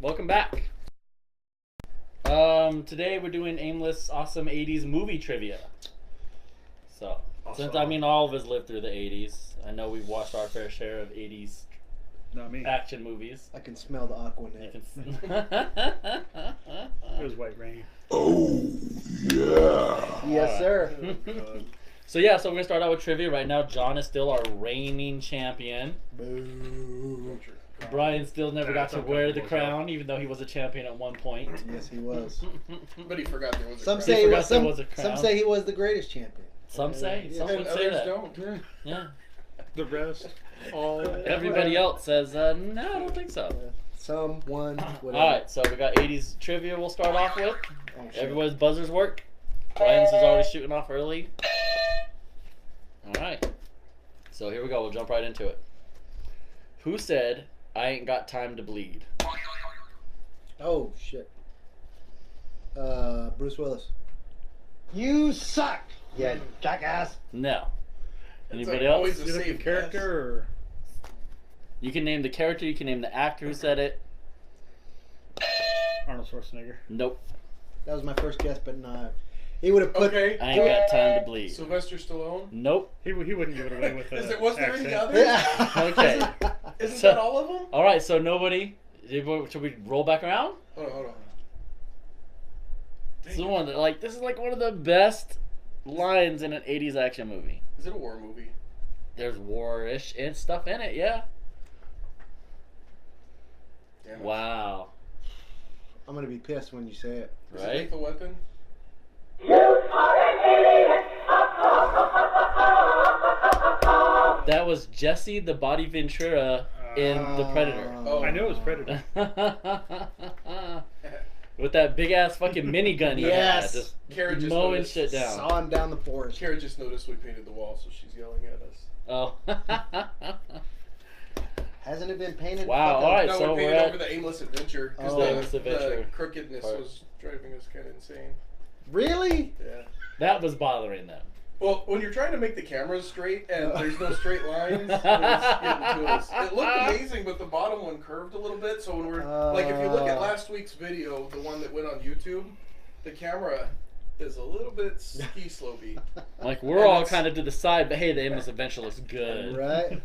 welcome back. Today we're doing aimless, awesome '80s movie trivia. So, since all of us lived through the '80s, I know we've watched our fair share of '80s Not me. action movies. I can smell the aqua You net. can. It was white rain. Oh, yeah. Yes, sir. So we're gonna start out with trivia. Right now, John is still our reigning champion. Boo. Brian still never got That's to okay. wear the crown, even though he was a champion at one point. Yes, he was. But he forgot there was a Some crown. say He he forgot was. there Some, was a crown. some say he was the greatest champion. Some say, some and would say others that. don't. Yeah. The rest, all. Everybody else says, no, I don't think so. Someone. Whatever. All right, so we got '80s trivia. We'll start off with. Oh, shit. Everybody's buzzers work. Brian's is already shooting off early. All right. So here we go. We'll jump right into it. Who said, "I ain't got time to bleed"? Oh shit. Bruce Willis. You suck, you jackass. No. It's Anybody like else? always a Is it a safe character or? You can name the character. You can name the actor who said it. Arnold Schwarzenegger. Nope. That was my first guess, but no. He would have guess. put. Okay. I ain't got time to bleed. Sylvester Stallone. Nope. He wouldn't give it away with that. Was there any accent. others? Yeah. Okay. Isn't So- that all of them? All right. So nobody. Should we roll back around? Hold on. This is one that, this is like one of the best lines in an '80s action movie. Is it a war movie? There's war-ish and stuff in it. Yeah. Damn it. Wow. I'm gonna be pissed when you say it. Is it Right? Lethal Weapon? That was Jesse the Body Ventura in The Predator. Oh. I knew it was Predator. With that big ass fucking minigun he Yes. had, just Kara just mowing noticed. shit down. Saw him down the forest. Kara just noticed we painted the wall, so she's yelling at us. Oh. Hasn't it been painted? Wow, Fucking- all right. No, so we we're painted at- over the aimless adventure because Oh. the, Aimless Adventure the crookedness part. was driving us kind of insane. Really? Yeah. That was bothering them. Well, when you're trying to make the cameras straight and there's no straight lines, it was getting to us. It looked amazing, but the bottom one curved a little bit. So when we're like, if you look at last week's video, the one that went on YouTube, the camera is a little bit ski slopey. Like, we're And all that's- kind of to the side, but hey, the Aimless Adventure looks good. Right.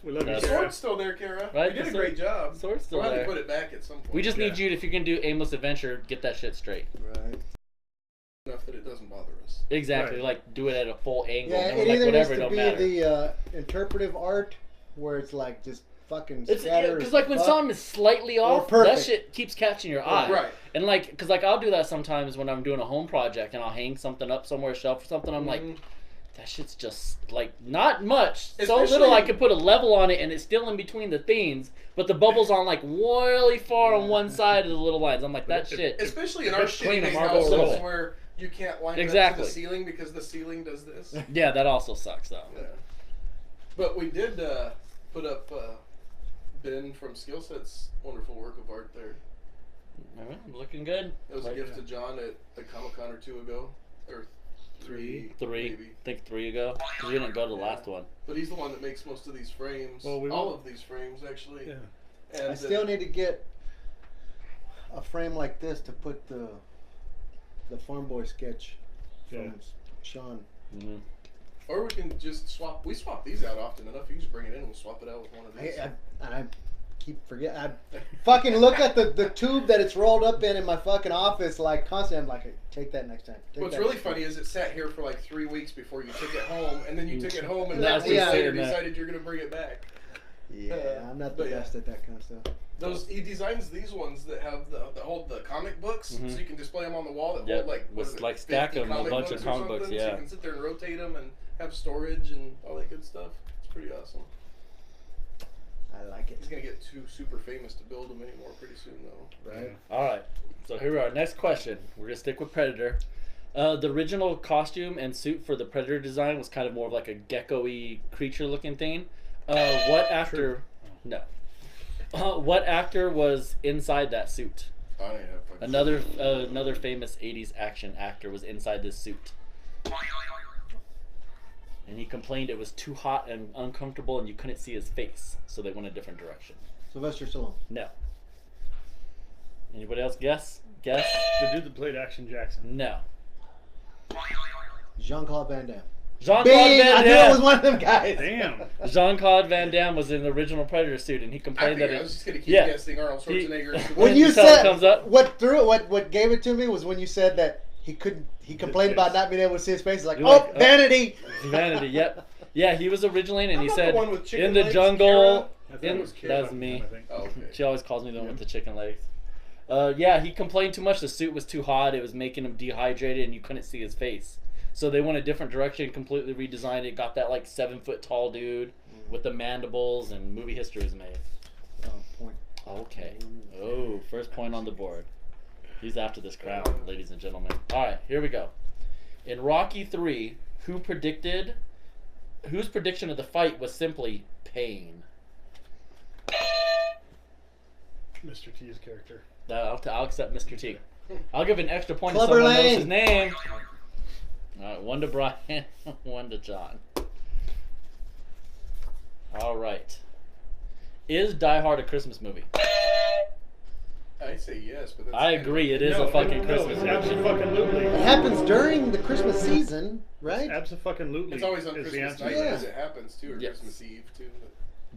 We love you, That's- The Kara. sword's still there, Kara. Right, You did the a great job. Sword's still We'll have there. to put it back at some point. We just need Yeah. you, if you can do Aimless Adventure, get that shit straight. Right. enough that it doesn't bother us. Exactly, Right. like do it at a full angle. Yeah, and it like either whatever, needs it to don't be matter. the interpretive art where it's like just fucking It's scattered. because like when fuck. something is slightly off, that perfect. shit keeps catching your eye. Right. And like, because like I'll do that sometimes when I'm doing a home project and I'll hang something up somewhere, a shelf or something. I'm like, Mhm. that shit's just like not much. So Especially- little I could put a level on it and it's still in between the themes, but the bubbles on like really far on one side of the little lines. I'm like, that shit. Especially in our It's clean, shitty I'm marble houses roll. where you can't line it up Exactly. to the ceiling because the ceiling does this. Yeah, that also sucks though. Yeah. But we did put up Ben from Skillset's wonderful work of art there. All right, looking good. It was a Like, gift to John at the Comic Con or two ago. Or three. Three, Maybe. I think 3 ago. Because we didn't go to the last one. But he's the one that makes most of these frames. Well, we all won't- of these frames, actually. Yeah. And I still need to get a frame like this to put the Farm Boy sketch from Yeah. Sean. Mm-hmm. Or we can just swap. We swap these out often enough. You can just bring it in and we'll swap it out with one of these. I keep forgetting. I fucking look at the tube that it's rolled up in my fucking office like constantly. I'm like, take that next time. Take What's that really next time." funny is it sat here for like 3 weeks before you took it home, and then you took it home, and Now that it's week just later sitting there. decided you're going to bring it back. Yeah, I'm not the But yeah. best at that kind of stuff. He designs these ones that have the comic books, Mhm. so you can display them on the wall that Yep, hold like what with, is it, like, stack 50 'em, a comic bunch of books or comic books, something, So yeah. you can sit there and rotate them and have storage and all that good stuff. It's pretty awesome. I like it. He's gonna get too super famous to build them anymore pretty soon though. Right. All right. So here we are. Next question. We're gonna stick with Predator. The original costume and suit for the Predator design was kind of more of like a gecko-y creature-looking thing. What actor? No. What actor was inside that suit? I don't even have fucking Another famous '80s action actor was inside this suit. And he complained it was too hot and uncomfortable and you couldn't see his face, so they went a different direction. Sylvester Stallone. No. Anybody else guess? Guess? The dude that played Action Jackson. No. Jean-Claude Van Damme. Jean-Claude Bing! Van I knew it was Damme. one of them guys. Damn. Jean-Claude Van Damme was in the original Predator suit, and he I complained think that I was just gonna keep yeah. guessing Arnold Schwarzenegger. When you Until it said comes up. what gave it to me was when you said that he complained face. about not being able to see his face. He's like, You're oh, like, vanity. Vanity. Yep. Yeah, he was originally in, and How he about said the one with chicken in the legs, jungle. I thought In, it was Kid. that was me. I think. Oh, okay. She always calls me the one with the chicken legs. Yeah, he complained too much. The suit was too hot. It was making him dehydrated, and you couldn't see his face. So they went a different direction, completely redesigned it. Got that like 7-foot tall dude with the mandibles, and movie history was made. Oh, point. Okay. Oh, first point on the board. He's after this crown, ladies and gentlemen. All right, here we go. In Rocky 3, whose prediction of the fight was simply pain? Mr. T's character. I'll accept Mr. T. I'll give an extra point Clubber if someone knows Lang. his name. All right, 1 to Brian, 1 to John. All right. Is Die Hard a Christmas movie? I say yes, but that's I agree. It is a fucking Christmas it's movie. absolutely. It happens during the Christmas season, right? Absolutely. It's always on is the Christmas answer. night Yeah. as it happens too, or Yes. Christmas Eve too.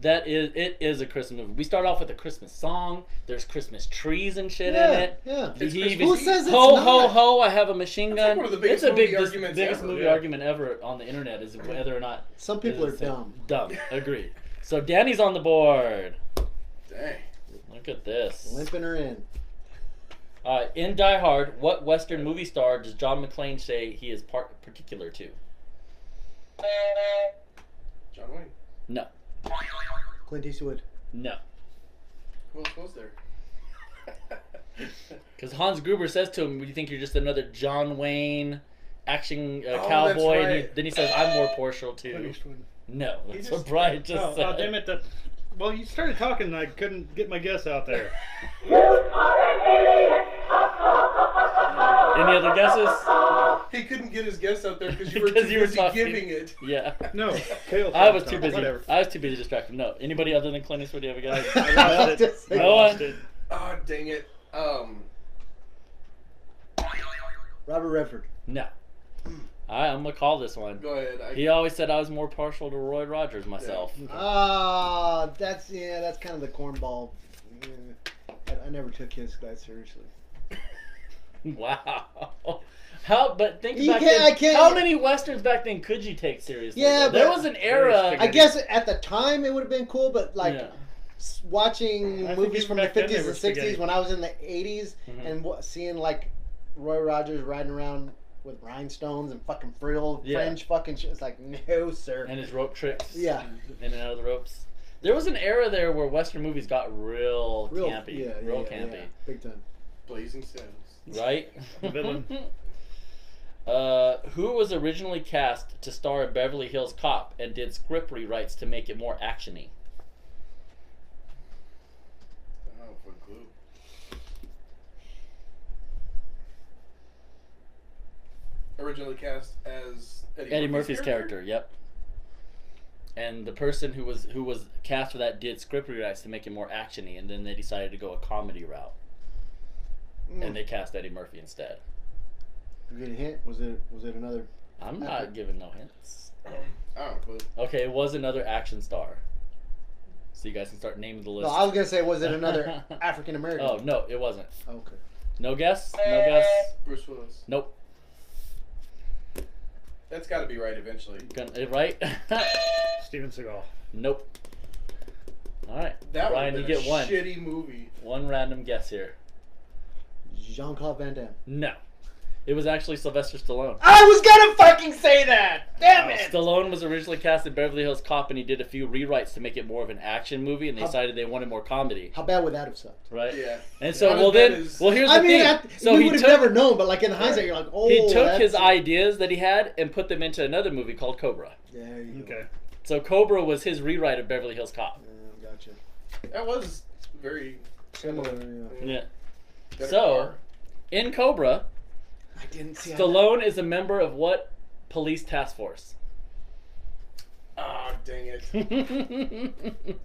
It is a Christmas movie. We start off with a Christmas song. There's Christmas trees and shit Yeah, in it. yeah. It's He Christmas even- Who says it's ho not? ho ho! I have a machine That's like gun. one of the biggest it's a big, movie arguments biggest ever. movie Yeah. argument ever on the internet is whether or not Some people it are is dumb. Dumb. Agreed. So Danny's on the board. Dang. Look at this. Limping her in. All right. In Die Hard, what Western movie star does John McClane say he is particular to? John Wayne. No. Clint Eastwood. No. Who else was there? Because Hans Gruber says to him, "You think you're just another John Wayne action Oh, cowboy?" that's And right. then he says, "I'm more partial Clint to." Eastwood. No, He that's just- what Brian just Oh, said. damn it! Well, you started talking, and I couldn't get my guess out there. Any other guesses? He couldn't get his guess out there because you were Because too you were busy talking. giving it. Yeah. No, Kale I was too talked. busy. Whatever. I was too busy distracted. No. Anybody other than Clint Eastwood? Do you have a guess? I lost it. Just- I No lost one? it. Oh, dang it. Robert Redford. No. All right, I'm gonna call this one. Go ahead. He always said I was more partial to Roy Rogers myself. Ah, that's kind of the cornball. Yeah. I never took his that seriously. Wow. But think You back can't- then. I can't- How many westerns back then could you take seriously? Yeah, there but- was an era. I guess at the time it would have been cool, but like Yeah. watching I think movies even from the back then they 50s were and 60s spaghetti. when I was in the 80s Mhm. and seeing like Roy Rogers riding around with rhinestones and fucking frill Yeah. fringe fucking shit. It's like, no, sir. And his rope tricks. Yeah. In and out of the ropes. There was an era there where western movies got real Real campy. Yeah, real yeah, campy. yeah. Big time. Blazing Saddles. Right? The villain. Who was originally cast to star in Beverly Hills Cop and did script rewrites to make it more actiony? I don't have a clue. Originally cast as Eddie Murphy's character. Yep. And the person who was cast for that did script rewrites to make it more actiony, and then they decided to go a comedy route, and they cast Eddie Murphy instead. You get a hint? Was it another? I'm not giving no hints. I don't have a clue. Okay, it was another action star. So you guys can start naming the list. No, I was gonna say, was it another African American? Oh no, it wasn't. Okay. No guess. No guess. Bruce Willis. Nope. That's got to be right eventually. Right? Steven Seagal. Nope. All right, That Brian, would you have been get one. a shitty movie. One random guess here. Jean-Claude Van Damme. No, it was actually Sylvester Stallone. I was gonna fucking say that. Damn it. Stallone was originally cast in Beverly Hills Cop, and he did a few rewrites to make it more of an action movie, and they How- decided they wanted more comedy, How bad would that have sucked? right? Yeah. And so, Not well as bad then, as- well here's I the mean, thing. So you he would have took never known, but like in hindsight, Right. you're like, oh. he took his that's- ideas that he had and put them into another movie called Cobra. There you go. Okay. So Cobra was his rewrite of Beverly Hills Cop. Yeah, gotcha. That was very Similar. Yeah. Yeah. better So, car. in Cobra, I didn't see. Stallone is a member of what police task force? Ah, dang it.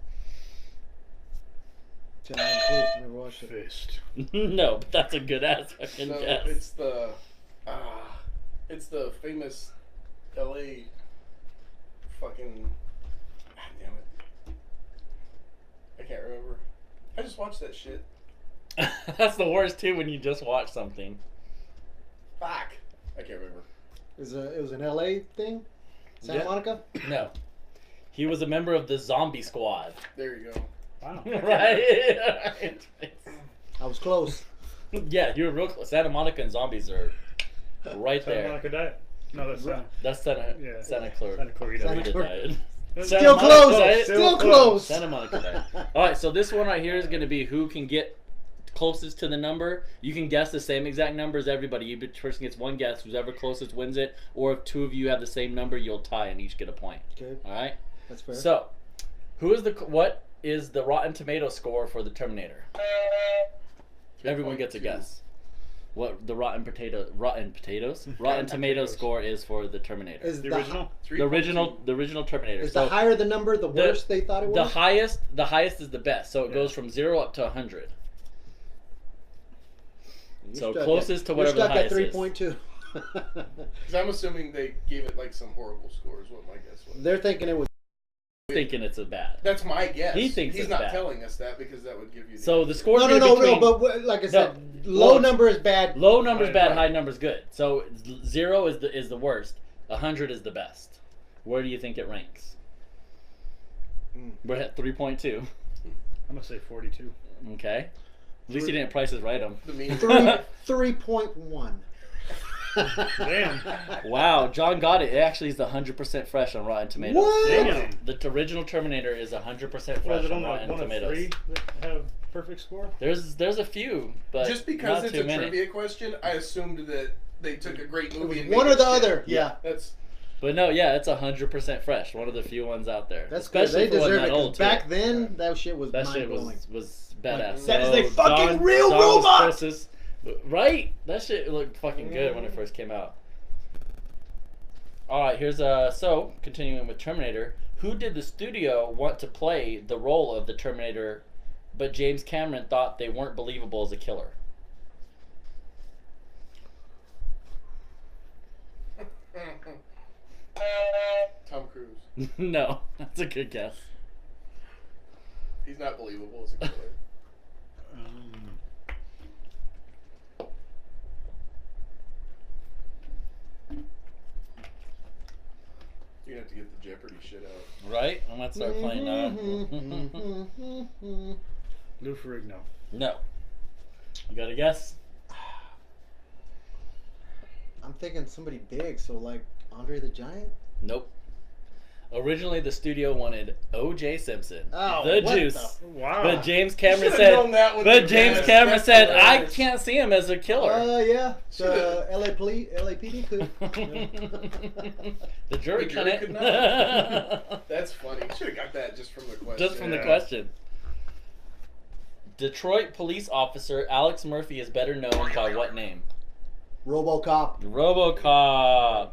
Never watched it. Fist. No, but that's a good ass fucking No, guess. it's the famous L.A. fucking. God damn it! I can't remember. I just watched that shit. That's the worst too when you just watch something. Fuck. I can't remember. It was an LA thing? Santa Yeah. Monica? No. He was a member of the Zombie Squad. There you go. Wow. Right? I was close. Yeah, you were real close. Santa Monica and zombies are right Santa there. Monica Diet. No, that's Santa. That's Santa Yeah. Santa Clara. Santa Clarita. Santa Rita Clarita. diet. Still Santa Still Monica close. diet. Still close. Santa Monica diet. All right, so this one right here is going to be who can get closest to the number. You can guess the same exact number as everybody. Each person gets one guess. Whoever closest wins it. Or if two of you have the same number, you'll tie and each get a point. Okay, All right. that's fair. So, what is the Rotten Tomato score for the Terminator? Everyone gets a 3.2. guess. What the Rotten Tomatoes score is for the Terminator. Is The the, original? The original Terminator. Is the higher the number, the worse they thought it was? The highest is the best. So it Yeah. goes from 0 up to 100. You're So stuck closest to whatever you're the stuck at highest 3.2. Because I'm assuming they gave it like some horrible scores. What my guess was. They're thinking it was. Thinking it's a bad. That's my guess. He thinks he's it's not bad. telling us that because that would give you. The So the answer. score No, but like I said, low Well, number is bad. low number's Right, bad, right. high number's good. So 0 is the worst. 100 is the best. Where do you think it ranks? We're at 3.2. I'm gonna say 42. Okay. At least you didn't price it right them. The mean. 3.1. Damn. Wow, John got it. It actually is 100% fresh on Rotten Tomatoes. What? Damn. The original Terminator is 100% Was fresh it on only like Rotten one of Tomatoes. 3 that have perfect score? There's a few, but Just because not it's too a many. trivia question, I assumed that they took a great movie and One made or the it shit. other. Yeah. That's But no, yeah, it's 100% fresh. One of the few ones out there. That's good. Especially They for one deserve that it. 'Cause old, too. back then, that shit was That mind shit blowing. was badass. That is So a fucking John- real John was robot! closest. Right? That shit looked fucking good when it first came out. Alright, here's so continuing with Terminator. Who did the studio want to play the role of the Terminator, but James Cameron thought they weren't believable as a killer? Tom Cruise. No, that's a good guess. He's not believable as a killer. You're gonna have to get the Jeopardy shit out. Right? I'm gonna start playing Lou Ferrigno. No. You got a guess? I'm thinking somebody big, so like Andre the Giant? Nope. Originally, the studio wanted O.J. Simpson, Oh, the what Juice, Wow. but James Cameron Should've said, known that one but was James bad. Cameron That's said, I hilarious. can't see him as a killer. Yeah. Should've- LAPD could. The jury The jury couldn't. could That's funny. Should have got that just from the question. Just from the Yeah. question. Detroit police officer Alex Murphy is better known by what name? RoboCop. RoboCop.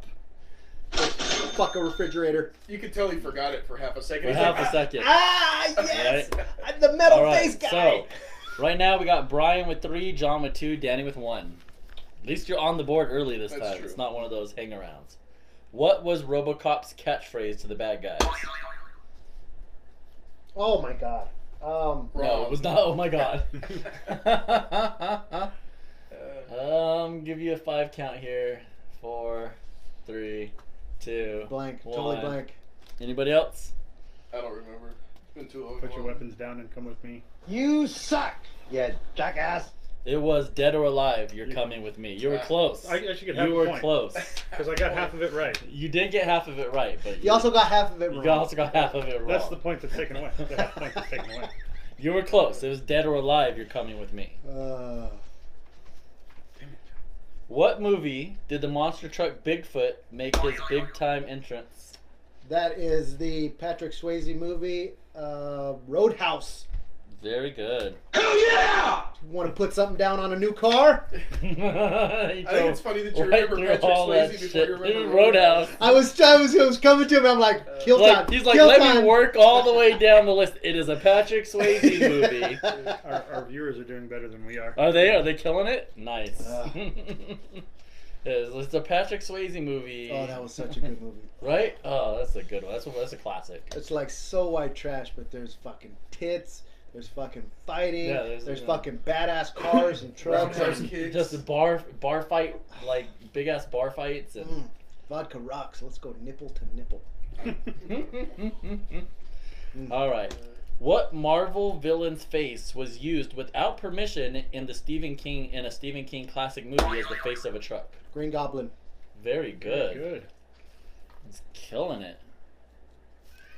Fuck a refrigerator. You could tell he forgot it for half a second. For He's half like, a second. Ah, yes! Right. I'm the metal All right, face guy. so right now we got Brian with 3, John with 2, Danny with 1. At least you're on the board early this That's time. true. It's not one of those hang-arounds. What was RoboCop's catchphrase to the bad guys? Oh my god. No, Wrong. it was not. Oh my god. Give you a 5 count here. 4, 3, 2. Blank. 1. Totally blank. Anybody else? I don't remember. It's been too long. Put your weapons down and come with me. You suck, you jackass. It was Dead or Alive. You're coming with me. You were close. I should get half You a were point. close. Because I got half of it right. You did get half of it right, but You also got half of it you wrong. also got half of it wrong. That's the point that's taken away. The half point that's taken away. You were close. It was Dead or Alive. You're coming with me. What movie did the monster truck Bigfoot make his big time entrance? That is the Patrick Swayze movie, Roadhouse. Very good. Want to put something down on a new car? I I think it's funny that you remember Patrick Swayze before you remember Roadhouse. I was coming to him. I'm like, kill time. He's like, kill let time. me work all the way down the list. It is a Patrick Swayze movie. Our viewers are doing better than we are. Are they? Are they killing it? Nice. Ugh. It's a Patrick Swayze movie. Oh, that was such a good movie. Right? Oh, that's a good one. That's a classic. It's like so white trash, but there's fucking tits. There's fucking fighting. Yeah, there's fucking badass cars and trucks. Cars, and, kicks. Just a bar fight, like big ass bar fights, and vodka rocks. Let's go nipple to nipple. all right. What Marvel villain's face was used without permission in a Stephen King classic movie as the face of a truck? Green Goblin. Very good. Very good. He's killing it.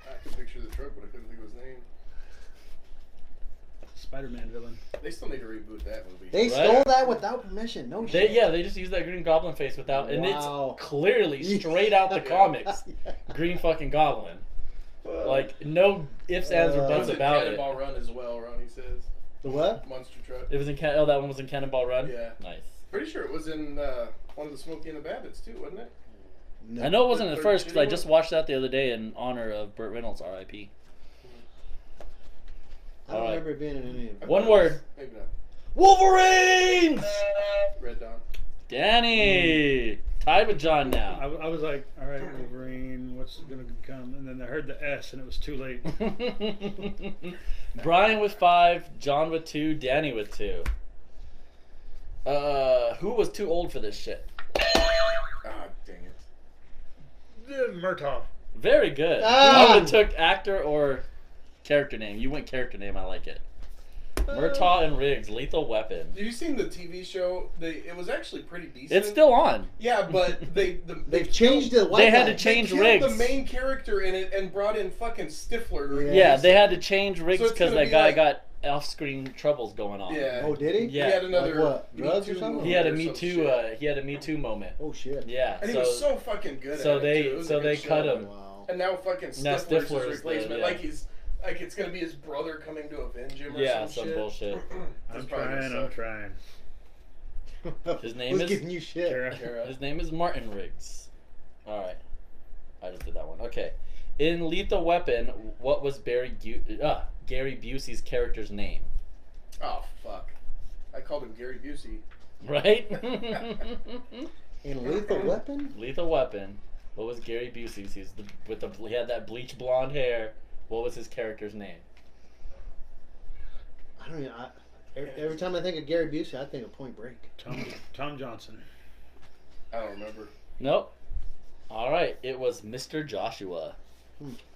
I could picture the truck, but I couldn't think of his name. Spider-Man villain. They still need to reboot that movie. They Right. stole that without permission. No shit. They just used that Green Goblin face without, and Wow. it's clearly straight out the comics. Green fucking Goblin. Like no ifs, ands, or It buts was in about it. Cannonball Run as well, Ronnie says. The what? Monster truck. It was in that one was in Cannonball Run. Yeah. Nice. Pretty sure it was in one of the Smokey and the Bandits too, wasn't it? No. I know it wasn't at Third first because I shitty just one? watched that the other day in honor of Burt Reynolds, R.I.P. I don't Alright. remember it being in any of them. One word. Maybe not. Wolverines. Red Dawn. Danny, tied with John now. I was like, all right, Wolverine, what's it gonna become? And then I heard the S, and it was too late. Brian with 5, John with 2, Danny with 2. Who was too old for this shit? Ah, dang it. Murtaugh. Very good. Ah. I would have took actor or character name. You went character name. I like it. Murtaugh and Riggs, Lethal Weapon. Have you seen the TV show? It was actually pretty decent. It's still on. Yeah, but They've changed the white They had guy. to change killed Riggs. the main character in it and brought in fucking Stifler. to replace Yeah, they him. had to change Riggs So it's because gonna that be guy like- got off-screen troubles going on. Yeah. Oh, did he? Yeah. He had another Like what? Me Drugs or Too something? moment He had a or Me some Too. shit. He had a Me Too moment. Oh shit. Yeah. And he was so fucking good so at they- it too. It was so a good they show. cut him. Wow. And now fucking Now Stifler's Stifler's his replacement. yeah. Like it's gonna be his brother coming to avenge him or Yeah, some some shit. bullshit. That's I'm probably gonna trying. suck. His name Who's is- giving you shit? Kara. Kara. His name is Martin Riggs. All right, I just did that one. Okay, in Lethal Weapon, what was Gary Busey's character's name? Oh fuck! I called him Gary Busey. Right? In Lethal Weapon? Lethal Weapon. What was Gary Busey's? He had that bleach blonde hair. What was his character's name? I don't know. Every time I think of Gary Busey, I think of Point Break. Tom Johnson. I don't remember. Nope. All right, it was Mr. Joshua.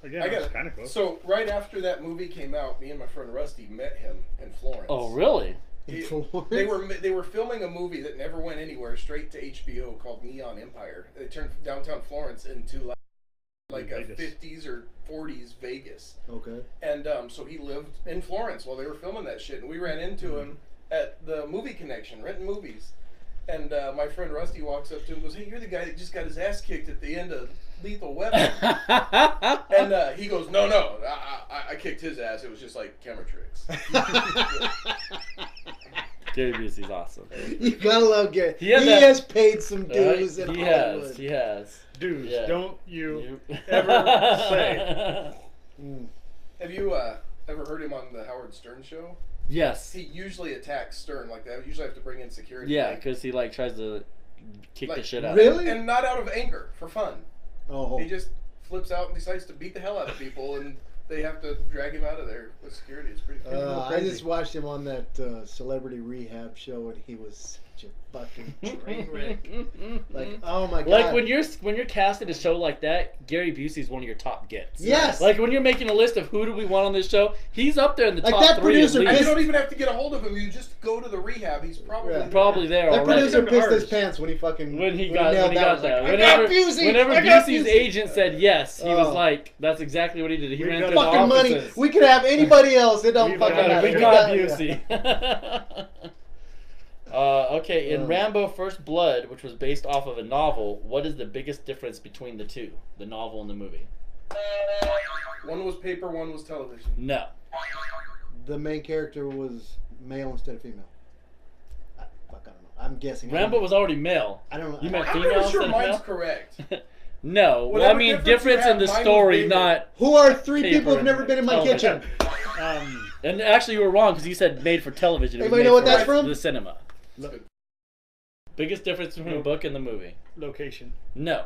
Again, I I got was it. kind of close. So right after that movie came out, me and my friend Rusty met him in Florence. Oh, really? In He- Florence? They were filming a movie that never went anywhere, straight to HBO, called Neon Empire. They turned downtown Florence into like a Vegas. 50s or 40s Vegas. Okay. And so he lived in Florence while they were filming that shit. And we ran into him at the Movie Connection, renting movies. And my friend Rusty walks up to him and goes, "Hey, you're the guy that just got his ass kicked at the end of Lethal Weapon." And he goes, "No, I kicked his ass. It was just like camera tricks." Gary Busey's awesome. You gotta love Gary. He He, had that- has paid some Right? dues in He Hollywood. has. He has. Dudes, Yeah. don't you ever say. Mm. Have you ever heard him on the Howard Stern show? Yes. He usually attacks Stern like that. We usually have to bring in security. Yeah, like, because he like tries to kick the Like, shit out. really? and not out of anger, for fun. Oh. He just flips out and decides to beat the hell out of people, and they have to drag him out of there with security. It's pretty funny. I just watched him on that celebrity rehab show, and he was such a fucking train wreck. Like, oh my god! Like when you're casting a show like that, Gary Busey's one of your top gets. Yes. Like when you're making a list of who do we want on this show, he's up there in the Like top that 3 producer at And least. you don't even have to get a hold of him. You just go to the rehab. He's probably Yeah. Probably there that already. producer pissed his Ours. pants when he fucking When he nailed got was that. Like, Whenever I got Busey. whenever I got Busey's Busey. agent said yes, he was Oh. like, "That's exactly what he did. He We ran got through the fucking money. offices. We could have anybody else. It don't We fucking got it. matter. We We got yeah. Busey." Okay, in Rambo: First Blood, which was based off of a novel, what is the biggest difference between the two, the novel and the movie? One was paper, one was television. No. the main character was male instead of female. Fuck, I don't know. I'm guessing. Rambo was already male. I don't know. You meant I'm female pretty sure instead of mine's male? correct. No. Well, I Whatever mean, difference difference you in the have, mine was story, bigger. not... Who are three Paper people who've never and been in my television. kitchen? And actually, you were wrong because you said made for television. It was Anybody made know what for that's from? The cinema. Lo- Biggest difference between the book and the movie. Location. No.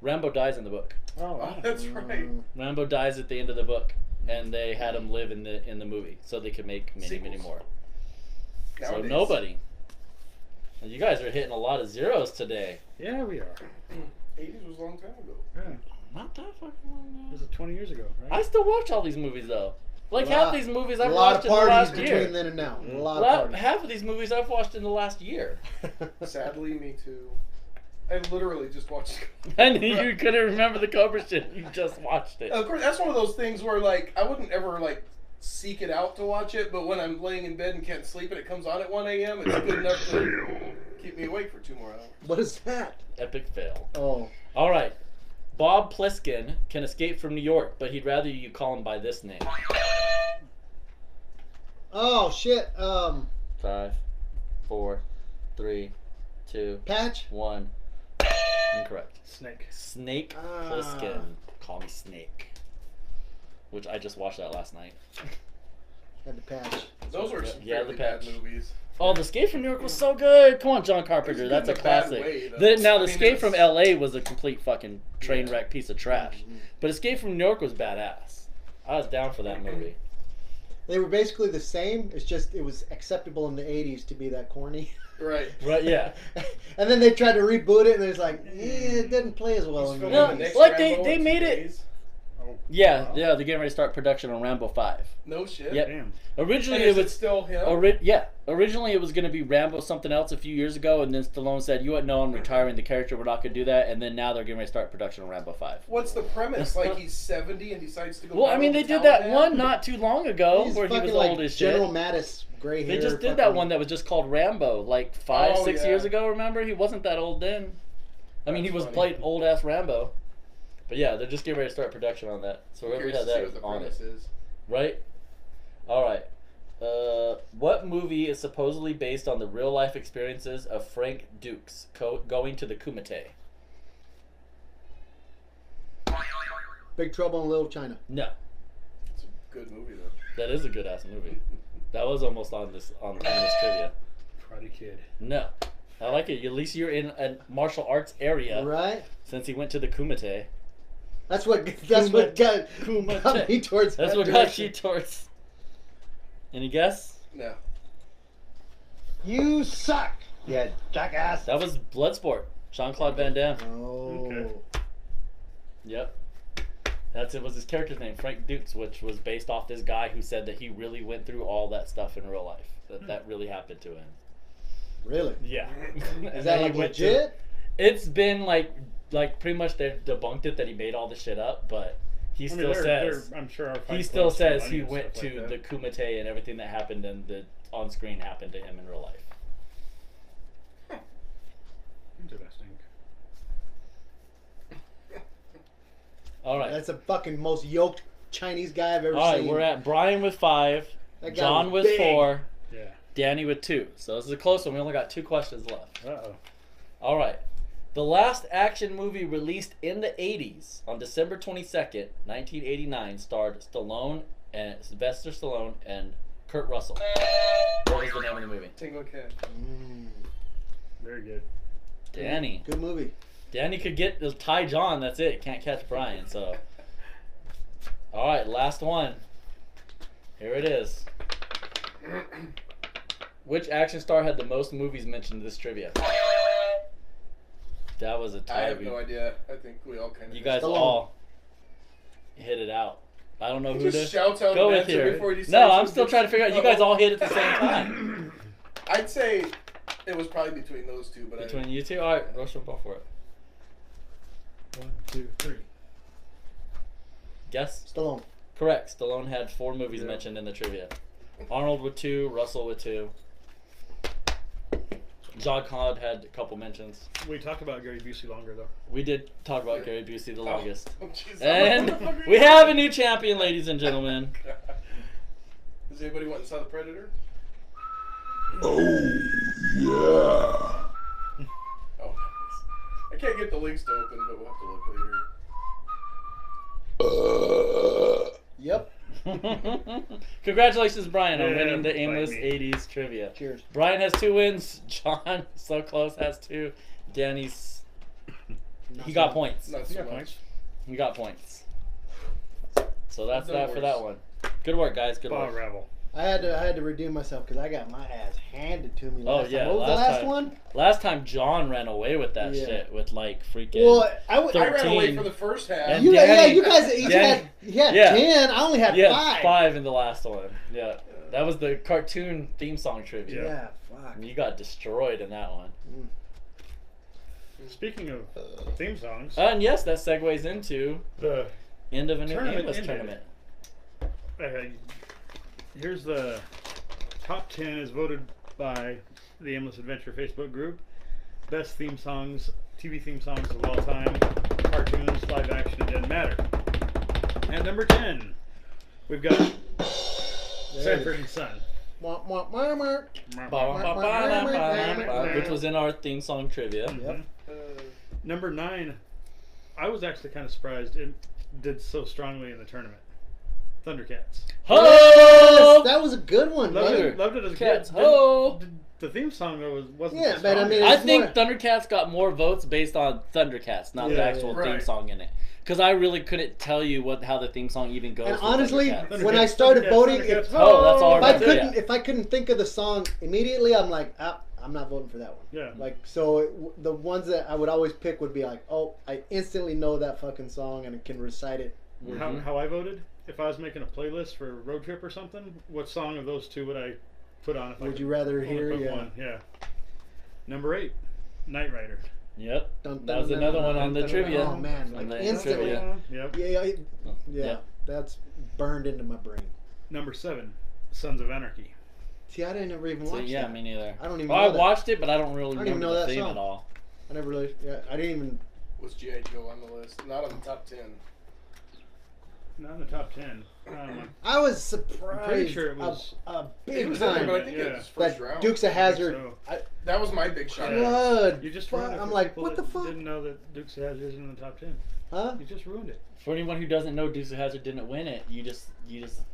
Rambo dies in the book. Oh, Oh, that's right. Rambo dies at the end of the book, and they had him live in the movie so they could make many Sequels. more. So Nowadays. nobody. Well, you guys are hitting a lot of zeros today. yeah, we are. 80s was a long time ago. Yeah. Not that fucking long. Was it 20 years ago, right? I still watch all these movies though. Like A half lot- these movies A I've lot watched of in the parties last between year. then and now. A lot of parties. Half of these movies I've watched in the last year. Sadly, me too. I literally just watched. And you couldn't remember the Cobra shit. You just watched it. Of course, that's one of those things where like I wouldn't ever like seek it out to watch it, but when I'm laying in bed and can't sleep and it comes on at 1 a.m., it's good enough to keep me awake for 2 more hours. What is that? Epic fail. Oh. All right. Bob Pliskin can escape from New York, but he'd rather you call him by this name. Oh shit. 5, 4, 3, 2, Patch. 1. Incorrect. Snake. Snake Ah. Plissken. Call me Snake. Which I just watched that last night. Had the patch. Those are some Yeah, fairly the bad patch. movies. Oh, the Escape from New York was so good. Come on, John Carpenter. It's That's a good in a bad classic. way, though. Now, the I mean, Escape from it's- L.A. was a complete fucking train Yeah. wreck piece of trash. Mm-hmm. But Escape from New York was badass. I was down for that movie. They were basically the same. It's just it was acceptable in the '80s to be that corny. Right. Right? Yeah. And then they tried to reboot it, and it's like, it didn't play as well. He's in the filming No, the next like Rambo they in made 2 it- days. Oh. Yeah, Wow. yeah. They're getting ready to start production on Rambo 5. No shit. Yep. Damn. Originally, And it is it was still him? Originally, it was going to be Rambo something else a few years ago, and then Stallone said, "You what? No, I'm retiring the character. We're not going to do that." And then now they're getting ready to start production on Rambo 5. What's the premise? Like he's 70 and decides to go. Well, I battle mean, the they did that Taliban? one not too long ago He's where he was fucking old like as shit. General Mattis, gray hair. They just did that fucking- one that was just called Rambo, like 5, Oh, 6 yeah. years ago. Remember, he wasn't that old then. I mean, he That's was funny. played old ass Rambo. But yeah, they're just getting ready to start production on that. So I'm whoever curious had to see what that the on premise it, is. right? All right. What movie is supposedly based on the real life experiences of Frank Dukes going to the Kumite? Big Trouble in Little China. No, It's a good movie though. that is a good ass movie. That was almost on this trivia. Karate Kid. No, I like it. At least you're in a martial arts area Right? since he went to the Kumite. That's what got me towards That's that what got direction. you towards. Any guess? No. You suck, you jackass. That was Bloodsport. Jean-Claude Van Damme. Oh. Okay. Yep. It was his character's name, Frank Dukes, which was based off this guy who said that he really went through all that stuff in real life. That really happened to him. Really? Yeah. Is that like legit? It's been like pretty much they've debunked it that he made all the shit up, but he I mean, still says I'm sure our he Fight still Club's says money he and went stuff to like the that. Kumite and everything that happened and the on screen happened to him in real life. Interesting. All right. That's the fucking most yoked Chinese guy I've ever All right, seen. we're at Brian with 5, That guy John was with big. 4, Yeah. Danny with 2. So this is a close one. We only got 2 questions left. Uh-oh. All right. The last action movie released in the 80s on December 22nd, 1989 starred Sylvester Stallone and Kurt Russell. What was the name of the movie? Tango Cat. Very good. Danny. Good movie. Danny could get the tie John. That's it. Can't catch Brian. So, all right, last one. Here it is. Which action star had the most movies mentioned in this trivia? That was a tie. I have no idea. I think we all kind of. You guys Stallone. all hit it out. I don't know He who just to shouts out go an with answer here. before he decides No, I'm who still gets- trying to figure out. You guys all hit at the same time. I'd say it was probably between those two, but Between you two, all right, rush them both for it. 1, 2, 3. Guess. Stallone. Correct. Stallone had 4 movies Yeah. mentioned in the trivia. Arnold with 2, Russell with 2. John Claude had a couple mentions. We talked about Gary Busey longer though. We did talk about Gary Busey the Oh, oh, longest. jeez, I'm And hungry. we have a new champion, ladies and gentlemen. Has anybody went and saw the Predator? Oh, yeah. Oh, nice. I can't get the links to open, but we'll have to look later. Yep. Congratulations, Brian, on Yeah, winning the bite aimless me. 80s trivia. Cheers. Brian has 2 wins. John, so close, has 2. Danny's. He got points. Not You so got much. points. He got points. So that's No that for that worries. one. Good work, guys. Good Ball work. ravel. I had to redeem myself because I got my ass handed to me. Oh, Last yeah, time. What was the last last time. one? Last time John ran away with that Yeah. shit with like freaking. Well, I ran away 13. for the first half. And you Danny- guys each Danny- had yeah. 10. I only had Yeah, 5. 5 in the last one. Yeah, that was the cartoon theme song trivia. Yeah, fuck. You got destroyed in that one. Speaking of theme songs, And yes, that segues into the end of a new Tournament aimless ended. tournament. here's the top 10 as voted by the Aimless Adventure Facebook group. Best theme songs, TV theme songs of all time, cartoons, live action, it doesn't matter. At number 10, we've got Sanford and Son. Wah, wah, wah, wah. Which was in our theme song trivia. Yep. Number 9, I was actually kind of surprised it did so strongly in the tournament. Thundercats. Ho! That was a good one, Loved right? it, loved it as Cats, good. ho! The theme song though wasn't. Yeah, the but I mean, strongest. I It's think more- Thundercats got more votes based on Thundercats, not the Yeah, actual yeah. theme Right. song in it. Because I really couldn't tell you how the theme song even goes. And for honestly, Thundercats. when I started voting, Thundercats, Oh, that's all if I right. couldn't, Yeah. if I couldn't think of the song immediately, I'm like, I'm not voting for that one. Yeah. Like, so the ones that I would always pick would be like, oh, I instantly know that fucking song and can recite it. Mhm. How I voted? If I was making a playlist for a road trip or something, what song of those two would I put on? If I Would could you rather only hear? put Yeah. one? Yeah. Number 8, Knight Rider. Yep. Dun, That was dun, another dun, one dun, on the dun, trivia. Oh man, On like the instantly. trivia. Yep. Yeah, Yep. that's burned into my brain. Number 7, Sons of Anarchy. See, I didn't ever even So, watch yeah, that. me neither. I don't even Well, know I that. watched it, but I don't really I don't even remember know the that theme song. at all. I never really. Yeah, I didn't even. Was G.I. Joe on the list? Not on the top 10. Not in the top 10. I was surprised. I'm pretty sure it was. a It big was in there, time. but I think Yeah. it was first That round. Dukes of Hazzard. so. That was my big shot. Yeah. Good. You just fuck. ruined it I'm for like, people what the that fuck? Didn't know that Dukes of Hazzard isn't in the top 10. Huh? You just ruined it. For anyone who doesn't know, Dukes of Hazzard didn't win it. You just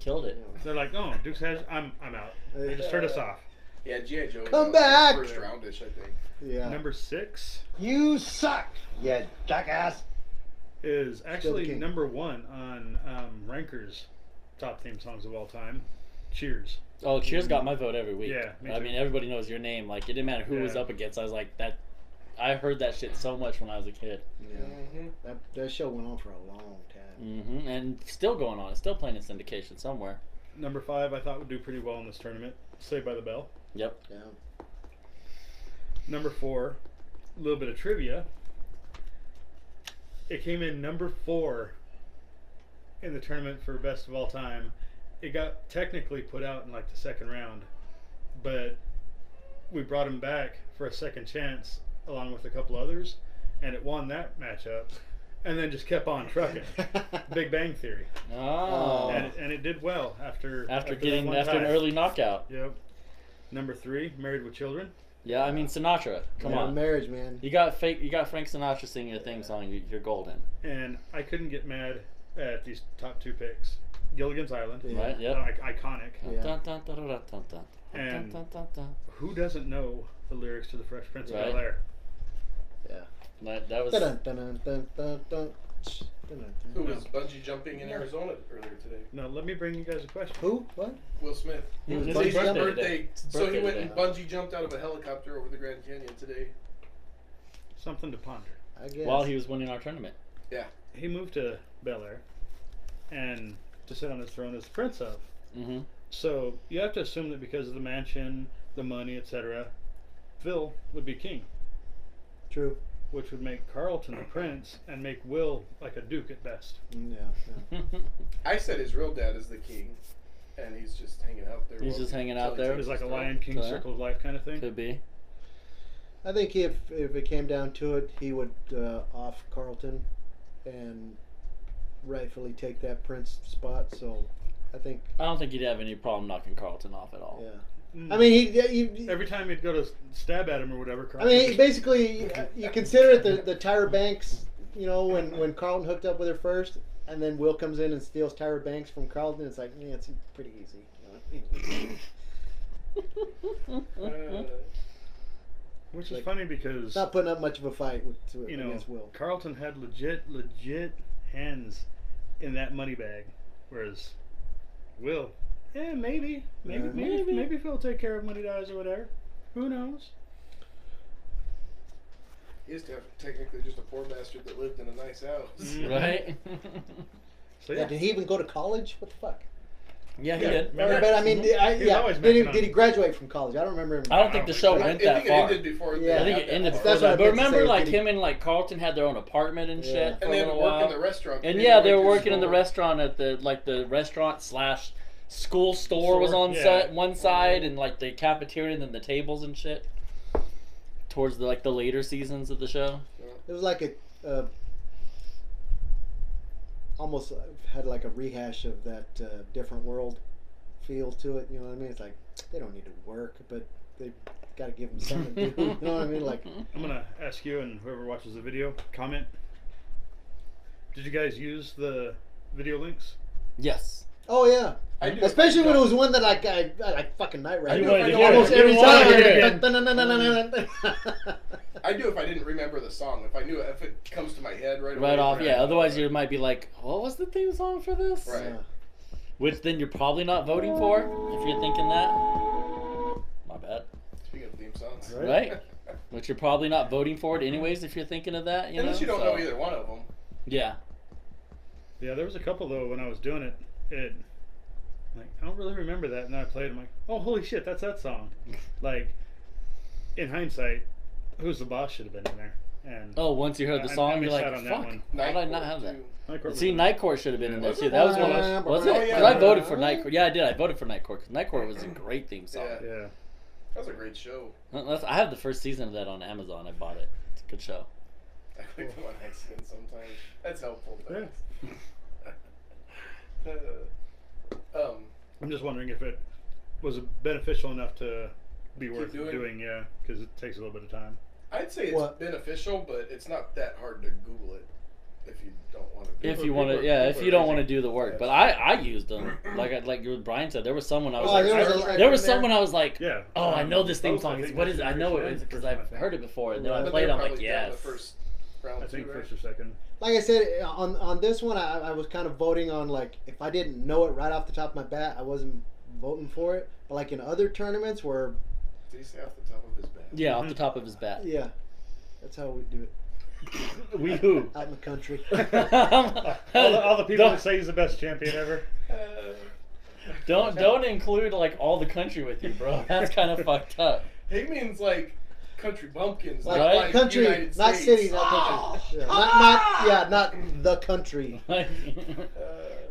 killed it. They're like, oh, Dukes of Hazzard, I'm out. They just turned us off. Yeah, G.I. Joe. Come was back! First roundish, I think. Yeah. Number 6 You suck, you jackass. is actually king. number 1 on Ranker's top theme songs of all time. Cheers. Oh, Cheers got my vote every week. Yeah, me I too. mean, everybody knows your name. Like, it didn't matter who was Yeah. up against. I was like, that. I heard that shit so much when I was a kid. Yeah. That show went on for a long time. And still going on. It's still playing in syndication somewhere. Number 5 I thought would do pretty well in this tournament. Saved by the Bell. Yep. Yeah. Number 4, a little bit of trivia. It came in number 4 in the tournament for best of all time. It got technically put out in like the second round, but we brought him back for a second chance along with a couple others, and it won that matchup, and then just kept on trucking. Big Bang Theory, Oh. and it did well after After that one an time. early knockout. Yep. Number 3, Married with Children. Yeah, I mean Sinatra. Come Yeah, on. marriage, man. You got Frank Sinatra singing your theme song. You're golden. And I couldn't get mad at these top 2 picks. Gilligan's Island, Yeah. Right? Yep. iconic. Yeah. Dun, dun, dun, dun, dun, dun, dun. And- Dun, dun, dun, dun. Who doesn't know the lyrics to the Fresh Prince of Right. Bel-Air? That was. Dun, dun, dun, dun, dun, dun. Dun, dun, Who dun. was bungee jumping in Arizona earlier today? Now let me bring you guys a question. Who? What? Will Smith. He was It's bungee his jumping? birthday. It's his So he birthday went today. and bungee jumped out of a helicopter over the Grand Canyon today. Something to ponder. I guess. While he was winning our tournament. He moved to Bel-Air and to sit on his throne as the prince of. Mm-hmm. So you have to assume that because of the mansion, the money, etc., Phil would be king, True. which would make Carlton the prince and make Will like a duke at best. Yeah. I said his real dad is the king, and he's just hanging out there. He's while just he- hanging till out he there. It takes was like his a throne. Lion King Okay. circle of life kind of thing. Could be. I think if it came down to it, he would off Carlton and rightfully take that prince spot. So I think. I don't think he'd have any problem knocking Carlton off at all. Yeah. I mean, he Every time he'd go to stab at him or whatever. I mean, basically, you consider it the Tyra Banks. You know, when Carlton hooked up with her first, and then Will comes in and steals Tyra Banks from Carlton. It's like, yeah, it's pretty easy. Which is like, funny because Not putting up much of a fight against Will. Carlton had legit hands in that money bag, whereas Will, maybe if he'll take care of Money Dies or whatever. Who knows? He used to have technically just a poor bastard that lived in a nice house. Right? So Yeah, did he even go to college? What the fuck? Yeah, he did. remember? But I mean, always did making he graduate from college? I don't remember him. I don't think the show went I that think far. it ended before. Yeah. I think it ended That's before what that. I But meant to remember, say, like did he- him and like Carlton had their own apartment and shit. Yeah. For And they a had to little work while. in the restaurant. And They yeah, went they were to working in the school. restaurant at the restaurant / school store was on one side, and like the cafeteria, and then the tables and shit. Towards the later seasons of the show. It was like a almost had like a rehash of that Different World feel to it. You know what I mean? It's like they don't need to work, but they got to give them something to do. You know what I mean? Like, I'm gonna ask you and whoever watches the video, comment. Did you guys use the video links? Yes. oh yeah. I do. Especially when it was one that like I like fucking Night You Rider. wanted to I hear Almost it. every You wanted to hear time. it. I do if I didn't remember the song. If I knew if it comes to my head right away. Right off, then yeah. I know. Otherwise, you might be like, "What was the theme song for this?" Right. Yeah. Which then you're probably not voting for if you're thinking that. My bad. Speaking of theme songs. Right? Which you're probably not voting for it anyways if you're thinking of that. Unless you don't know either one of them. Yeah. Yeah, there was a couple though when I was doing it. Like I don't really remember that, and then I played. I'm like, oh holy shit, that's that song. Like, in hindsight, Who's the Boss should have been in there. And Oh, once you heard the I song, missed you're like, out on that "Fuck! one. Why did I Night not Court, have that?" too. Night Court See, was- Night Court should have been in there Was too. it? That was one. Was it? Oh, yeah. 'Cause I voted for Night Court. Yeah, I did. I voted for Night Court because Night Court was a great theme song. Yeah. Yeah. That was a great show. I have the first season of that on Amazon. I bought it. It's a good show. I click them on accident sometimes. That's helpful. Yeah. Um, I'm just wondering if it was beneficial enough to be Keep worth doing? doing, yeah, because it takes a little bit of time. I'd say it's What? beneficial, but it's not that hard to Google it if you don't want to do If it. you want to, people- yeah, if people you are don't lazy. want to do the work, but I used them like Brian said. There was someone I was Oh, like, there there was someone I was like, Yeah. oh, I know this theme Both, I song. think What is it? I know first it or because second, I've I think. heard it before. And then I But played. they're I'm like, probably down yes. the first round I think two, first right? or second. Like I said, on this one, I was kind of voting on like if I didn't know it right off the top of my bat, I wasn't voting for it. But like in other tournaments where, Did he say off the top of his bat? Yeah, off the top of his bat. yeah, that's how we do it We who? out in the country. All the people that say he's the best champion ever. Don't include like all the country with you, bro. That's kind of fucked up. He means like country bumpkins, Like, not Right? like country, United not States. city, not country. Yeah, not the country. Like,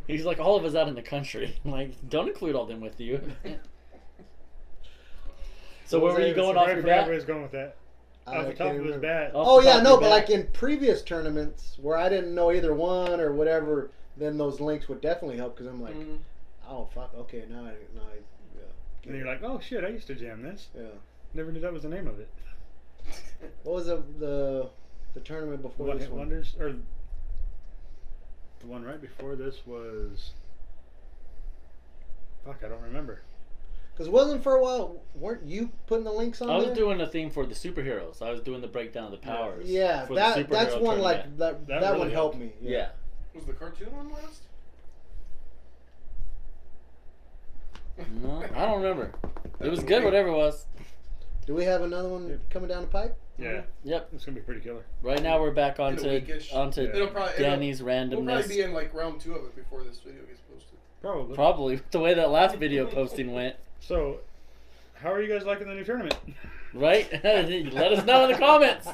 he's like all of us out in the country. Like, don't include all them with you. So where were you going off Right your where bat? everybody's going with that. I Off the can't top of his remember. bat. Off Oh the yeah, top of no, your but bat. like in previous tournaments where I didn't know either one or whatever, then those links would definitely help because I'm like, oh fuck, okay, now I yeah. And you're like, oh shit, I used to jam this. Yeah. Never knew that was the name of it. What was the tournament before One this Hit one? Wonders, or the one right before this was. Fuck, I don't remember. Because wasn't for a while, weren't you putting the links on I was there? doing a theme for the superheroes. I was doing the breakdown of the powers. Yeah, for the that's superhero one tournament. like that. That That really one helped helped. me. Yeah. Was the cartoon one last? No, I don't remember. It was good, whatever it was. Do we have another one coming down the pipe? Yeah, Yep. it's gonna be pretty killer. Right now we're back In a onto weekish. It'll Danny's We'll probably randomness. be in like round 2 of it before this video gets posted. Probably. Probably the way that last video posting went. So, how are you guys liking the new tournament? Right? Let us know in the comments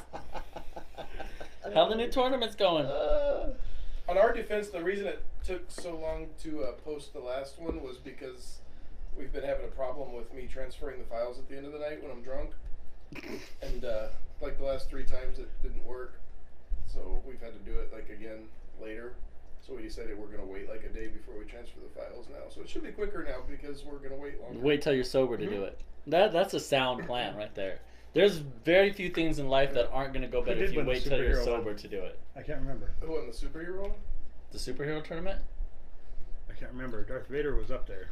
how the new tournament's going. On our defense, the reason it took so long to post the last one was because we've been having a problem with me transferring the files at the end of the night when I'm drunk. And like the last 3 times it didn't work. So we've had to do it like again later. So we decided we're going to wait like a day before we transfer the files now. So it should be quicker now because we're going to wait longer. Wait till you're sober to do it. That's a sound plan right there. There's very few things in life that aren't going to go better if you wait till you're sober to do it. I can't remember. Who won the superhero one? The superhero tournament? I can't remember. Darth Vader was up there.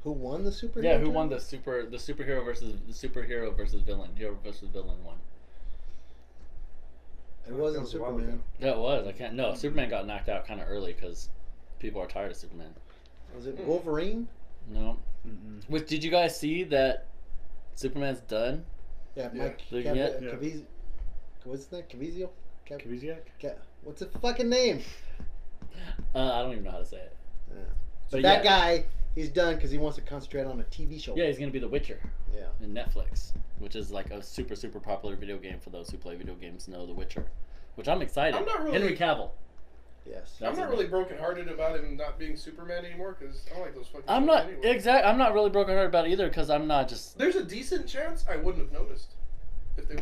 Who won the superhero? Yeah, who won the superhero versus villain, hero versus villain one? It wasn't Superman. Yeah, it was. I can't. No, Superman got knocked out kind of early because people are tired of Superman. Was it Wolverine? No. Which did you guys see that Superman's done? Yeah, Mike. Yeah. What's his name? Caviezel? Cavieziak? What's the fucking name? I don't even know how to say it. Yeah. So But that guy, he's done because he wants to concentrate on a TV show. Yeah, he's gonna be The Witcher. Yeah. In Netflix, which is like a super popular video game for those who play video games know The Witcher, which I'm excited. I'm not really- Henry Cavill. Yes. I'm not really brokenhearted about him not being Superman anymore because I don't like those fucking. I'm shows not anyway. I'm not really brokenhearted about it either because I'm not just. There's a decent chance I wouldn't have noticed if they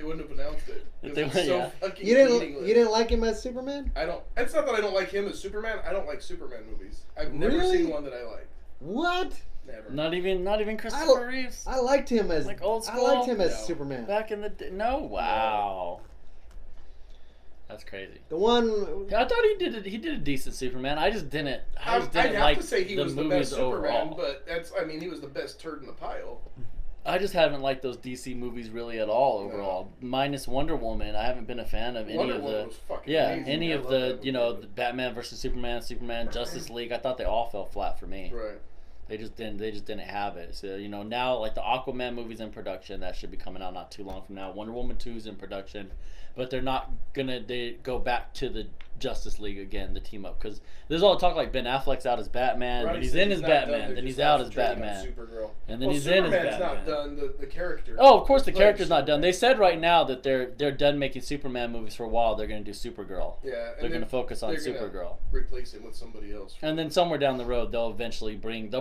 wouldn't have announced it. If they It's would, so yeah. fucking You meaningless. didn't like him as Superman? I don't. It's not that I don't like him as Superman. I don't like Superman movies. I've never Really? seen one that I like. What? Never. Not even Christopher Reeves. I liked him as Like old I liked him as No. Superman. Back in the day. No, wow. That's crazy. The one. I thought he did a decent Superman. I just didn't I'd have like to say he the was the movies best Superman, overall. but he was the best turd in the pile. I just haven't liked those DC movies really at all overall. Minus Wonder Woman, I haven't been a fan of any Wonder of Woman the was fucking amazing. any I of love the that movie. the Batman versus Superman, Justice League. I thought they all fell flat for me. Right. They just didn't have it. So now like the Aquaman movie's in production that should be coming out not too long from now. Wonder Woman 2's in production, but they're not gonna go back to the Justice League again, the team up, because there's all talk like Ben Affleck's out as Batman, Ronnie then he's said in as not done, Batman, they're then just he's out as concentrating on Batman, Supergirl. and then Well, he's in as Superman's Batman. not done. The character. Oh, of course the Playing character's not done. Superman. They said right now that they're done making Superman movies for a while. They're going to do Supergirl. Yeah, and They're going to focus on they're gonna Supergirl. Replace him with somebody else. And then somewhere down the road, they'll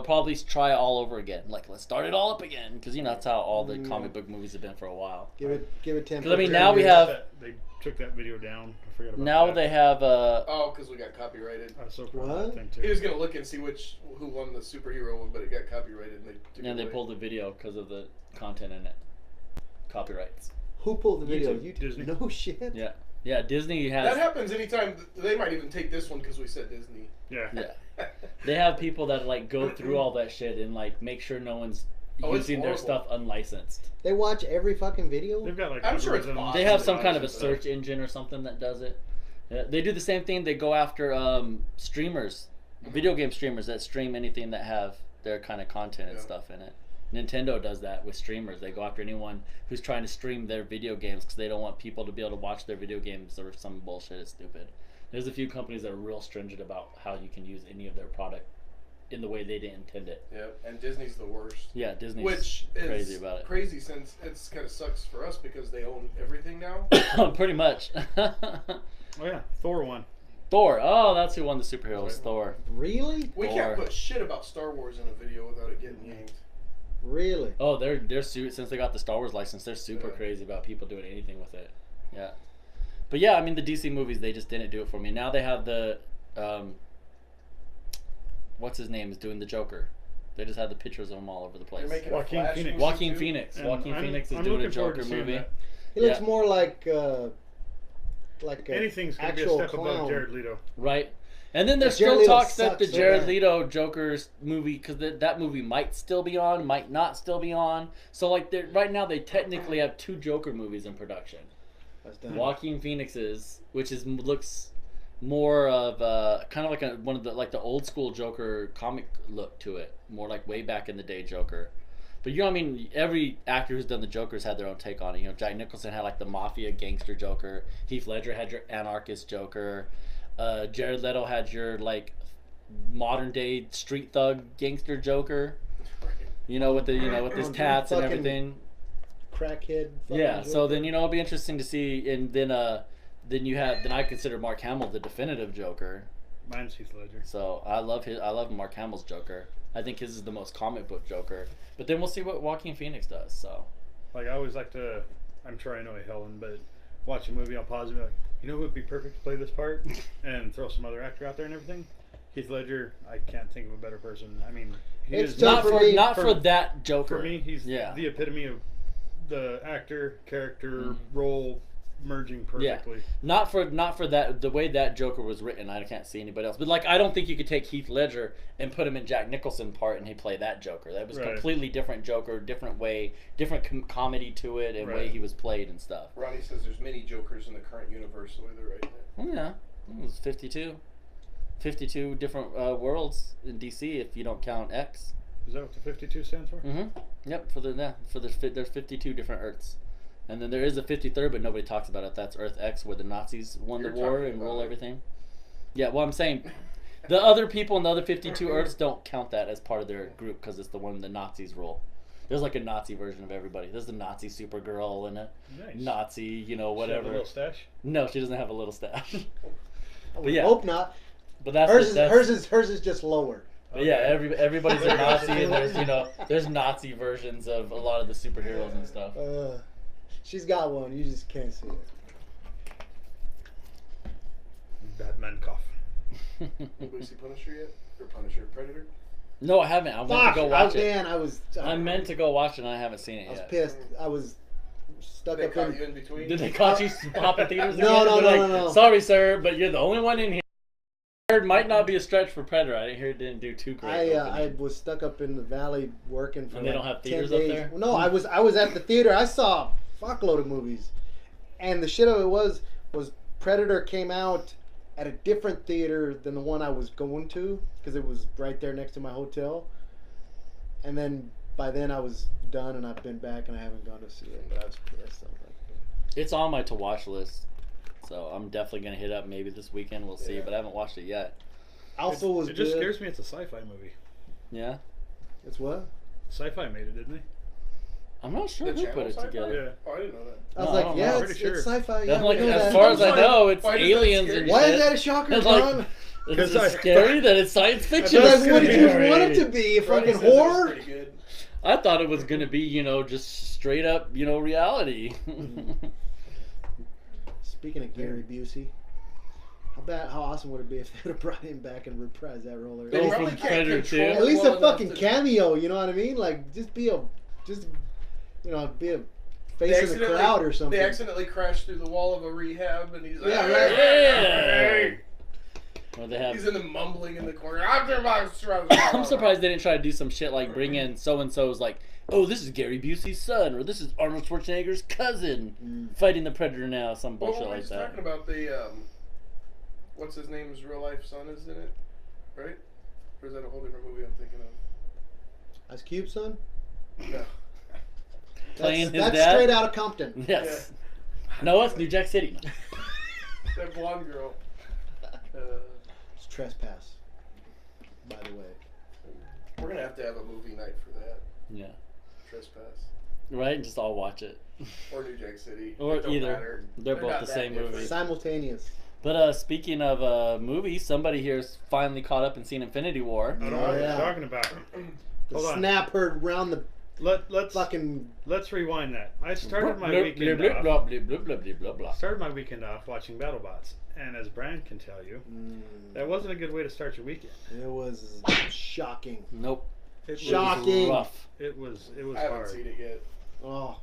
probably try it all over again. Like, let's start it all up again. Because, that's how all the comic book movies have been for a while. Give it 10. 'Cause, I mean, now we have... They took that video down. I forgot about Now that. they have... Oh, because we got copyrighted. I was so proud What? of that thing He too. was gonna look and see who won the superhero one, but it got copyrighted and they took and it they away. pulled the video because of the content in it. Copyrights. Who pulled the video? YouTube. Disney. No shit. Yeah. Yeah, Disney has... That happens anytime. They might even take this one because we said Disney. Yeah. Yeah. They have people that, like, go through all that shit and, like, make sure no one's Oh, it's using their horrible. stuff unlicensed. They watch every fucking video. They've got like. I'm sure it's algorithms. possible. They have some kind of a Stuff. search engine or something that does it. Yeah, they do the same thing. They go after streamers, video game streamers that stream anything that have their kind of content and Yeah. stuff in it. Nintendo does that with streamers. They go after anyone who's trying to stream their video games because they don't want people to be able to watch their video games or some bullshit. It's stupid. There's a few companies that are real stringent about how you can use any of their product in the way they didn't intend it. Yeah, and Disney's the worst. Yeah, Disney's Which is crazy about it. Crazy since it's kind of sucks for us because they own everything now. Pretty much. Oh yeah, Thor won. Thor. Oh, that's who won the superheroes. Right. Thor. Really? We Thor. can't put shit about Star Wars in a video without it getting yanked. Really? Oh, they're since they got the Star Wars license, they're super Yeah. crazy about people doing anything with it. Yeah, but yeah, I mean the DC movies, they just didn't do it for me. Now they have the, what's his name is doing the Joker. They just had the pictures of him all over the place. They're making Joaquin a Flash Phoenix. movie Joaquin too? Phoenix. And Joaquin I'm- Phoenix is I'm doing a looking forward Joker to seeing movie. that. He looks Yeah. more like a Anything's gonna be a actual step clown. above Jared Leto. Right. And then there's Jared still Leto talks that the sucks so Jared bad. Leto Joker's movie, because that movie might still be on, might not still be on. So like right now they technically have 2 Joker movies in production. That's done. Joaquin Phoenix's, which looks more of kind of like one of the old school Joker comic look to it, more like way back in the day Joker. But I mean, every actor who's done the Jokers had their own take on it. Jack Nicholson had like the mafia gangster Joker. Heath Ledger had your anarchist Joker. Jared Leto had your like modern day street thug gangster Joker. With with his tats and Fucking everything. Crackhead. fucking Yeah, so Joker. then it'll be interesting to see, and then I consider Mark Hamill the definitive Joker. Mine's Heath Ledger. So I love Mark Hamill's Joker. I think his is the most comic book Joker. But then we'll see what Joaquin Phoenix does. So Like I always like to. I'm sure I know Helen, but watch a movie, I'll pause and be like, You know who would be perfect to play this part and throw some other actor out there and everything? Heath Ledger. I can't think of a better person. I mean, he It's is tough for me. not for that Joker. For me, he's the epitome of the actor character role merging perfectly. Not for that, the way that Joker was written. I can't see anybody else. But like, I don't think you could take Heath Ledger and put him in Jack Nicholson part and he play that Joker. That was completely different Joker, different way, different comedy to it, and way he was played and stuff. Ronnie says there's many Jokers in the current universe. The way they're writing it. Oh yeah, it was 52 different worlds in DC if you don't count X. Is that what the 52 stands for? Yep. There's 52 different Earths. And then there is a 53rd, but nobody talks about it. That's Earth X, where the Nazis won the war and rule everything. Yeah, well, I'm saying the other people in the other 52 Earths don't count that as part of their group because it's the one the Nazis rule. There's like a Nazi version of everybody. There's the Nazi Supergirl and a Nazi, whatever. She have a little stash? No, she doesn't have a little stash. But hope not. But that's hers is just lower. But yeah, everybody's a Nazi, and there's Nazi versions of a lot of the superheroes and stuff. She's got one. You just can't see it. Batman cough. Anybody see Punisher yet? Or Punisher Predator? No, I haven't. I meant to go watch it. Man, I meant to go watch it, and I haven't seen it yet. I was pissed. I was stuck They up caught you in between? Did they caught you popping theaters again? No. Sorry, sir, but you're the only one in here. It might not be a stretch for Predator. I didn't hear it didn't do too great. I was stuck up in the valley working for and they don't have 10 theaters days. up there? No, I was at the theater. I saw a fuckload of movies. And the shit of it was Predator came out at a different theater than the one I was going to because it was right there next to my hotel. And then by then I was done and I've been back and I haven't gone to see it, but I was pissed. It's on my to watch list. So I'm definitely gonna hit up maybe this weekend. We'll see, but I haven't watched it yet. Alpha was It good. just scares me. It's a sci-fi movie. Yeah. It's what? Sci-fi made it, didn't they? I'm not sure who put it together. Yeah. Oh, I didn't know that. I was No, like, I don't yeah, know. it's, Pretty sure. it's sci-fi. That's Yeah, like, we know as that. far as I know, it's Why does that aliens scare and you? Why shit. is that a shocker, It's John? like, Because it's scary that it's science fiction. Like, It's what did you scary. want it to be? A Ronnie fucking says it was horror? pretty good. I thought it was gonna be, just straight up, reality. Speaking of Gary Busey, how awesome would it be if they would have brought him back and reprised that role? They Oh, probably from can't Predator control 2. it At least well a enough fucking to- cameo, you know what I mean? Like, just be a face in the crowd or something. They accidentally crashed through the wall of a rehab, and he's like, Yeah, right. Yeah. Or they have. He's in the mumbling in the corner. I'm surprised they didn't try to do some shit like bring in so and so's like, oh, this is Gary Busey's son, or this is Arnold Schwarzenegger's cousin fighting the Predator now, some Well, bullshit we're like just that. talking about the what's his name's real life son is in it, right? Or is that a whole different movie I'm thinking of? Ice Cube, son? No. Playing his That's dad? straight out of Compton. Yes. No, it's New Jack City. That blonde girl. It's Trespass, by the way. We're gonna have to have a movie night for that. Yeah. Trespass. Right? Just all watch it. Or New Jack City. Or It don't either. matter. They're both not the that same different. movie. Simultaneous. But speaking of movies, somebody here's finally caught up and seen Infinity War. I don't know Oh, what yeah. you're talking about. The Hold on. snap heard round the Let's fucking... let's rewind that. I started my Blip, weekend blip, off. blip, blip, blip, blip, blip, blip, blip. Started my weekend off watching Battlebots, and as Brian can tell you, that wasn't a good way to start your weekend. It was shocking. Nope. It Shocking. Rough. Was I haven't hard. seen it yet. Oh,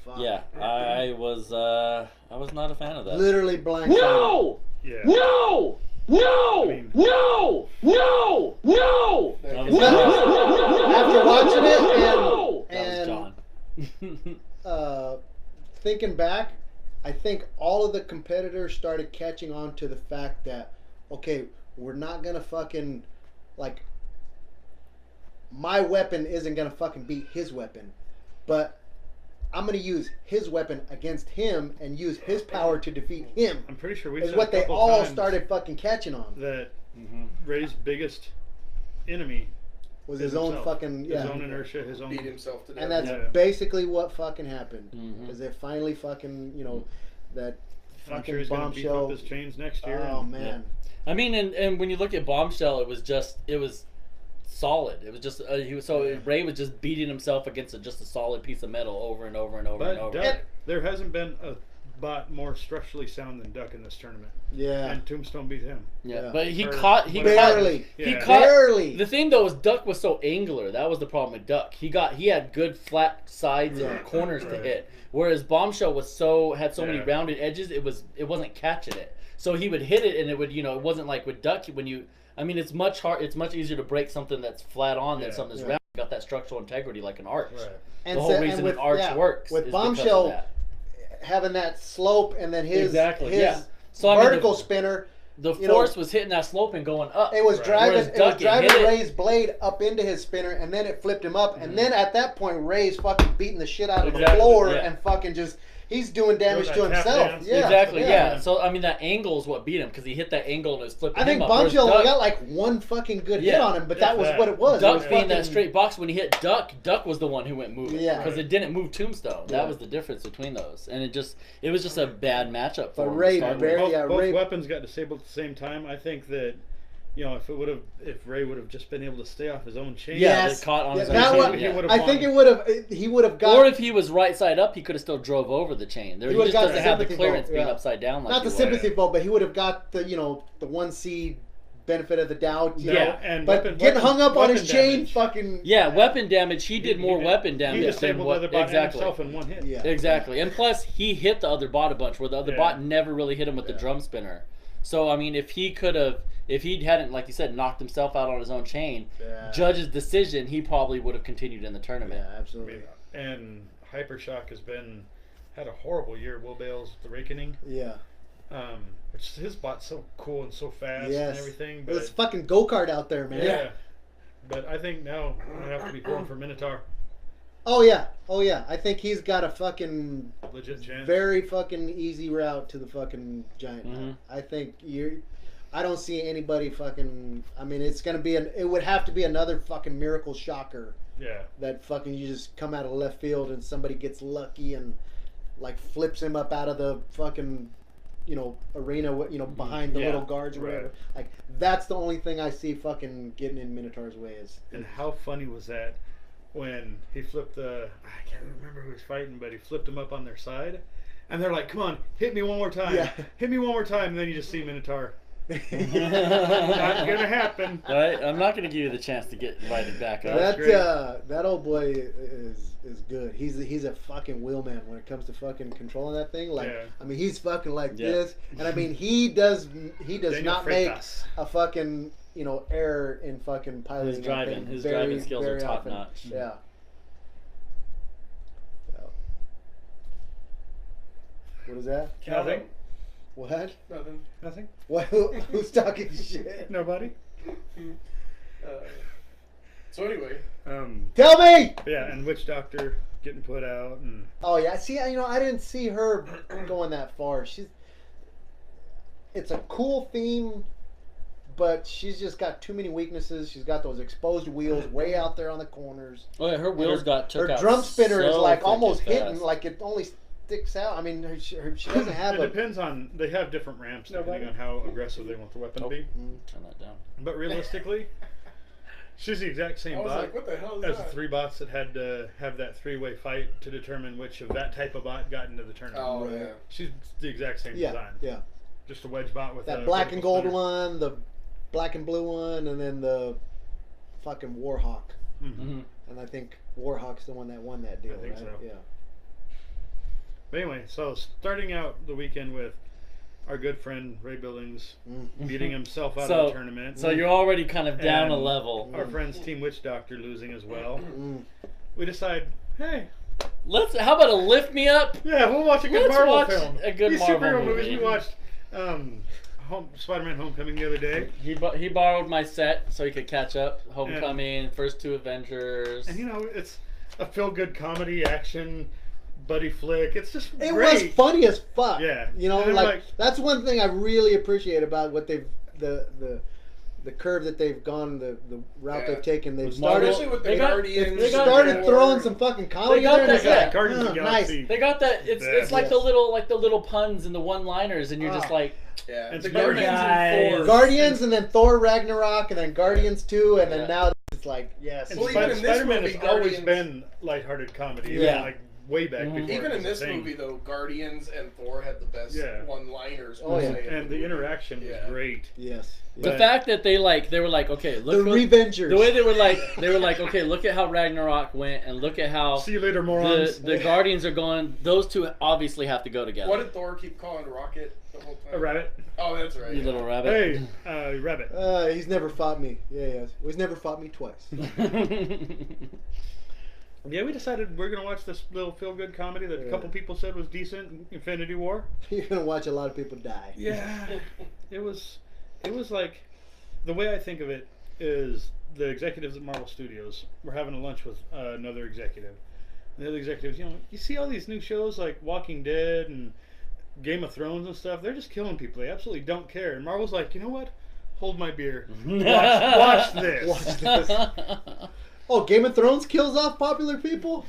fuck. Yeah, I was not a fan of that. Literally blank. No! Yeah. No! No! I mean- No! No! No! That Thank was you. After watching it No! That was and John. thinking back, I think all of the competitors started catching on to the fact that, okay, we're not gonna fucking, like, my weapon isn't gonna fucking beat his weapon, but I'm gonna use his weapon against him and use his power to defeat him. I'm pretty sure we Is said what a they couple all times started fucking catching on. that Mhm. Ray's biggest enemy Was is his own himself. fucking his own inertia, his own Beat himself to death. And that's Yeah. basically what fucking happened. Mhm. Because they finally fucking, that I'm fucking sure he's gonna beef bombshell. up his chains next year. Oh and- man. I mean, and when you look at Bombshell, it was solid. It was just Ray was just beating himself against just a solid piece of metal over and over and over and But over. Doug, there hasn't been a bot more structurally sound than Duck in this tournament. Yeah. And Tombstone beat him. Yeah, Yeah. but he Or caught. Barely. He Yeah. caught. Barely. The thing though was Duck was so angular. That was the problem with Duck. He had good flat sides Yeah. and corners to Right. hit. Whereas Bombshell had so many Yeah. rounded edges. It wasn't catching it. So he would hit it and it would it wasn't like with Duck when you. I mean, it's much easier to break something that's flat on than Yeah. something that's Yeah. round. Got that structural integrity like an arch. Right. And The whole so- and reason with- an arch yeah, works with is because of Bombshell that. having that slope and then his Exactly, yeah. So, I mean, vertical spinner. The you know, force was hitting that slope and going up. It was Right. driving. Whereas It was Duck, it driving hit it. Ray's blade up into his spinner, and then it flipped him up. And then at that point, Ray's fucking beating the shit out of the Exactly, floor yeah. and fucking just he's doing damage Doing to that tap himself. dance. Yeah, Exactly, yeah. So I mean, that angle is what beat him because he hit that angle and it was flipping I think him up. Whereas Bombshell only Duck- got like one fucking good hit Yeah, on him, but that if was that. what it was. Duck It was being that fucking- straight box when he hit Duck was the one who went moving. Yeah. Because it didn't move Tombstone. Yeah. That was the difference between those, and it was just a bad matchup for But him. Ray to start with. very- Both, yeah, both Ray- weapons got disabled at the same time. I think that, if Ray would have just been able to stay off his own chain. Yeah, Yes. they caught on Yeah, his that own one- chain, he yeah. would've I think he would have got. Or if he was right side up, he could have still drove over the chain. He would've just got doesn't the have the sympathy clearance vote, being yeah. upside down like not the he was. sympathy vote, but he would have got the the 1C benefit of the doubt. you Yeah. know? and But weapon- getting hung up on his weapon chain, damage. fucking Yeah, weapon damage. He did more weapon He damage than disabled what the other bot and exactly. himself in one hit. Yeah. Exactly, and plus he hit the other bot a bunch, where the other Yeah. bot never really hit him with the Yeah. drum spinner. So I mean, if he hadn't, like you said, knocked himself out on his own chain, Yeah. judge's decision, he probably would have continued in the tournament. Yeah, absolutely. And Hypershock had a horrible year. Will Bales, the Rakening. Yeah. Which his bot's so cool and so fast Yes. and everything. But But it's fucking go kart out there, man. yeah. But I think now I'm gonna have to be pulling for Minotaur. Oh yeah. Oh yeah. I think he's got a fucking Legit chance. very fucking easy route to the fucking giant. Mhm. I think I don't see anybody fucking. I mean, it's gonna be it would have to be another fucking miracle shocker Yeah. that fucking you just come out of left field and somebody gets lucky and like flips him up out of the fucking arena, behind the Yeah. little guards or Right. whatever. Like that's the only thing I see fucking getting in Minotaur's way is. And how funny was that when he flipped I can't remember who he was fighting, but he flipped him up on their side. And they're like, come on, hit me one more time. Yeah. Hit me one more time. And then you just see Minotaur. Not gonna happen. Right? I'm not going to give you the chance to get invited back up. That's great. That old boy is good. He's a fucking wheelman when it comes to fucking controlling that thing. Like Yeah. I mean, he's fucking like Yeah. this, and I mean he does Daniel not make Freitas. a fucking error in fucking piloting. His that driving, thing his very, driving skills are very top often. notch. Yeah. What is that? Nothing. What? Nothing. Nothing. What? Who's talking shit? Nobody. So anyway, Tell me. Yeah, and Witch Doctor getting put out, and Oh yeah, see, I didn't see her going that far. It's a cool theme, but she's just got too many weaknesses. She's got those exposed wheels way out there on the corners. Oh yeah, her wheels got took Her out. drum spinner is so like freaking almost fast. hidden, like it only sticks out. I mean, she doesn't have it a. depends on. They have different ramps depending on how aggressive they want the weapon to be. Turn that down. But realistically, she's the exact I same was bot like, what the hell is as the that? three bots that had to have that three-way fight to determine which of that type of bot got into the tournament. Oh Right. yeah. She's the exact same Yeah, design. yeah. Just a wedge bot with That a black and vertical gold spinner. one, the black and blue one, and then the fucking Warhawk. Mhm. Mm-hmm. And I think Warhawk's the one that won that deal. I think right? so. Yeah. But anyway, so starting out the weekend with our good friend Ray Billings Mm. beating himself out So- of the tournament. So you're already kind of down a And level. Our friends Team Witch Doctor losing as well. Mm. We decide, hey, How about a lift me up? yeah, we'll watch a good Let's Marvel watch film. a good These Marvel superhero movies. movie. We watched Spider-Man: Homecoming the other day, He borrowed my set so he could catch up. Homecoming, first two Avengers. and it's a feel-good comedy action buddy flick. It's just It great. was funny as fuck. Yeah. You know, And I'm like, like- that's one thing I really appreciate about what they've the curve that they've gone, the route Yeah. they've taken. They've With started. Especially with the They got- Guardians. they got- started and throwing Thor. some fucking comedy. They got there, and that- it's yeah, like, Guardians of the nice. Galaxy. They got that. It's like Yes. the little puns and the one-liners, and you're just Ah. like, Yeah. And the Spider-Man. Guardians Guys. and Thor. Guardians, and then Thor Ragnarok, and then Guardians 2, and then Yeah. now it's like, yes. And Well, even in this Spider-Man movie, has always Guardians- been lighthearted comedy. Yeah. Like way back Mhm. before. Even it in was a this thing. movie, though, Guardians and Thor had the best Yeah. one-liners. Oh, per yeah. se in And the movie. interaction was Yeah. great. Yes. The But- fact that they were like, okay, The look. Revengers. The way they were like, okay, look at how Ragnarok went, and look at how See you later, morons. the Guardians are going. Those two obviously have to go together. What did Thor keep calling Rocket the whole time? A rabbit. Oh, that's right. You yeah. little rabbit. Hey, rabbit. He's never fought me. Yeah, yeah. He's never fought me twice. Yeah, we decided we're gonna watch this little feel-good comedy that a couple people said was decent. Infinity War. You're gonna watch a lot of people die. Yeah, it was like, the way I think of it is the executives at Marvel Studios were having a lunch with another executive. And the other executives, you see all these new shows like Walking Dead and Game of Thrones and stuff. They're just killing people. They absolutely don't care. And Marvel's like, you know what? Hold my beer. Watch this. Watch this. Oh, Game of Thrones kills off popular people?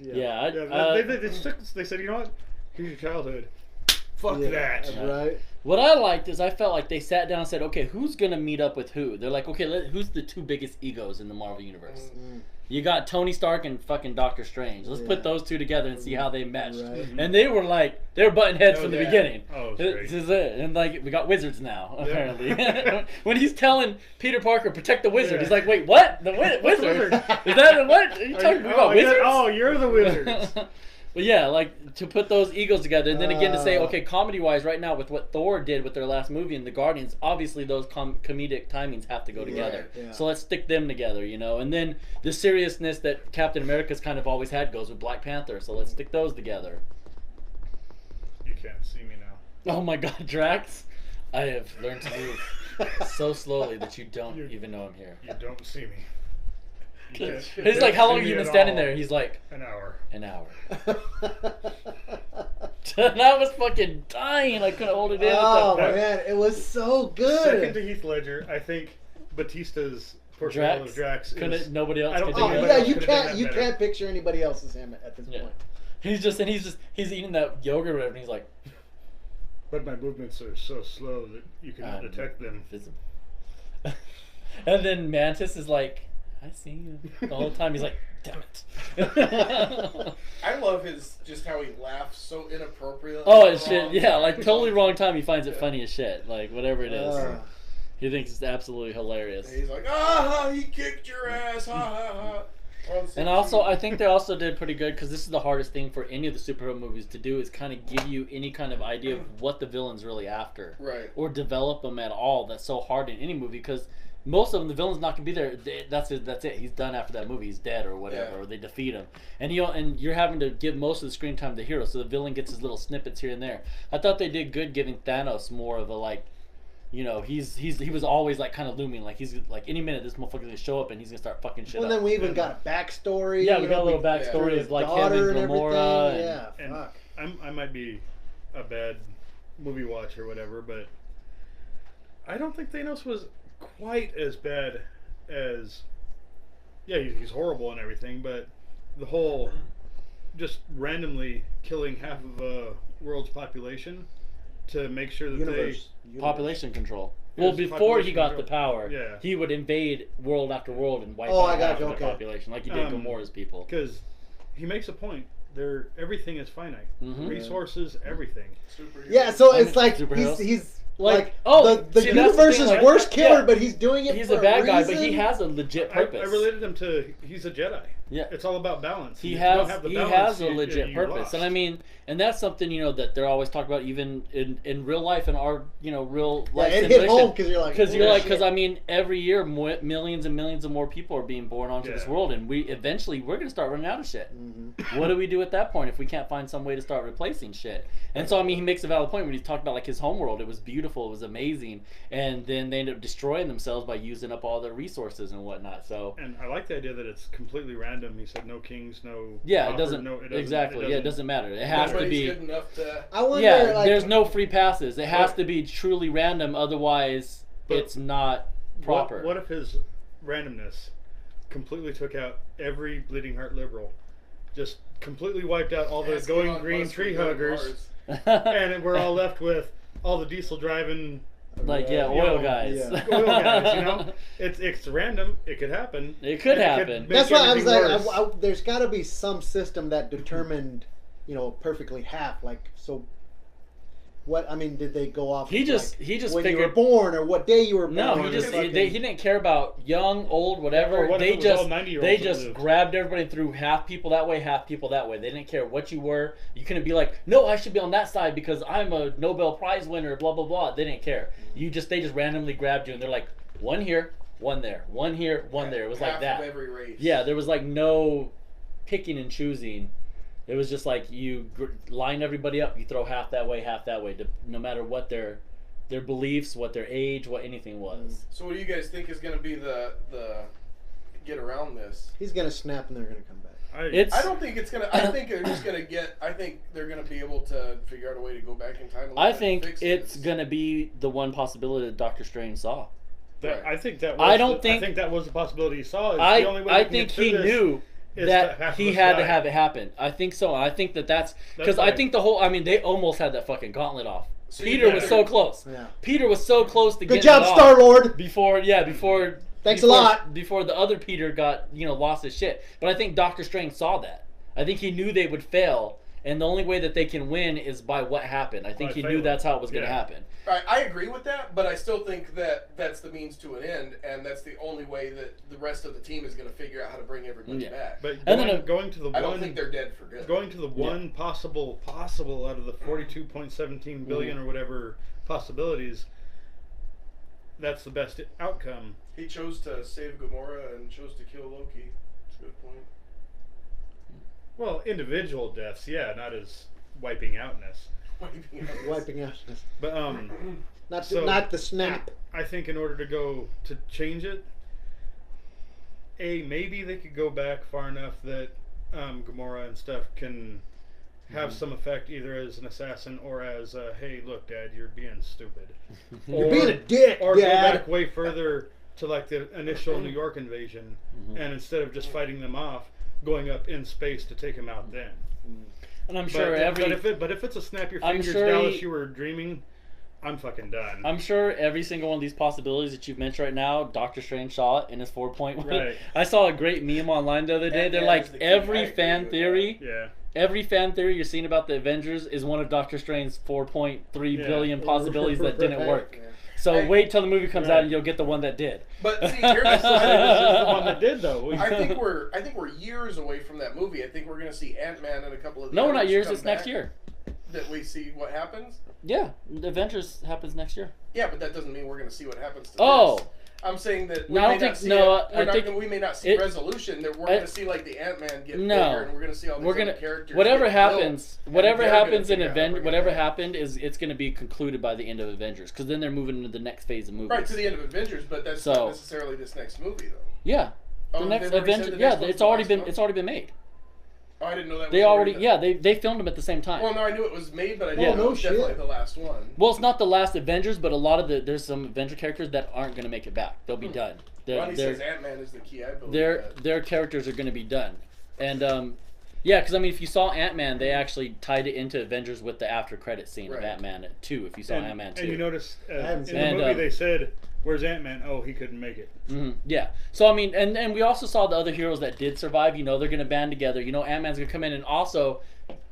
Yeah, They said, you know what? Here's your childhood. Fuck Yeah, that. Right? What I liked is I felt like they sat down and said, okay, who's gonna meet up with who? They're like, okay, who's the two biggest egos in the Marvel universe? Mm. You got Tony Stark and fucking Doctor Strange. Let's put Yeah. those two together and see how they mesh. Right. And they were like, they were butting heads Oh, from the yeah. beginning. Oh, it's This great. is it. And like, we got wizards now, Yeah. apparently. When he's telling Peter Parker, protect the wizard, Yeah. he's like, wait, what? The wizard? Is that what? Are you talking about wizards? You're the wizards. But yeah, like to put those egos together, and then again to say, Uh. okay, comedy-wise, right now with what Thor did with their last movie and the Guardians, obviously those comedic timings have to go together. yeah. So let's stick them together, And then the seriousness that Captain America's kind of always had goes with Black Panther. So let's stick those together. You can't see me now. Oh my God, Drax! I have learned to move so slowly that you don't even know I'm here. You don't see me. You can't- He's like, how long see have you me been at standing all. there? He's like, An hour. an hour. And I was fucking dying. I couldn't hold it in. Oh, that- man. It was so good. Second to Heath Ledger, I think Batista's portrayal of Drax is... Nobody else I don't could think do Oh, it. anybody yeah, else you could've done can't that you better. can't picture anybody else as him at this Yeah. point. He's eating that yogurt or whatever, and he's like, But my movements are so slow that you cannot Um, detect them. visible. And then Mantis is like, I see you. The whole time he's like, damn it. I love just how he laughs so inappropriately. Oh, at it's the shit. wrong Yeah, time. like totally wrong time. He finds it funny as shit. Like, whatever it is. Uh, He thinks it's absolutely hilarious. He's like, ah, he kicked your ass, ha ha ha. We're on the same And also, team. I think they also did pretty good because this is the hardest thing for any of the superhero movies to do is kind of give you any kind of idea of what the villain's really after. Right. Or develop them at all. That's so hard in any movie because most of them, the villain's not gonna be there. That's it. That's it. He's done after that movie. He's dead or whatever. Yeah. Or they defeat him, and you're having to give most of the screen time to the hero. So the villain gets his little snippets here and there. I thought they did good giving Thanos more of a like. He was always like kind of looming, like he's like any minute this motherfucker's gonna show up and he's gonna start fucking shit well, up. then we even got a backstory. Yeah, you we know, got a little backstory his of like him daughter and and Gamora. everything. And, Yeah, And fuck. I might be a bad movie watch or whatever, but I don't think Thanos was quite as bad as... Yeah, he's horrible and everything, but the whole just randomly killing half of a world's population to make sure that Universe. population control. Yeah, Well, it's before he population got the control. power, Yeah. he would invade world after world and wipe Oh, I out got half you, of the okay. population, like he did Gamora's people. Because he makes a point. Everything is finite. Mhm. Resources, everything. Superhero. Yeah, so I it's mean, like superheroes. he's Like, like oh, the see, that's the universe's thing, like- worst killer, yeah. but he's doing it. He's for a bad guy, reason. but he has a legit I purpose. related him to he's a Jedi. Yeah. It's all about balance. He If you don't has have the he balance, has a you- legit you're purpose, lost. and I mean, and that's something that they're always talking about, even in real life, in our real Yeah, life it hit simulation. home because you're like, Because I mean, every year millions and millions of more people are being born onto this Yeah. world, and we're gonna start running out of shit. Mm-hmm. What do we do at that point if we can't find some way to start replacing shit? And so I mean, he makes a valid point when he talked about like his homeworld. It was beautiful, it was amazing, and then they ended up destroying themselves by using up all their resources and whatnot. So And I like the idea that it's completely random. He said no kings, no. yeah, offer, it doesn't exactly. Yeah, it doesn't matter. It has to Nobody's be. good enough to. I wonder, Yeah, like, there's no free passes. It has But- to be truly random, otherwise But it's not proper. What if his randomness completely took out every bleeding heart liberal, just completely wiped out all the Asking going on green Buster tree going huggers, Mars. and we're all left with all the diesel driving Like, yeah, You oil know, guys. yeah. Oil guys, you know, it's random. It could happen. It could And happen. make That's why I was everything like, worse. there's got to be some system that determined, perfectly half. Like, so what? I mean, did they go off? He of, just like, he just when you were figured. born or what day you were born. No, or he just fucking- he didn't care about young, old, whatever. Or what if They it was just all 90-year-olds they that just lived? grabbed everybody and threw half people that way, half people that way. They didn't care what you were. You couldn't be like, no, I should be on that side because I'm a Nobel Prize winner. Blah blah blah. They didn't care. They just randomly grabbed you and they're like, one here, one there, one here, one there. It was Half like that. of every race. Yeah, there was like no picking and choosing. It was just like you line everybody up. You throw half that way, no matter what their beliefs, what their age, what anything was. So what do you guys think is going to be the get around this? He's gonna snap and they're gonna come back. It's I don't think it's gonna. I think they're just gonna get. I think they're gonna be able to figure out a way to go back in time. And I fix think it's this. gonna be the one possibility that Doctor Strange saw. I think that. I Was don't I think that was the possibility he saw. The I only way I we can think get through he this knew is that half of he us had to die. have it happen. I think so. I think that's because I right. think the whole. I mean, they almost had that fucking gauntlet off. So Peter you was guys so are- close. Yeah. Peter was so close to Good getting job, it off Star Lord. before Thanks a lot. before the other Peter got lost his shit. But I think Doctor Strange saw that. I think he knew they would fail, and the only way that they can win is by what happened. I think By he knew failing. that's how it was going to Yeah. happen. I agree with that, but I still think that that's the means to an end, and that's the only way that the rest of the team is going to figure out how to bring everybody Yeah. back. But And then going to the I don't one, think they're dead for good. going to the one possible out of the 42.17 billion or whatever possibilities. That's the best outcome. He chose to save Gamora and chose to kill Loki. That's a good point. Well, individual deaths, yeah, not as wiping outness. Wiping out. But Not So- not the snap. I think in order to change it, maybe they could go back far enough that Gamora and stuff can have some effect either as an assassin or as hey, look, Dad, you're being stupid. You're being a dick, or Dad. go back way further to like the initial New York invasion, and instead of just fighting them off, going up in space to take them out then. And I'm sure But if it's a snap your I'm fingers, sure Dallas, you were dreaming, I'm fucking done. I'm sure every single one of these possibilities that you've mentioned right now, Doctor Strange saw it in his 4-point. Right. I saw a great meme online the other day. And They're that like, is the key. every I agree fan with theory, Yeah. every fan theory you're seeing about the Avengers is one of Doctor Strange's 4.3 billion possibilities that didn't Right. work. Yeah. So I- wait till the movie comes Right. out and you'll get the one that did. But see, here's This is the one that did though. I think we're years away from that movie. I think we're going to see Ant-Man and a couple of the No, we're not others years. come It's next back, year. that we see what happens. Yeah, the Avengers happens next year. Yeah, but that doesn't mean we're going to see what happens to Oh. this. I'm saying that we No, I may don't think- not see no, it. I think we may not see it- resolution. That we're I- going to see like the Ant-Man get No. bigger, and we're going to see all these We're other gonna characters. whatever get happens, built, and whatever they're gonna happens in figure out how to Avengers, bring it whatever back. happened is it's going to be concluded by the end of Avengers because then they're moving into the next phase of movies. Right to the end of Avengers, but that's So- not necessarily this next movie though. Yeah, the Oh, next they've already said Avengers. the Yeah, next one's it's the already last been one? it's already been made. Oh, I didn't know that. They was already the- yeah they filmed them at the same time. Well, no, I knew it was made, but I Yeah. didn't know no it was definitely shit. the last one. Well, it's not the last Avengers, but a lot of there's some Avenger characters that aren't going to make it back. They'll be done. Ronnie They're says Ant-Man is the key. I believe their that. their characters are going to be done, and yeah, because I mean, if you saw Ant-Man, they actually tied it into Avengers with the after credit scene of Right. Ant-Man 2. If you saw Ant-Man 2, And you notice haven't in seen the it. movie And, they said, "Where's Ant-Man?" Oh, he couldn't make it. Yeah. So I mean, and we also saw the other heroes that did survive. You know, they're gonna band together. You know, Ant-Man's gonna come in, and also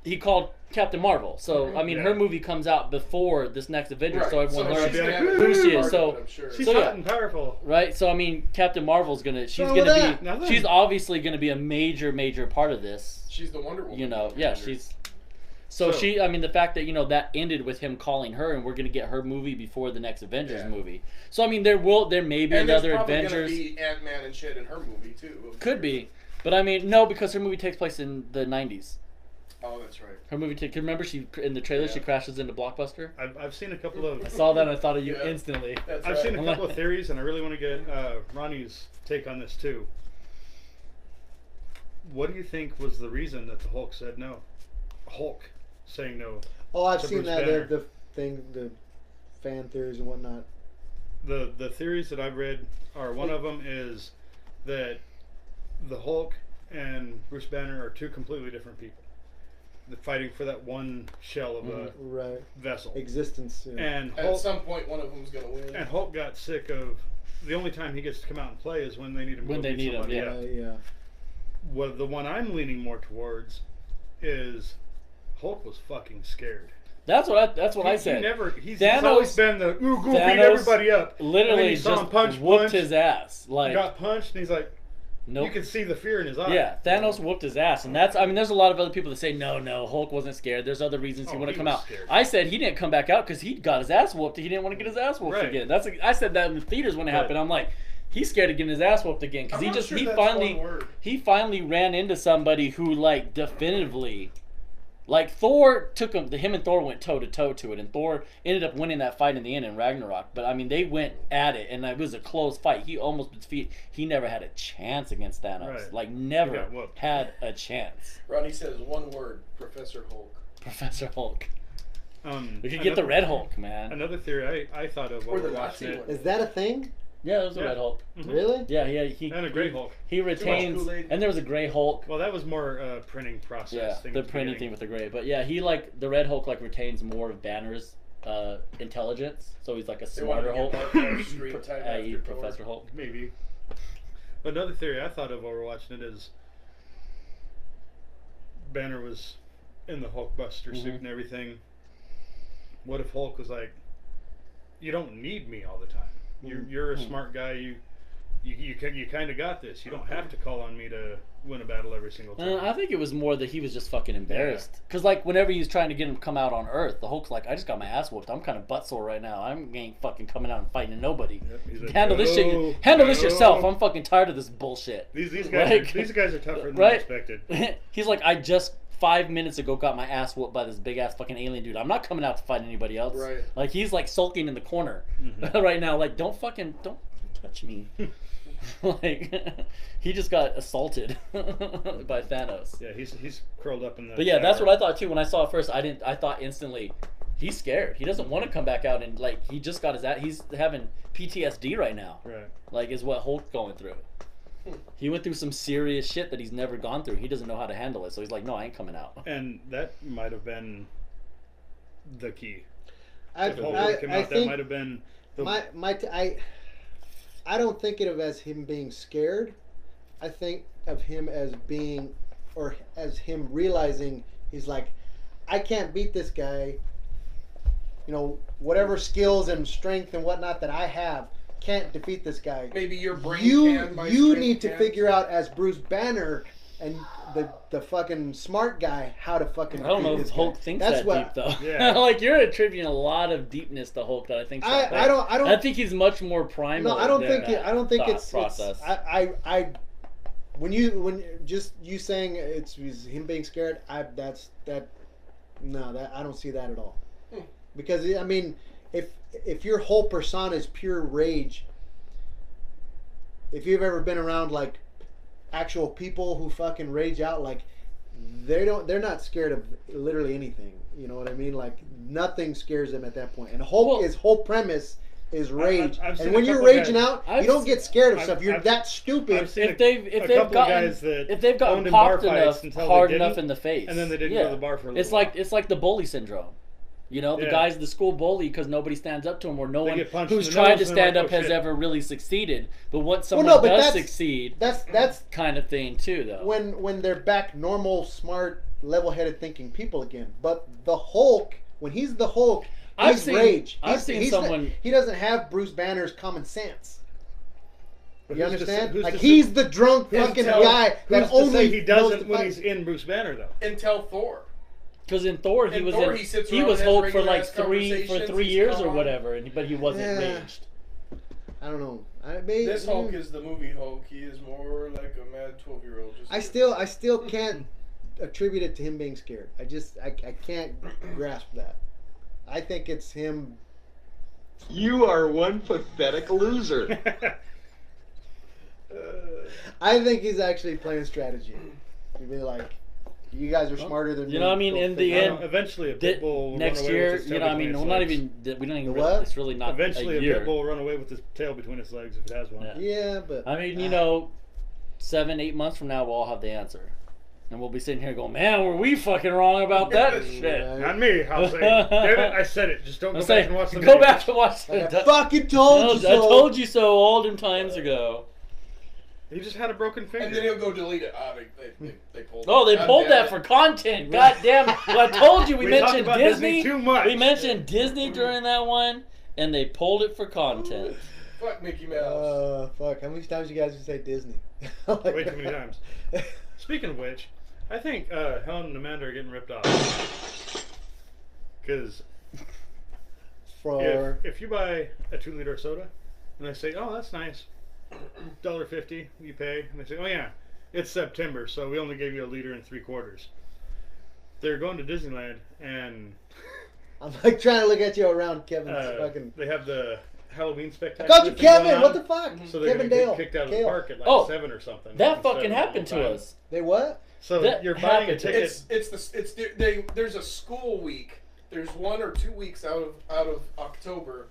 he called Captain Marvel. So I mean, Yeah. her movie comes out before this next Avengers, Right. so everyone So knows she's gonna have who a who big she part is. of So it, I'm sure. She's So, hot yeah. and powerful. right. So I mean, Captain Marvel's she's wrong gonna with be that? Nothing. she's obviously gonna be a major part of this. She's the Wonder Woman. You know, of yeah, Avengers. she's. So she, I mean, the fact that that ended with him calling her, and we're gonna get her movie before the next Avengers Yeah. movie. So I mean, there may be And another there's probably Avengers. gonna be Ant-Man and shit in her movie too. I'm Could sure. be, but I mean, no, because her movie takes place in the '90s. Oh, that's right. Her movie, remember she in the trailer she Yeah. crashes into Blockbuster. I've seen a couple of I saw that and I thought of you Yeah. instantly. That's I've right. seen a couple of theories, and I really want to get Ronnie's take on this too. What do you think was the reason that the Hulk said no? Hulk saying no. Oh, I've To seen Bruce that Banner. the thing, the fan theories and whatnot. The theories that I've read are one of them is that the Hulk and Bruce Banner are two completely different people. fighting for that one shell of a Right. vessel. Existence. Yeah. And At Hulk, some point, one of them's gonna win. and Hulk got sick of. The only time he gets to come out and play is when they need him. When to they beat need him, somebody yeah. up. Yeah. Well, the one I'm leaning more towards is Hulk was fucking scared. That's what I said. He's Thanos- always been the ooh, go beat Thanos everybody up. And then Literally he saw him just punch, whooped his ass. Like, got punched, and he's like, nope. you can see the fear in his eyes. Yeah, Thanos whooped his ass, and that's. I mean, there's a lot of other people that say no, Hulk wasn't scared. There's other reasons he Oh, wouldn't he come was out. scared. I said he didn't come back out because he got his ass whooped. He didn't want to get his ass whooped Right. again. I said that in the theaters when it Right. happened. I'm like, he's scared of getting his ass whooped again because I'm he not just sure he that's finally one word. he finally ran into somebody who like definitively. Like Thor took him and Thor went toe to toe to it, and Thor ended up winning that fight in the end in Ragnarok. But I mean, they went at it, and it was a close fight. He almost defeated. He never had a chance against Thanos. Right. Like He never got whooped. had a chance. Ronnie says one word: Professor Hulk. Professor Hulk. We could get the Another- Red Hulk, man. Another theory I thought of while Or the we were Nazi watching it. one. Is that a thing? Yeah, there was a Yeah. Red Hulk. Mhm. Really? Yeah, he And a Grey Hulk. He retains, Kool-Aid. and there was a Gray Hulk. Well, that was more printing process. Yeah, thing the at printing beginning. thing with the gray. But yeah, he like the Red Hulk like retains more of Banner's intelligence, so he's like a They wanted smarter to Hulk. get Mark screen time i.e. after Thor. Professor Hulk. Maybe. But another theory I thought of while we were watching it is Banner was in the Hulkbuster suit Mhm. and everything. What if Hulk was like, "You don't need me all the time. You're a Mhm. smart guy. You kind of got this. You don't have to call on me to win a battle every single time." I think it was more that he was just fucking embarrassed. Because, like, whenever he's trying to get him to come out on Earth, the Hulk's like, I just got my ass whooped. I'm kind of butt sore right now. I ain't fucking coming out and fighting nobody. Yep, he's like, Handle this "No, shit. Handle this no." yourself. I'm fucking tired of this bullshit. These guys Like- these guys are tougher than I Right? expected. He's like, I just 5 minutes ago got my ass whooped by this big ass fucking alien dude. I'm not coming out to fight anybody else. Right. Like, he's like sulking in the corner Mhm. right now. Like, don't touch me. Like, he just got assaulted by Thanos. Yeah, he's curled up in the. But yeah, that's tower. what I thought too. When I saw it first, I thought instantly, he's scared. He doesn't want to come back out and like he just got his ass. He's having PTSD right now. Right. Like is what Hulk's going through. He went through some serious shit that he's never gone through. He doesn't know how to handle it, so he's like, no, I ain't coming out. And that might have been the key. I, If Hulk I, came I out, that think might have been the. I don't think of as him being scared. I think of him as being, or as him realizing he's like, I can't beat this guy. You know, whatever skills and strength and whatnot that I have can't defeat this guy. Maybe your brain You can. My you strength need to can't. figure out as Bruce Banner and the fucking smart guy how to fucking. I don't know defeat if this Hulk guy. thinks That's that what, deep though. Yeah. Like you're attributing a lot of deepness to Hulk that I think. I don't. I think he's much more primal. No, I don't than think. that I don't think thought it's process. I when just you saying it's him being scared. No, I don't see that at all. Because I mean, if your whole persona is pure rage, if you've ever been around like actual people who fucking rage out, like they're not scared of literally anything. You know what I mean? Like nothing scares them at that point. And Hulk, his whole premise is rage. I've seen And when a you're couple raging guys- out, I've you don't get scared of I've- stuff. You're I've- that stupid. I've seen if they've couple of gotten guys that if they've gotten owned in bar popped fights enough until they hard didn't, enough in the face, and then they didn't go to the bar for a little It's while. like the bully syndrome. You know, the Yeah. guy's the school bully because nobody stands up to him, or no They one get punched who's in the tried nose to and they're stand like, up "Oh, has shit." ever really succeeded. But once Well, someone no, but does that's- succeed, That's kind of thing too, though. when they're back normal, smart, level-headed thinking people again. But the Hulk, when he's the Hulk, I've he's seen- rage. I've seen he's not- someone- he doesn't have Bruce Banner's common sense. But You who's to understand? say- Like who's to he's say- the drunk who's to fucking tell- guy that who's to only say he knows doesn't to when fight. he's in Bruce Banner though. Until Thor. Because in Thor, he In was Thor, in, he sits he around was and has Hulk for like regular-ass three conversations, he's years or calm. whatever, but he wasn't Yeah. raged. I don't know. This Hulk is the movie Hulk. He is more like a mad 12-year-old. I still can't attribute it to him being scared. I can't grasp that. I think it's him. You are one pathetic loser. I think he's actually playing strategy. He'd be like, "You guys are smarter than me." You know, I mean, Go in the figure it end, out." Eventually, a pit bull will next run away year, with his tail you know, I between mean, its we're not legs. even, we don't even, The what? it's really not Eventually, a a year. pit bull will run away with his tail between its legs if it has one. Yeah. Yeah, but I mean, you know, 7-8 months from now, we'll all have the answer. And we'll be sitting here going, man, were we fucking wrong about that shit? Right. Not me. I'll say. Damn it, I said it. Just don't go I'll back say, and watch the go video. back and watch Like, the I fucking told you so. I told you so all them times ago. He just had a broken finger. And then he'll go delete it. They pulled it. Oh, they God pulled damn that it. for content. God damn. Well, I told you we talk mentioned about Disney. too much. We mentioned Disney during that one, and they pulled it for content. Fuck Mickey Mouse. Fuck. How many times you guys would say Disney? Way too many times. Speaking of which, I think Helen and Amanda are getting ripped off. Because For if you buy a 2-liter soda, and they say, "Oh, that's nice, $1.50 you pay," and they say, "Oh yeah, it's September, so we only gave you 1 liter and 3/4." They're going to Disneyland, and I'm like trying to look at you around Kevin's fucking. they have the Halloween I spectacular. called you thing going Kevin. on. What the fuck? So they're Kevin gonna Dale. get kicked out of the Kale. park at like Oh, 7 or something. That instead fucking of happened the whole to time. us. They what? So That you're buying a happened to ticket. There's a school week. There's 1 or 2 weeks out of October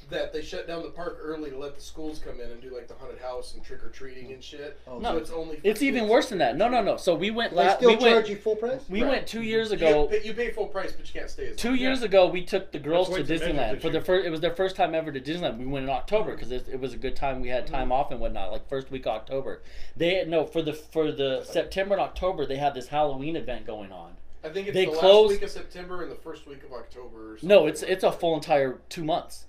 that they shut down the park early to let the schools come in and do like the haunted house and trick or treating and shit. Oh, No, so it's only. For It's even kids. worse than that. No. So we went They last. still We charge went. you full price? We Right. went 2 years ago. You pay full price, but you can't stay as long. 2 years ago, we took the girls to That's weights and Disneyland measures for the issue. first. It was their first time ever to Disneyland. We went in October because it was a good time. We had time off and whatnot, like first week of October. For the September and October, they had this Halloween event going on. I think it's They the closed- last week of September and the first week of October. Or something. No, it's a full entire 2 months.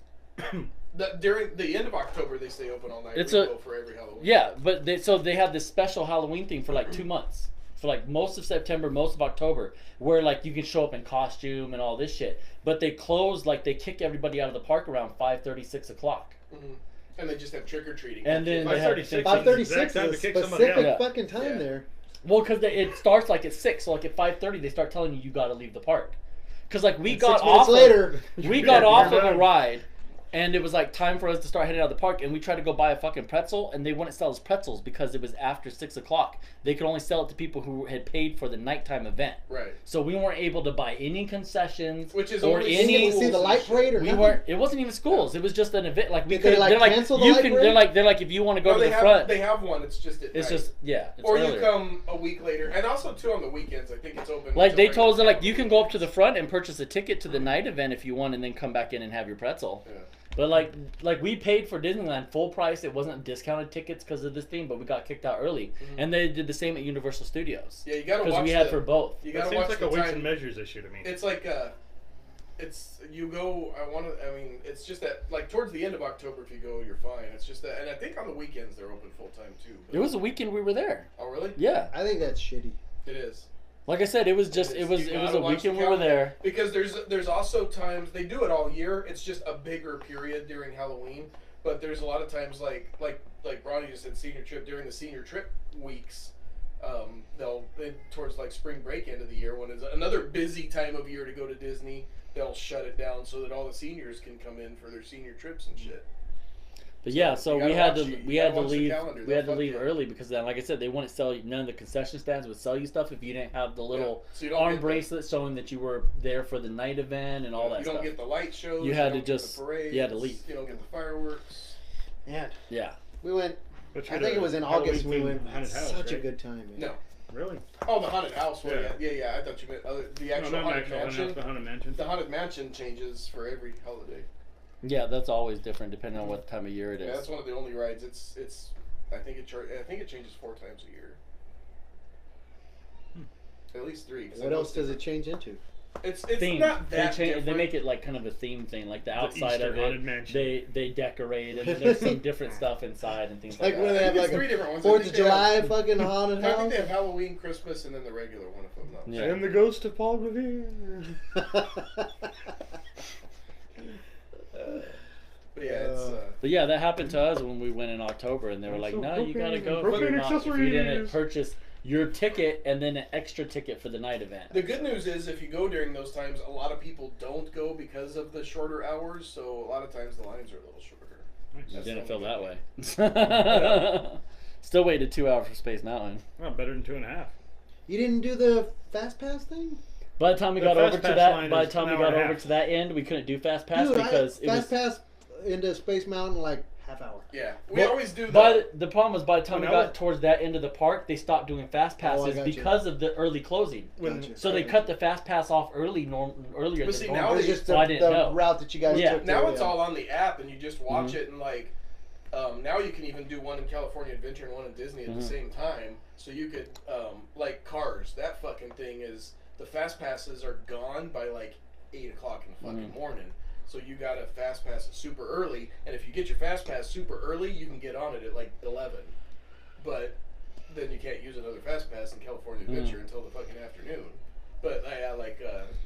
During the end of October, they stay open all night. It's We a- go for every Halloween. Yeah, but they had this special Halloween thing for like 2 months. For like most of September, most of October, where like you can show up in costume and all this shit. But they closed, like they kick everybody out of the park around 5:30, 6 o'clock. Mm-hmm. And they just have trick or treating. And then they have 5:36 5:36 Exact time is to a kick somebody specific out. fucking time Yeah. there. Well, because it starts like at 6, so like at 5:30 they start telling you got to leave the park. Because like we And got 6 minutes off later. we got off you're of a done. ride, and it was like time for us to start heading out of the park, and we tried to go buy a fucking pretzel, and they wouldn't sell us pretzels because it was after 6 o'clock. They could only sell it to people who had paid for the nighttime event. Right. So we weren't able to buy any concessions Which is or only You didn't any. even see the light parade or We nothing? weren't. It wasn't even schools. It was just an event. Like we Did they, could. like, They're like cancel the you light can. parade? They're like if you want to go No, to they the have front. they have one. It's just at It's night. just It's or earlier. you come a week later, and also too on the weekends. I think it's open. Like until they told us, regular like you can go up to the front and purchase a ticket to the night event if you want, and then come back in and have your pretzel. Yeah. But like we paid for Disneyland full price. It wasn't discounted tickets because of this thing, but we got kicked out early. And they did the same at Universal Studios. Yeah, you gotta Because watch. we had for both. You That gotta seems watch like the a weights time. and measures issue to me. It's like it's you go. I mean, it's just that like towards the end of October, if you go, you're fine. It's just that, and I think on the weekends they're open full time too. But, It was a weekend we were there. Oh really? Yeah. I think that's shitty. It is. Like I said, it was just You it was gotta a watch weekend the we were calendar. there. Because there's also times they do it all year. It's just a bigger period during Halloween. But there's a lot of times like Ronnie just said, senior trip during the senior trip weeks. Towards like spring break end of the year when it's another busy time of year to go to Disney. They'll shut it down so that all the seniors can come in for their senior trips and shit. But yeah, so you we gotta had watch to it. we You had gotta to watch the leave calendar. we had to They'll leave fuck you. early because then, like I said, they wouldn't sell you. None of the concession stands would sell you stuff if you didn't have the little So you don't arm get bracelet showing that you were there for the night event and all that You stuff. don't get the light shows. You had don't to get just- the parades, you had to leave. You don't get the fireworks. Yeah. Yeah. We went. But you I had think a it was in Halloween August we themed went. haunted house, Such a right? good time, man. No. Really? Oh, the haunted house. Well, Yeah. yeah. I thought you meant the No, actual not haunted actual mansion. house, the haunted mansion. The haunted mansion changes for every holiday. Yeah, that's always different depending on what time of year it Yeah, is. that's one of the only rides. It's. I think it changes 4 times a year. At least 3. 'cause I What know else it's does it different. change into? It's Theme. not that They different. make it like kind of a theme thing, like the outside Easter of haunted it. mansion. They decorate and then there's some different stuff inside and things like Like when that. they have I think like it's 3 a different ones. I 4th think of they July have- fucking haunted I think house. they have Halloween, Christmas, and then the regular one. If I'm not Yeah. And the ghost of Paul Revere. But yeah, it's. But yeah, that happened to us when we went in October, and they were like, So "No, you gotta propane- go propane if you didn't accessories. purchase your ticket and then an extra ticket for the night event." The good news is, if you go during those times, a lot of people don't go because of the shorter hours. So a lot of times the lines are a little shorter. It That's didn't the feel only that way. Still waited 2 hours for Space Mountain. Well, better than 2.5. You didn't do the fast pass thing? By the time we The got Fast over to Pass that, line by is the time an we hour got and a over half. to that end, we couldn't do Fast Pass Dude, because it was. fast pass into Space Mountain like half hour. Yeah, we But always do that. But the problem was by the time we When I got was- towards that end of the park, they stopped doing fast passes got you. because of the early closing. Gotcha. So they cut the fast pass off earlier But than see, normal. now It was they- just so I didn't the know. route that you guys Yeah. took. Now there, it's yeah. all on the app, and you just watch Mm-hmm. it, and like now you can even do one in California Adventure and one in Disney at the same time. So you could like Cars. That fucking thing is the fast passes are gone by like 8 o'clock in the fucking morning. So you got to fast pass it super early, and if you get your fast pass super early, you can get on it at like 11. But then you can't use another fast pass in California Adventure until the fucking afternoon. But yeah, like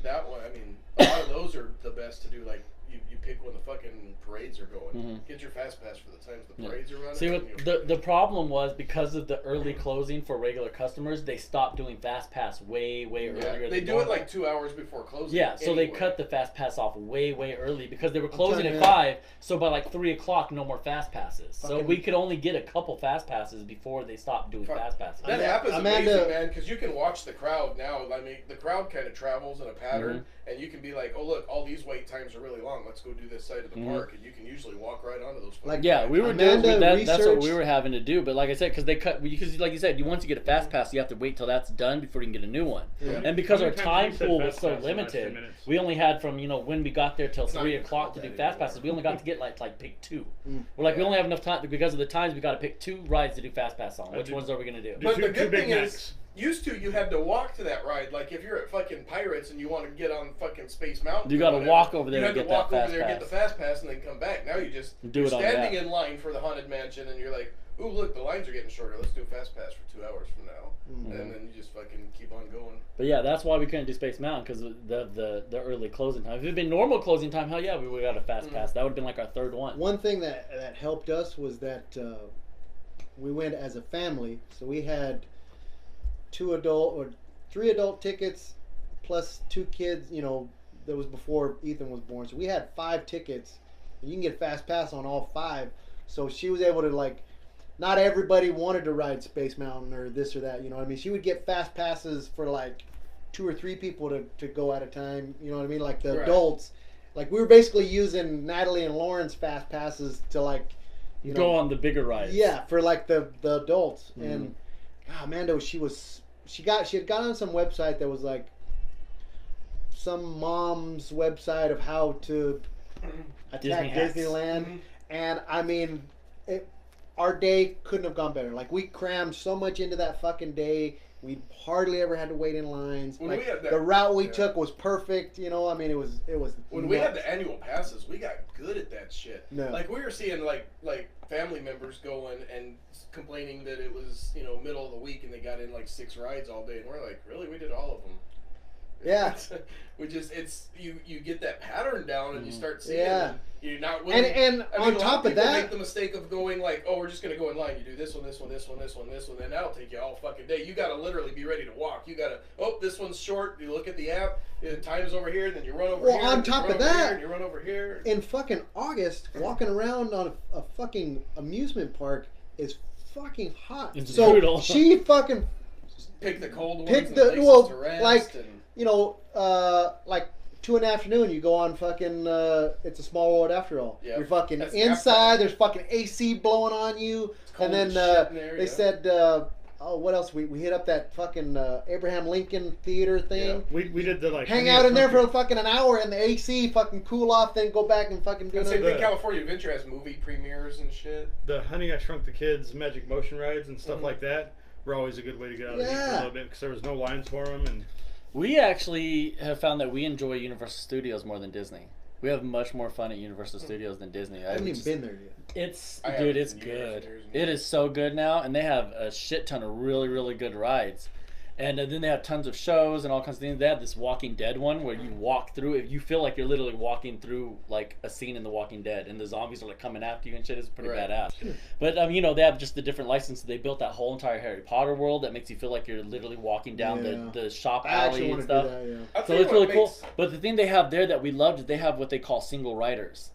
that one. I mean, a lot of those are the best to do. Like you pick when the fucking parades are going. Get your fast pass for the times the parades are running. See, and what the problem was because of the early closing for regular customers, they stopped doing fast pass way earlier. they than do normal. it like 2 hours before closing. Yeah, so they anyway. cut the fast pass off way early because they were closing telling at you. 5. So by like 3 o'clock, no more fast passes. So Fucking- we could only get a couple fast passes before they stopped doing Fuck. fast passes. That app is Amanda- amazing, man, because you can watch the crowd now. I mean, the crowd kind of travels in a pattern, and you can be like, "Oh, look, all these wait times are really long. Let's go do this side of the park," and you can usually walk right onto those. Like, Yeah, we were Amanda doing that. That's what we researched- were having to do. But like I said, because they cut, because like you said, once you get a fast pass, you have to wait till that's done before you can get a new one. Yeah. And because How our many times time have you said pool was fast so pass in the last 10 limited, minutes? we only had from when we got there till It's not 3 even o'clock to called do that fast anymore. passes. We only got to get like pick 2. We're like, we Yeah. only have enough time because of the times. We got to pick 2 rides to do fast pass on. Which do- ones are we gonna do? do But two- the two good Big thing Macs. is, used to you had to walk to that ride. Like if you're at fucking Pirates and you want to get on fucking Space Mountain, You or gotta whatever, walk over there you and had get to walk that over fast there, get pass. the fast pass, and then come back. Now you just Do you're it on the standing app. in line for the Haunted Mansion, and you're like, "Ooh, look, the lines are getting shorter. Let's do a fast pass for 2 hours from now," and then you just fucking keep on going. But yeah, that's why we couldn't do Space Mountain because the early closing time. If it had been normal closing time, hell yeah, we would have got a fast pass. That would have been like our 3rd one. One thing that helped us was that we went as a family, so we had 3 adult tickets plus 2 kids. That was before Ethan was born, so we had 5 tickets, and you can get fast pass on all 5. So she was able to like. Not everybody wanted to ride Space Mountain or this or that. You know what I mean? She would get fast passes for like 2 or 3 people to go at a time. You know what I mean? Like the Right. adults. Like we were basically using Natalie and Lauren's fast passes to like Go on the bigger rides. yeah, for like the adults. And Amanda, she had got on some website that was like some mom's website of how to attack hacks. Disneyland. And I mean, our day couldn't have gone better. Like we crammed so much into that fucking day. We hardly ever had to wait in lines. When Like, we had that- the route we yeah. took was perfect. I mean, it was. When we had nuts. the annual passes, we got good at that shit. No. Like we were seeing like family members going and complaining that it was middle of the week and they got in like 6 rides all day, and we're like, really, we did all of them. Yeah. We just you get that pattern down and you start seeing. Yeah. And you're not willing. And I mean, on a lot top of people that, make the mistake of going like, oh, we're just gonna go in line. You do this one, this one, this one, this one, this one, and that'll take you all fucking day. You gotta literally be ready to walk. You gotta, this one's short. You look at the app. The time's over here. Then you run over Well, here. on and you top run of over that, here, and you run over here. in fucking August, walking around on a fucking amusement park is fucking hot. It's so brutal. she fucking Pick the cold ones. pick and the places to rest like and, like 2 in the afternoon. You go on fucking It's a Small World After All. Yep. You're fucking That's inside. nap There's fucking AC blowing on you, cold and then as shit in there, they yeah. said. What else? We hit up that fucking Abraham Lincoln Theater thing. We did the like Hang out in there for fucking an hour in the AC, fucking cool off, then go back and fucking do And same another. thing. California Adventure has movie premieres and shit. the Honey I Shrunk the Kids Magic Motion rides and stuff like that. Were always a good way to get out of the heat for a Yeah. little bit because there was no lines for them and. We actually have found that we enjoy Universal Studios more than Disney. We have much more fun at Universal Studios than Disney. I haven't would even just- been there yet. It's I dude, haven't it's in years and good. years and It years. is so good now, and they have a shit ton of really good rides. And then they have tons of shows and all kinds of things. They have this Walking Dead one where you walk through it. You feel like you're literally walking through like a scene in The Walking Dead, and the zombies are like coming after you and shit. It's pretty Right. badass. But they have just the different licenses. They built that whole entire Harry Potter world that makes you feel like you're literally walking down Yeah. the shop I actually alley want and to do stuff. that. Yeah. I'll So tell you it's what really cool. makes- But the thing they have there that we loved is they have what they call single riders,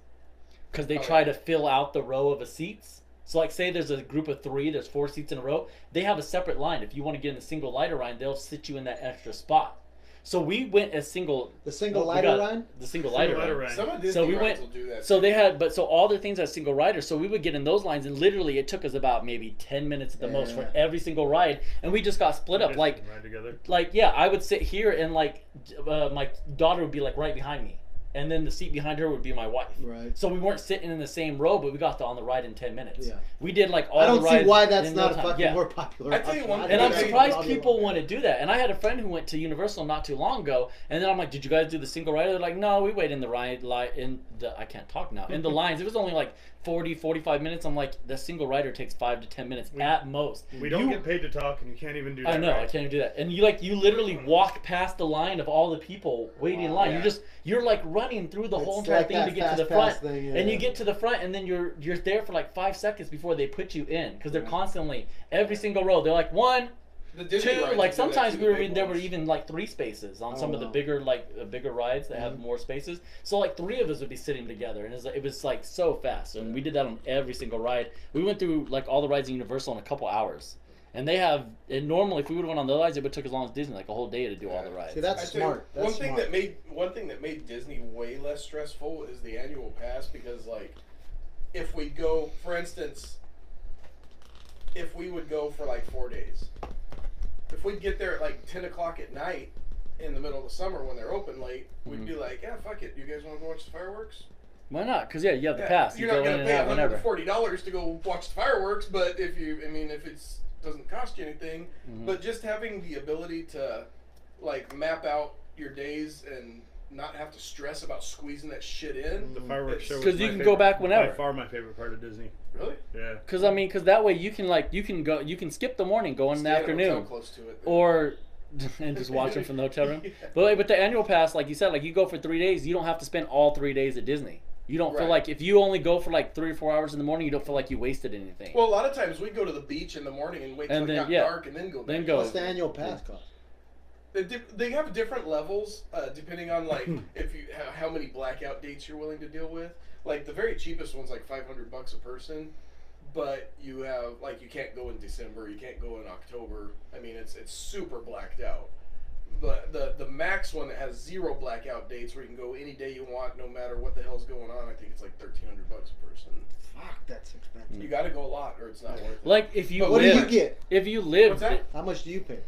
because they Oh, try yeah. to fill out the row of a seats. So like say there's a group of 3, there's 4 seats in a row. They have a separate line. If you want to get in the single rider line, they'll sit you in that extra spot. So we went as single. The single we lighter got ride? The single lighter Single lighter ride. ride. Some of Disney So we rides went. will do that. So too. they had, but so all the things as single riders. So we would get in those lines, and literally it took us about maybe 10 minutes at the most for every single ride, and we just got split up. Ride together. Like yeah, I would sit here, and like my daughter would be like right behind me, and then the seat behind her would be my wife. Right. So we weren't sitting in the same row, but we got on the ride in 10 minutes. Yeah. We did like all I the don't rides. see why that's in not no a time. fucking Yeah. more popular. I tell you one option. thing, And I'm Yeah. surprised people want to do that. And I had a friend who went to Universal not too long ago, and then I'm like, "Did you guys do the single rider?" They're like, "No, we wait in the I can't talk now. In the lines, it was only like 40, 45 minutes." I'm like, "The single rider takes 5 to 10 minutes at most." We don't get paid to talk, and you can't even do that. I know, right? I can't even do that. And you literally walk past the line of all the people waiting in line. Yeah. you're like running through the whole It's entire like thing that to get to the fast front. pass thing, yeah. And you get to the front, and then you're there for like 5 seconds before they put you in, because they're constantly every single row. They're like 1, The Disney 2, rides like do that sometimes too, we the were big there were ones. even like 3 spaces on some of the wow. bigger rides that have more spaces. So like 3 of us would be sitting together, and it was like so fast. And we did that on every single ride. We went through like all the rides in Universal in a couple hours. And normally if we would have went on the rides, it would took as long as Disney, like a whole day to do all the rides. See, that's I tell you, smart. That's one thing smart. that made Disney way less stressful is the annual pass, because like if we go, for instance, if we would go for like 4 days, if we'd get there at like 10 o'clock at night in the middle of the summer when they're open late, we'd be like, yeah, fuck it, you guys want to go watch the fireworks? Why not? Because you have the Yeah, pass. You you're not go in going and to pay out whenever. $140 to go watch the fireworks, but if it's doesn't cost you anything, but just having the ability to like map out your days and not have to stress about squeezing that shit in. The fireworks show. 'Cause was you my can go favorite- back whenever. By far, my favorite part of Disney. Really? Yeah. Because that way you can go, you can skip the morning, go in the Stay at a hotel afternoon, close to it. or and just watch them from the hotel room. Yeah. But with the annual pass, like you said, like you go for 3 days, you don't have to spend all 3 days at Disney. You don't feel Right. like if you only go for like 3 or 4 hours in the morning, you don't feel like you wasted anything. Well, a lot of times we go to the beach in the morning and wait till And it then, got yeah. dark and then go. Then back. go. What's the annual pass cost? They have different levels depending on like if you how many blackout dates you're willing to deal with. Like the very cheapest one's like $500 a person, but you have like you can't go in December, you can't go in October. I mean it's super blacked out. But the max one that has 0 blackout dates where you can go any day you want, no matter what the hell's going on, I think it's like $1,300 a person. Fuck, that's expensive. You got to go a lot, or it's not worth it. Like if you But What do live, you get? if you live, What's that? How much do you pay?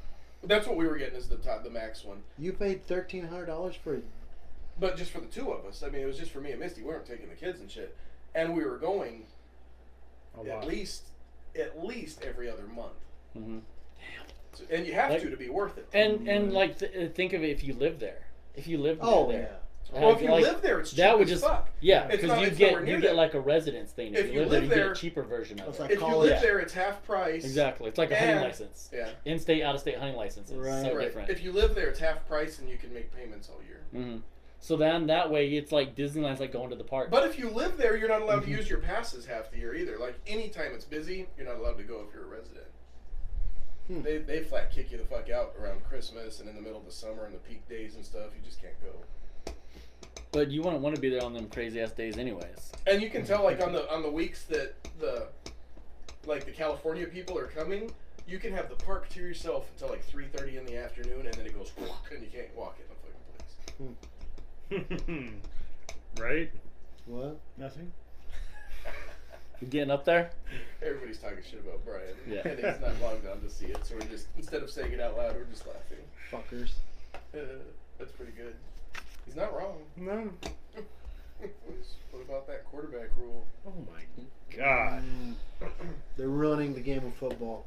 That's what we were getting is the max one, You paid $1,300 for it. but just for the 2 of us. I mean, it was just for me and Misty. We weren't taking the kids and shit, and we were going A at lot. least every other month. Mhm. So, and you have Like- to be worth it. and like think of it if you live there. If you live Oh, there. yeah. Well, if you like, live there, it's cheap that would as just fuck. yeah, It's because not- it's nowhere near you get that. like a residence thing. If you live there, you get a cheaper version of It's it. like If you college. live there, it's half price. Exactly, it's like a hunting And- license. Yeah. In-state, out-of-state hunting licenses. Right. So Right. different. If you live there, it's half price, and you can make payments all year. hmm So then that way it's like Disneyland's like going to the park. But if you live there, you're not allowed to use your passes half the year either. Like anytime it's busy, you're not allowed to go if you're a resident. They flat kick you the fuck out around Christmas and in the middle of the summer and the peak days and stuff. You just can't go. But you wouldn't want to be there on them crazy ass days anyways. And you can tell like on the weeks that the California people are coming, you can have the park to yourself until like 3:30 in the afternoon, and then it goes and you can't walk in the fucking place. Right? What? Nothing. You getting up there? Everybody's talking shit about Brian, Yeah. and he's not logged on to see it, so we're just instead of saying it out loud, we're just laughing. Fuckers. That's pretty good. He's not wrong. No. What about that quarterback rule? Oh my God. They're ruining the game of football.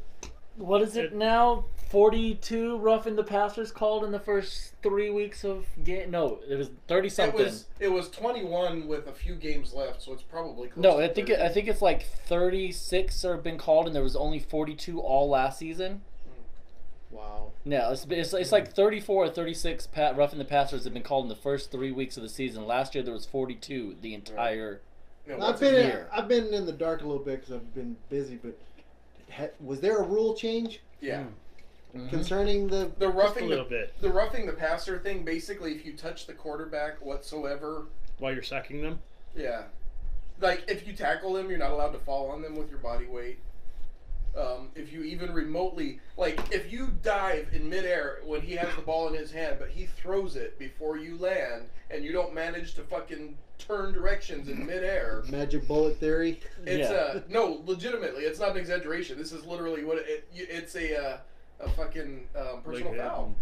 What is it now? 42 roughing the passers called in the first 3 weeks of game. No, it was 30 something. It was 21 with a few games left, so it's probably close No, to I think 30. I think it's like 36 have been called, and there was only 42 all last season. Wow. Yeah, it's like 34 or 36 roughing the passers have been called in the first 3 weeks of the season. Last year there was 42 the entire. No, I've once been a in, year. I've been in the dark a little bit because I've been busy. But was there a rule change Yeah. concerning the? The Just a roughing little bit. the roughing the passer thing. Basically, if you touch the quarterback whatsoever, While you're sacking them? yeah, like if you tackle them, you're not allowed to fall on them with your body weight. If you even remotely, like, if you dive in midair when he has the ball in his hand, but he throws it before you land, and you don't manage to fucking turn directions in midair. Magic bullet theory. It's no, legitimately, it's not an exaggeration. This is literally what it's a fucking personal foul.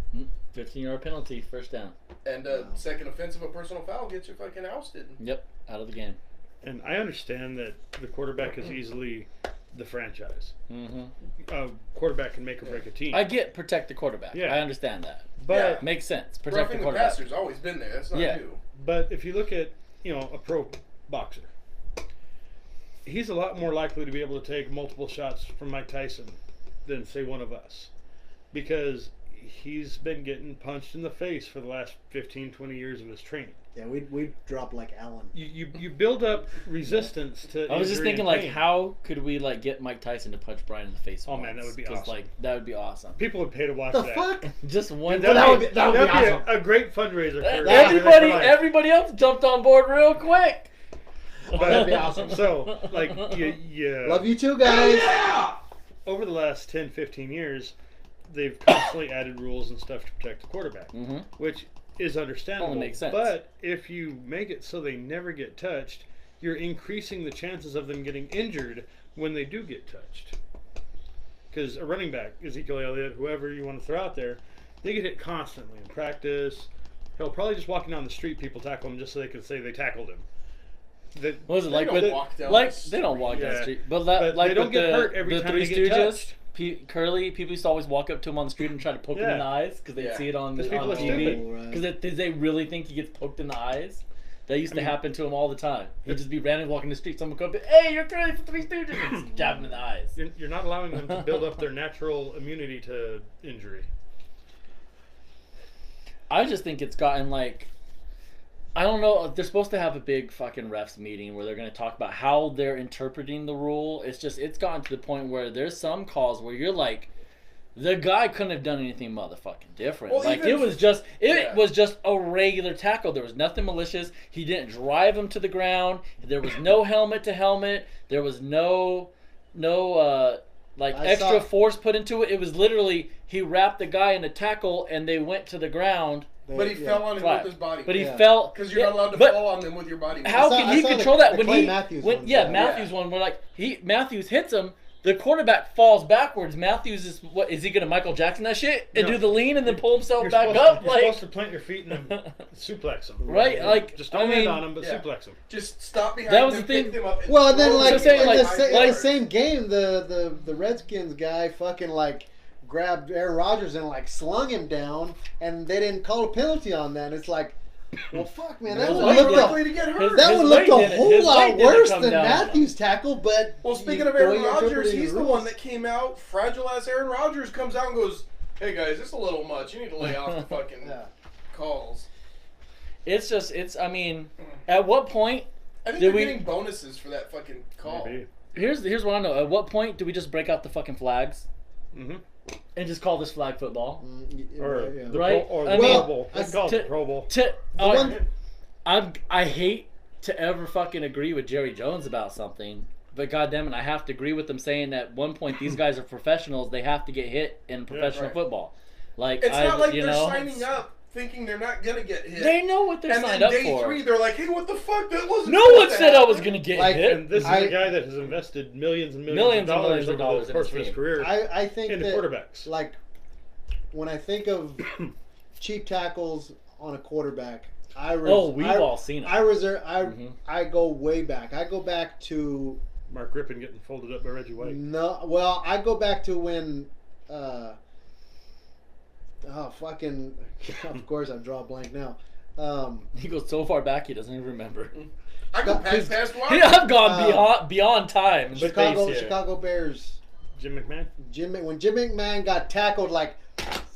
15-yard penalty, first down. And second offensive, a personal foul gets you fucking ousted. Yep, out of the game. And I understand that the quarterback is easily the franchise. A quarterback can make or break a team. I get protect the quarterback. Yeah. I understand that. But Makes sense. Protect Roughing the the quarterback. passer's always been there. That's not new. But if you look at, a pro boxer, he's a lot more likely to be able to take multiple shots from Mike Tyson than, say, one of us. Because he's been getting punched in the face for the last 15, 20 years of his training. Yeah, we dropped like Allen. You build up resistance to I was just injury thinking, and like, pain. how could we, like, get Mike Tyson to punch Brian in the face? Oh, man, that would be 'Cause, awesome. like, that would be awesome. People would pay to watch The that. fuck? Just one. that would be awesome. a great fundraiser for Everybody else jumped on board real quick. That'd be awesome. So, like, yeah. Love you too, guys. Over the last 10, 15 years, they've constantly added rules and stuff to protect the quarterback, which is understandable. Only makes sense. But if you make it so they never get touched, you're increasing the chances of them getting injured when they do get touched. Because a running back, Ezekiel Elliott, whoever you want to throw out there, they get hit constantly in practice. Hell, probably just walking down the street, people tackle him just so they can say they tackled him. What was it They like don't with walk down like the they don't walk down the Yeah. street, but But like they don't with get hurt every the time Three they get Stooges, touched. Curly, people used to always walk up to him on the street and try to poke him in the eyes because they'd Yeah. see it on Because people are TV. stupid. Because they really think he gets poked in the eyes. That used to happen to him all the time. He'd just be randomly walking the street. Someone would come up, hey, you're Curly from Three Stooges, and just jab him in the eyes. You're not allowing them to build up their natural immunity to injury. I just think it's gotten like, I don't know. They're supposed to have a big fucking refs meeting where they're going to talk about how they're interpreting the rule. It's gotten to the point where there's some calls where you're like, the guy couldn't have done anything motherfucking different. Well, Like even it was just yeah. a regular tackle. There was nothing malicious. He didn't drive him to the ground. There was no helmet to helmet. There was no like I extra saw- force put into it. It was literally he wrapped the guy in a tackle and they went to the ground. But he fell on him Flat. with his body. But he Yeah. fell Because you're not allowed to but fall on them with your body. how I can saw he the- control that the when Clay he Matthews when one, yeah yeah. Matthews one where like Matthews hits him, the quarterback falls backwards. Matthews is he gonna Michael Jackson that shit and No. do the lean and then pull himself You're back supposed up to, you're like supposed to plant your feet and then suplex them. Right, like, just don't I land mean, on them, but yeah. suplex them. Just stop behind That was them, the thing. pick them up, and Well, and then throw like, them saying, in, like, the, high in the yards. same game, the Redskins guy fucking like grabbed Aaron Rodgers and like slung him down, and they didn't call a penalty on that. And it's like, well, fuck, man, that His would weight look didn't- likely to get hurt. that his would look weight a didn't- whole his weight lot didn't worse come than down. Matthews' tackle. But Well, speaking you- of the way Aaron you're Rodgers, interpreting he's the rules- one that came out. Fragile ass Aaron Rodgers comes out and goes, "Hey guys, it's a little much. You need to lay off the fucking Yeah. calls." I mean, at what point I think Did they're we- getting bonuses for that fucking call. Maybe. here's what I know. At what point do we just break out the fucking flags Mm-hmm. and just call this flag football? Or yeah. the Right? Pro, or I the mean, Pro Bowl. They call it the Pro Bowl. I hate to ever fucking agree with Jerry Jones about something, but goddamn it, I have to agree with them saying at one point these guys are professionals. They have to get hit in professional right. football. Like It's not like you they're know, signing up thinking they're not gonna get hit. They know what they're and signed then up day for. 3, they're like, "Hey, what the fuck? That wasn't." No supposed one to said I was happen." gonna get Like, hit. And this is I- a guy that has invested millions and Millions and millions over of dollars the in course his of his team. career I think into that quarterbacks. like when I think of cheap tackles on a quarterback, We've all seen it. I go way back. I go back to Mark Rippon getting folded up by Reggie White. I go back to when of course I draw a blank now. He goes so far back he doesn't even remember. I go Because- past one. I've gone beyond time and Chicago space here. Chicago Bears Jim McMahon. when Jim McMahon got tackled like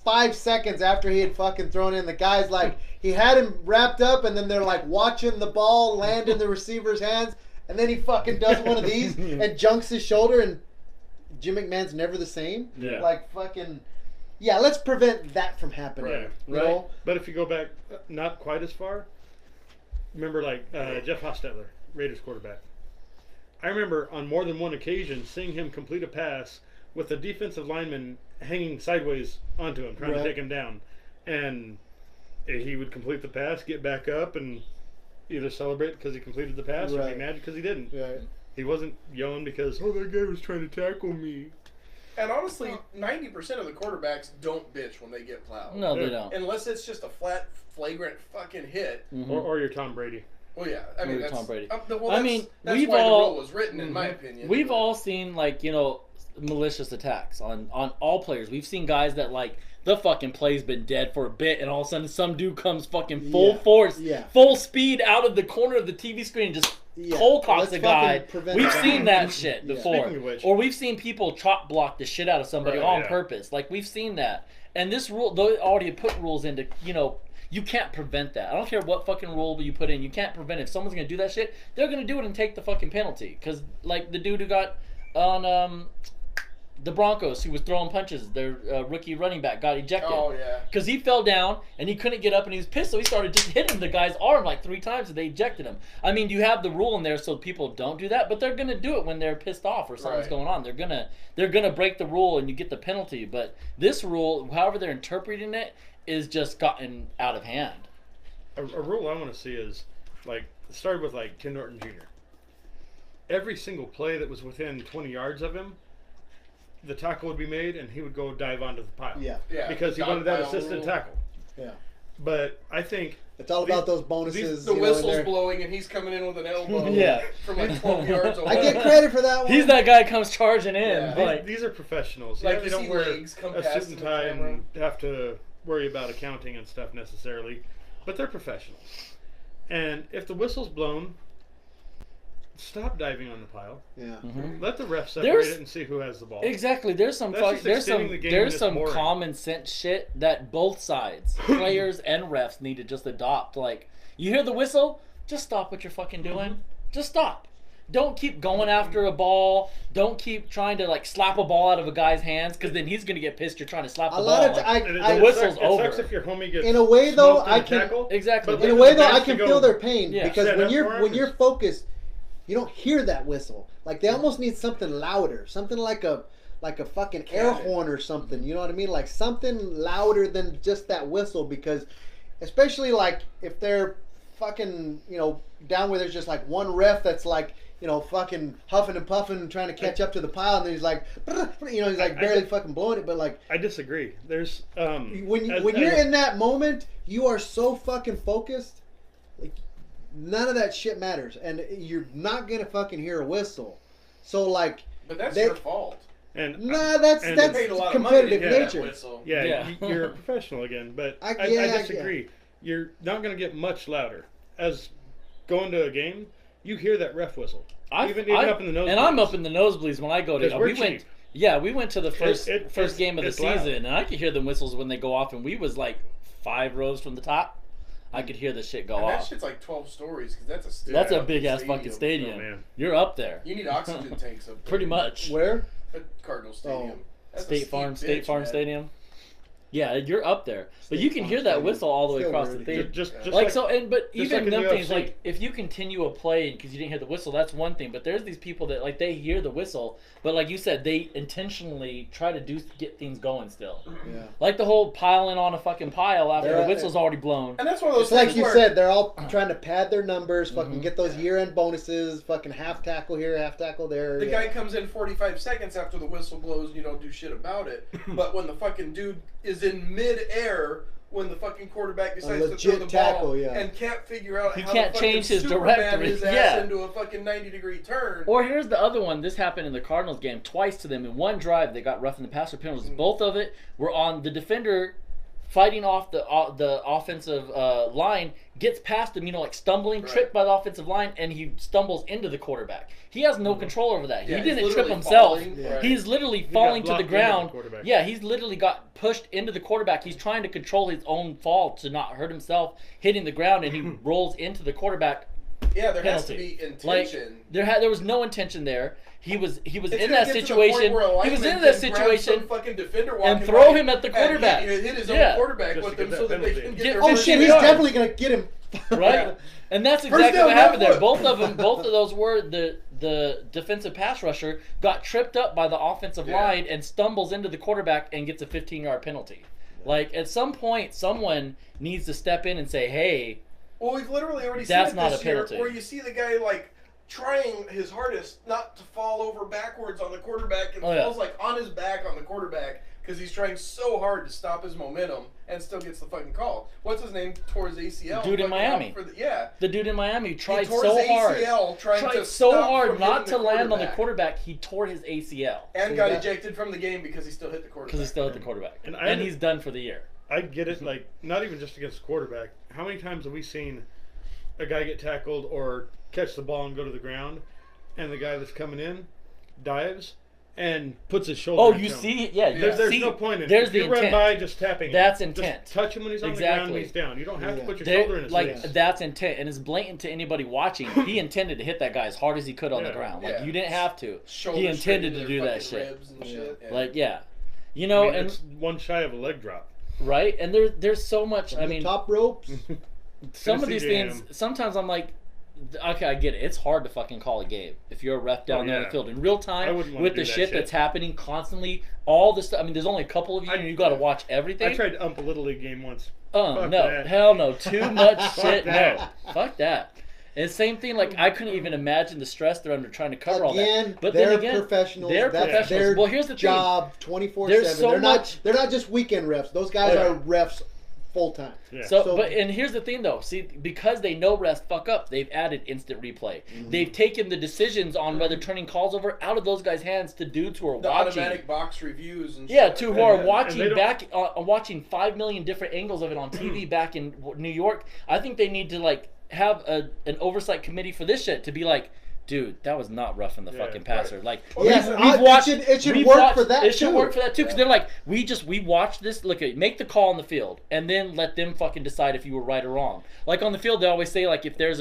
5 seconds after he had fucking thrown in, the guy's like, he had him wrapped up, and then they're like watching the ball land in the receiver's hands, and then he fucking does one of these and junks his shoulder, and Jim McMahon's never the same. Yeah. Like fucking, yeah, let's prevent that from happening. Right. You know? But if you go back not quite as far, remember like Jeff Hostetler, Raiders quarterback. I remember on more than one occasion seeing him complete a pass with the defensive lineman hanging sideways onto him, trying to take him down. And he would complete the pass, get back up, and either celebrate because he completed the pass or be mad because he didn't. Right. He wasn't yelling because, oh, that guy was trying to tackle me. And honestly, 90% of the quarterbacks don't bitch when they get plowed. No, they don't. Unless it's just a flat, flagrant fucking hit. Mm-hmm. Or you're Tom Brady. Well, yeah. I mean, that's Tom Brady. That's we've why all, the rule was written, in my opinion. We've all seen, like, you know, malicious attacks on all players. We've seen guys that, like, the fucking play's been dead for a bit, and all of a sudden some dude comes fucking full force, full speed out of the corner of the TV screen and just cold cocks a guy. We've seen that shit before. Or we've seen people chop block the shit out of somebody on purpose. Like, we've seen that. And this rule, they already put rules into, you know, you can't prevent that. I don't care what fucking rule you put in. You can't prevent it. If someone's going to do that shit, they're going to do it and take the fucking penalty. Because, like, the dude who got on the Broncos, who was throwing punches, their rookie running back, got ejected. Oh, yeah. Because he fell down, and he couldn't get up, and he was pissed, so he started just hitting the guy's arm like 3 times, and they ejected him. I mean, you have the rule in there so people don't do that, but they're going to do it when they're pissed off or something's going on. They're gonna break the rule, and you get the penalty. But this rule, however they're interpreting it, is just gotten out of hand. A rule I want to see is, like, it started with, like, Ken Norton Jr. Every single play that was within 20 yards of him, the tackle would be made, and he would go dive onto the pile. Yeah. Because he wanted that assisted tackle. Yeah. But I think it's all about those bonuses. The whistle's blowing, and he's coming in with an elbow. From like 12 yards away. I get credit for that one. He's that guy comes charging in. Yeah. Like, these are professionals. Like, they don't wear a suit and tie and have to worry about accounting and stuff necessarily, but they're professionals. And if the whistle's blown, stop diving on the pile. Yeah. Mm-hmm. Let the ref separate it and see who has the ball. Exactly. There's some common sense shit that both sides, players and refs, need to just adopt. Like, you hear the whistle, just stop what you're fucking doing. Mm-hmm. Just stop. Don't keep going after a ball. Don't keep trying to, like, slap a ball out of a guy's hands, because then he's gonna get pissed. You're trying to slap the ball. The whistle's over. It sucks if your homie gets in a way though. I can tackle. Exactly. In a way though, I can feel their pain Yeah. because when you're focused, you don't hear that whistle. Like, they almost need something louder, something like a fucking air horn or something. You know what I mean? Like something louder than just that whistle, because especially like if they're fucking, you know, down where there's just like one ref that's like, you know, fucking huffing and puffing and trying to catch up to the pile, and then he's like, you know, he's like barely fucking blowing it. But like, I disagree. There's when you're in that moment, you are so fucking focused. Like, none of that shit matters, and you're not gonna fucking hear a whistle. So like, but that's your fault. And that's competitive nature. You're a professional again, but I disagree. You're not gonna get much louder as going to a game. You hear that ref whistle, even up in the nosebleeds. And I'm up in the nosebleeds when I go to. We went to the first game of the season, loud. and I could hear the whistles when they go off, and we was like 5 rows from the top. I could hear the shit go off. That shit's like 12 stories, because that's a stadium. That's a big ass fucking stadium. Oh, man. You're up there. You need oxygen tanks up there. Pretty much. Where? At Cardinal Stadium. State Farm Stadium. Yeah, you're up there, but you can hear that whistle all the way across the thing. Just like so, but even like them the things, UFC. like if you continue a play because you didn't hear the whistle, that's one thing. But there's these people that like they hear the whistle, but like you said, they intentionally try to get things going still. Yeah. Like the whole piling on a fucking pile after the whistle's already blown. And that's one of those things. Like you said, they're all trying to pad their numbers, fucking get those year-end bonuses, fucking half tackle here, half tackle there. The guy comes in 45 seconds after the whistle blows, and you don't do shit about it. But when the fucking dude is in mid-air, when the fucking quarterback decides to throw the ball and can't figure out how to change his Superman directory. his ass into a fucking 90-degree turn. Or here's the other one. This happened in the Cardinals game twice to them. In one drive, they got roughing the passer penalties. Both of it were on the defender fighting off the offensive line, gets past him, like stumbling, tripped by the offensive line, and he stumbles into the quarterback. He has no control over that. Yeah, he didn't trip himself. Falling, He's literally falling to the ground. The He's literally got pushed into the quarterback. He's trying to control his own fall to not hurt himself, hitting the ground, and he rolls into the quarterback. Yeah, there penalty. has to be intention. Like, there was no intention there. He was in that situation. He was in that situation and throw him at the quarterback. And hit his own quarterback Just with to them get so that that they penalty. can get their Oh first shit, he's yard. definitely gonna get him. Right? And that's exactly what happened there. Both of those were the defensive pass rusher got tripped up by the offensive line and stumbles into the quarterback and gets a 15-yard penalty. Like, at some point, someone needs to step in and say, hey, well, we've literally already that's seen it not this a penalty. year where you see the guy, like, trying his hardest not to fall over backwards on the quarterback and falls, like, on his back on the quarterback because he's trying so hard to stop his momentum and still gets the fucking call. What's his name? Tore his ACL. Dude in Miami. The dude in Miami tried he tore so his hard. ACL tried to so stop hard from not hitting to the land on the quarterback. quarterback. He tore his ACL. And got ejected from the game because he still hit the quarterback. Because he still hit the quarterback. And he's done for the year. I get it, like, not even just against the quarterback. How many times have we seen a guy get tackled or catch the ball and go to the ground, and the guy that's coming in dives and puts his shoulder. Oh, into you him. see? Yeah, There's see, no point in it. There's If the you intent. run by just tapping. That's it. intent. Just touch him when he's on the ground and he's down. You don't have to put your shoulder in his face. That's intent, and it's blatant to anybody watching. He intended to hit that guy as hard as he could on the ground. Like, you didn't have to. Shoulder he intended straight to do that fucking shit. ribs and shit. Yeah. Like, you know, I mean, and it's one shy of a leg drop. right, and there's so much. I mean, top ropes. some of these Tennessee things. Sometimes I'm like, okay, I get it. It's hard to fucking call a game if you're a ref down there on the field in real I time wouldn't wanna with do the that shit that's happening constantly. All this stuff. I mean, there's only a couple of you, and you got to watch everything. I tried to ump a little league game once. No, that. hell no. Too much shit. that. No, fuck that. And same thing. Like, I couldn't even imagine the stress they're under trying to cover all Again, that. But they're then again, professionals. They're That's professionals. their Well, here's the job, thing. 24/7. There's so they're much. They're not just weekend refs. Those guys are refs full time. Yeah. But here's the thing though. See, because they know refs fuck up, they've added instant replay. They've taken the decisions on whether turning calls over out of those guys' hands to dudes who are the watching. automatic box reviews and Yeah, shit. to who are And watching they don't- back, watching 5 million different angles of it on TV back in New York. I think they need to like have an oversight committee for this shit to be like, dude, that was not roughing the fucking passer. Like, Yes, we've watched. it should we've work watched- for that It should too. work for that too, because they're like, we watched this. Look, make the call on the field, and then let them fucking decide if you were right or wrong. Like on the field, they always say like if there's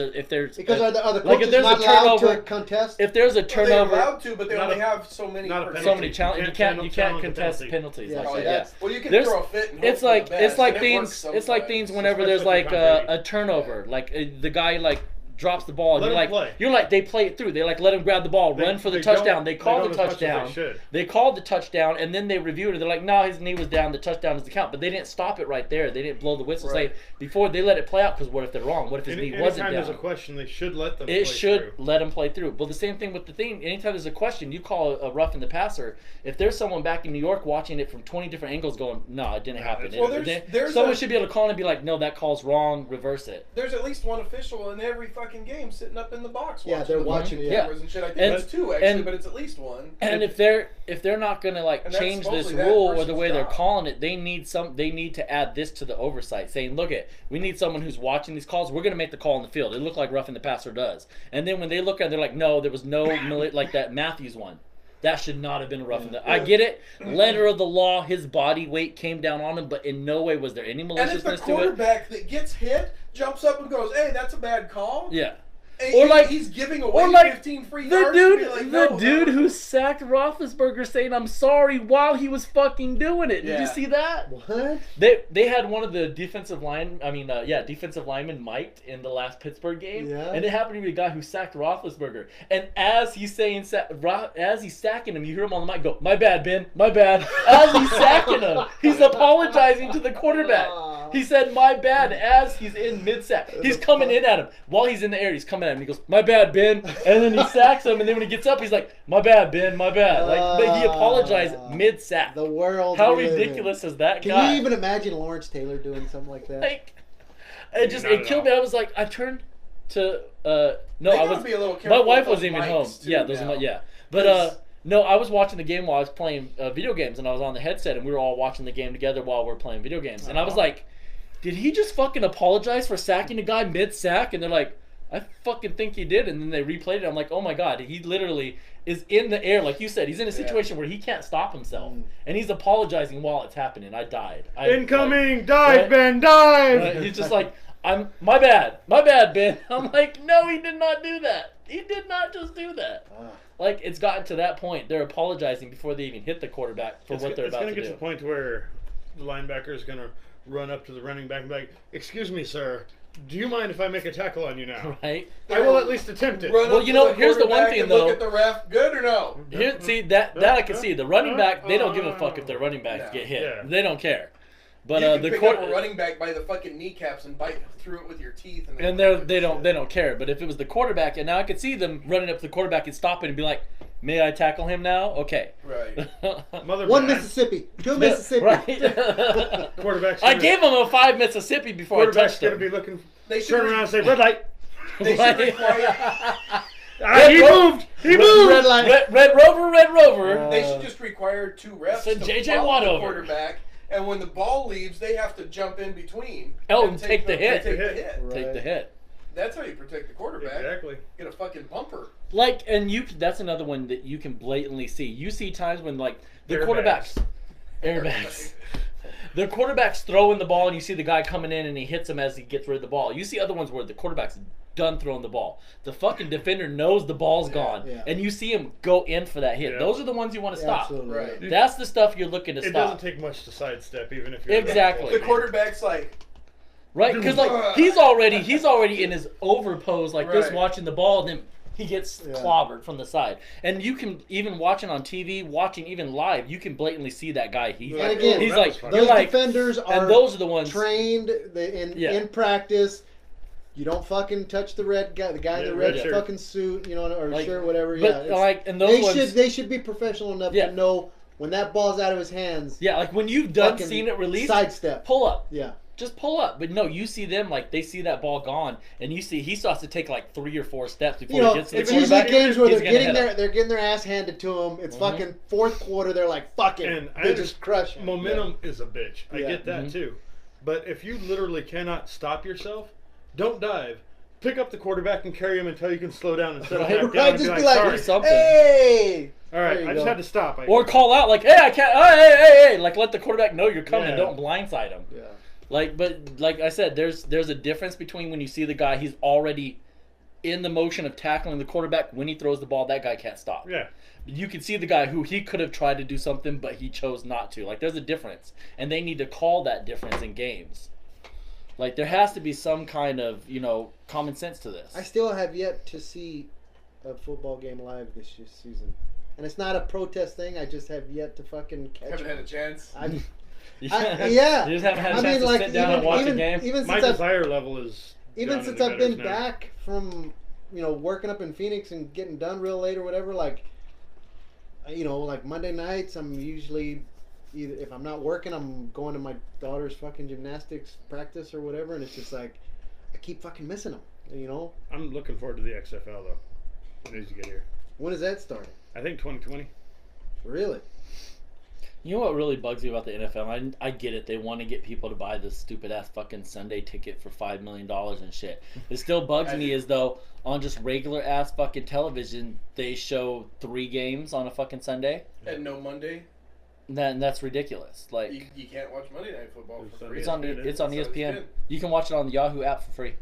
Because are the other like coaches if there's not a allowed turnover, to contest? if there's a Well, turnover, they're allowed to, but they Not only a- have so many. not a per penalty. so many challenges. You can't challenge contest the penalties. Yeah, Like so that, that's- Well, you can There's- throw a fit. And It's hope for like the best, it's like and it works things. It's like things sometimes. whenever there's Especially like if you're a turnover, like the guy like drops the ball, and Let you're him like play. they play it through. They like let him grab the ball, run for the touchdown. They call the don't as much as they touchdown. should. They called the touchdown, and then they reviewed it. They're like, no, his knee was down. The touchdown is the count. But they didn't stop it right there. They didn't blow the whistle. Right. Say before they let it play out, because what if they're wrong? What if his knee wasn't Anytime there's a down? question, they should let them. It play should through. let him play through. Well, the same thing with the thing. Anytime there's a question, you call a rough in the passer. If there's someone back in New York watching it from 20 different angles, going, no, it didn't happen. Well, It- there's someone a- should be able to call and be like, no, that call's wrong. Reverse it. There's at least one official in every fucking game sitting up in the box. Yeah, they're the watching, fucking yeah. cameras and shit. I think And- it's two actually, and- but it's at least one. And if they're not gonna like And that's change this supposedly that rule or the person's way they're job. calling it, they need to add this to the oversight, saying, look we need someone who's watching these calls. We're gonna make the call on the field. It looked like roughing the passer does. And then when they look at it, they're like, no, there was no like that Matthews one. That should not have been a roughing the. I get it. Letter of the law, his body weight came down on him, but in no way was there any And if maliciousness the to it. quarterback that gets hit jumps up and goes, "Hey, that's a bad call," Yeah. and Or like- he's giving away Or like 15 free the yards. dude, to be like, the "No, dude no." who sacked Roethlisberger saying I'm sorry while he was fucking doing it. Did you Yeah. see that? What? They had one of the defensive linemen mic'd in the last Pittsburgh game, Yeah. and it happened to be a guy who sacked Roethlisberger. And as he's saying, as he's sacking him, you hear him on the mic go, "My bad, Ben, my bad." As he's sacking him, he's apologizing to the quarterback. He said, "My bad," as he's in mid-sack. He's coming in at him while he's in the air. He's coming at him. He goes, "My bad, Ben," and then he sacks him. And then when he gets up, he's like, "My bad, Ben, my bad." Like, but he apologized mid-sack. The world. How we live in. ridiculous is that Can guy? you even imagine Lawrence Taylor doing something like that? Like, Not it at killed all. me. I was like, I turned to no, They I gotta was be a little my careful wife with wasn't those even home. mics, too, Yeah, those now. are yeah. But no, I was watching the game while I was playing video games, and I was on the headset, and we were all watching the game together while we're playing video games. And I was like, did he just fucking apologize for sacking a guy mid-sack? And they're like, I fucking think he did. And then they replayed it. I'm like, oh my god, he literally is in the air, like you said. He's in a situation where he can't stop himself, and he's apologizing while it's happening. I died. Incoming! Like, Dive, right? Ben! Dive! Right? He's just like, my bad, Ben. I'm like, no, he did not do that. He did not just do that. Like, it's gotten to that point. They're apologizing before they even hit the quarterback for what they're about to do. It's going to get to the point where the linebacker is going to run up to the running back and be like, "Excuse me, sir, Do you mind if I make a tackle on you now? Right? I will at least attempt it. Run Well, up you to know, the here's the one quarterback thing, and look though. at the ref. Good or no? Here, see that I can see. The running back, they don't give a fuck if their running backs No. get hit. Yeah. They don't care. But You can the pick court, up a running back by the fucking kneecaps and bite through it with your teeth. and they don't care. But if it was the quarterback, and now I could see them running up to the quarterback and stopping and be like, "May I tackle him now?" Okay. Right. Mother One man. Mississippi, two Mississippi. Right. Quarterback's I gonna- gave him a 5 Mississippi before I Quarterback's touched going him. to be looking. They should Turn around and say, red light. They should require. He moved. He moved. Red light. Red Rover. They should just require 2 refs Send to J.J. follow Watt the over. quarterback, and when the ball leaves, they have to jump in between. Oh, and take the hit. Take the hit. Right. Take the hit. That's how you protect the quarterback. Exactly. Get a fucking bumper. Like, and that's another one that you can blatantly see. You see times when, like, the Airbags. quarterbacks. The quarterback's throwing the ball, and you see the guy coming in, and he hits him as he gets rid of the ball. You see other ones where the quarterback's done throwing the ball. The fucking defender knows the ball's gone, Yeah. and you see him go in for that hit. Yeah. Those are the ones you want to stop. Absolutely. Right. That's the stuff you're looking to It stop. doesn't take much to sidestep, even if you're Exactly. The quarterback's like, Right? Because like he's already in his over pose like this, Right. watching the ball, and then he gets Yeah. clobbered from the side. And you can even watching on TV, watching even live, you can blatantly see that guy. He's And like, again, he's that like, was fun. you're Those like, defenders are and those are the ones. trained Yeah. in practice. You don't fucking touch the red guy, the guy in Yeah, the red red shirt. fucking suit, or Like, shirt, whatever. But Yeah, it's- like, and those ones, they should be professional enough Yeah. to know when that ball's out of his hands. yeah, like when you've done fucking seen it released, sidestep. pull up. Yeah, Just pull up. But no, you see them like they see that ball gone, and you see he starts to take like 3 or 4 steps before he gets to the it's usually quarterback. games where He's they're gonna hit him. they're getting their ass handed to them. It's Mhm. fucking fourth quarter. They're like, fuck it. And I They just just crush 'em. Momentum is a bitch. I Yeah. get that Mhm. too. But if you literally cannot stop yourself, don't dive. Pick up the quarterback and carry him until you can slow down instead of Right. back down Right, and just be be like, like, sorry. Do something. hey. All right, There you I just go. had to stop. Or call out like, "Hey, I can't! Hey!" Like, let the quarterback know you're coming. Yeah. Don't blindside him. Yeah. Like, but like I said, there's a difference between when you see the guy, he's already in the motion of tackling the quarterback. When he throws the ball, that guy can't stop. Yeah. You can see the guy who he could have tried to do something, but he chose not to. Like, there's a difference, and they need to call that difference in games. Like, there has to be some kind of common sense to this. I still have yet to see a football game live this season, and it's not a protest thing. I just have yet to fucking catch. haven't had a one. chance. Yeah. You just haven't had a I chance mean, to like sit down and watch a even, game. even My since I've desire level is even down in since the I've been gutters now. back from working up in Phoenix and getting done real late or whatever, like like Monday nights, I'm usually either if I'm not working, I'm going to my daughter's fucking gymnastics practice or whatever, and it's just like I keep fucking missing them. I'm looking forward to the XFL though. It needs to get here. When does that start? I think 2020. Really? You know what really bugs me about the NFL? I get it. They want to get people to buy this stupid ass fucking Sunday ticket for $5 million and shit. It still bugs me as though on just regular ass fucking television they show 3 games on a fucking Sunday. And no Monday. That's ridiculous. Like You can't watch Monday Night Football for free. it's on It's on ESPN. ESPN. You can watch it on the Yahoo app for free.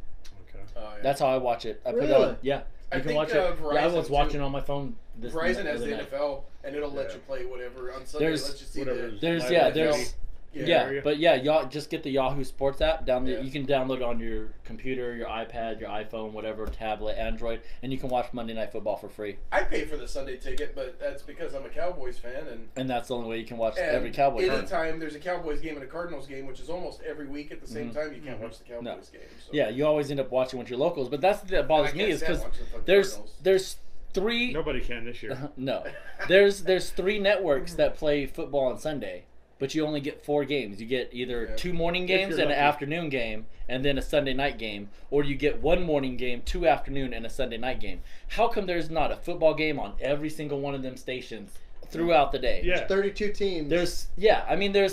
Okay. Oh, yeah. That's how I watch it. I put it Really? on. Yeah. I You can think, watch it. Yeah, I Verizon, was watching too. on my phone. Verizon has other the night. NFL, and it'll let Yeah. you play whatever on Sunday. There's- Let you see Whatever the is There's live yeah, NFL. there's yeah. yeah, area. but yeah, y'all just get the Yahoo Sports app down there. Yeah. You can download it on your computer, your iPad, your iPhone, whatever, tablet, Android, and you can watch Monday Night Football for free. I pay for the Sunday ticket, but that's because I'm a Cowboys fan, And that's the only way you can watch and every Cowboy game. anytime there's a Cowboys game and a Cardinals game, which is almost every week at the same Mhm. time, you can't Mhm. watch the Cowboys game. So. Yeah, you always end up watching with your locals, but that's the thing that And I bothers can't me is stand because watching the fucking there's Cardinals. there's 3 Nobody can this year. no there's 3 networks that play football on Sunday, but you only get 4 games. You get either Yeah. 2 morning If games you're and an lucky. afternoon game, and then a Sunday night game, or you get 1 morning game, 2 afternoon, and a Sunday night game. How come there's not a football game on every single one of them stations throughout the day? Yeah. 32 teams. There's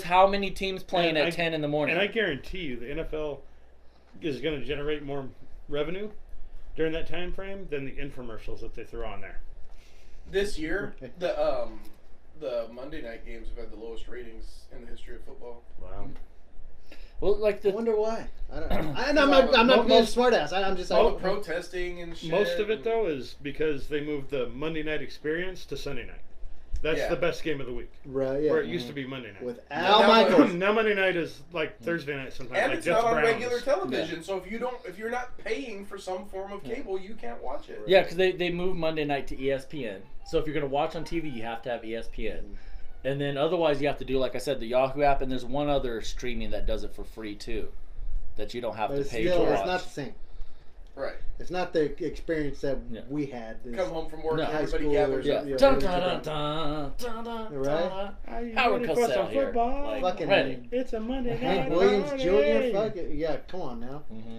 how many teams playing And at 10 in the morning? And I guarantee you the NFL is going to generate more revenue during that time frame than the infomercials that they throw on there. This year, the Monday night games have had the lowest ratings in the history of football. Wow. well, like I the wonder why. I don't. I'm not being a smartass. I'm just All like the protesting and shit. Most of it though is because they moved the Monday night experience to Sunday night. That's Yeah. the best game of the week. Right, yeah. Where it used to be Monday night. With Now Al Michaels. Now Monday night is like Thursday night sometimes. And like it's Jets not on Browns. regular television, so if you're not paying for some form of cable, you can't watch it. Yeah, because they moved Monday night to ESPN. So if you're going to watch on TV, you have to have ESPN. And then otherwise you have to do, like I said, the Yahoo app. And there's one other streaming that does it for free, too. That you don't have But to it's pay still, to watch. it's not the same. Right. It's not the experience that Yeah. we had. This Come home from work, No. and high everybody school gathers or up. something. Yeah. Yeah, Dun, really dun, good. dun, dun, dun, Right? dun. Are you Howard ready for Cosell some here. football? Like, Fucking ready. It's a Monday night. Hank Williams party. Jr. Fuck it. Yeah, come on now. Mm-hmm.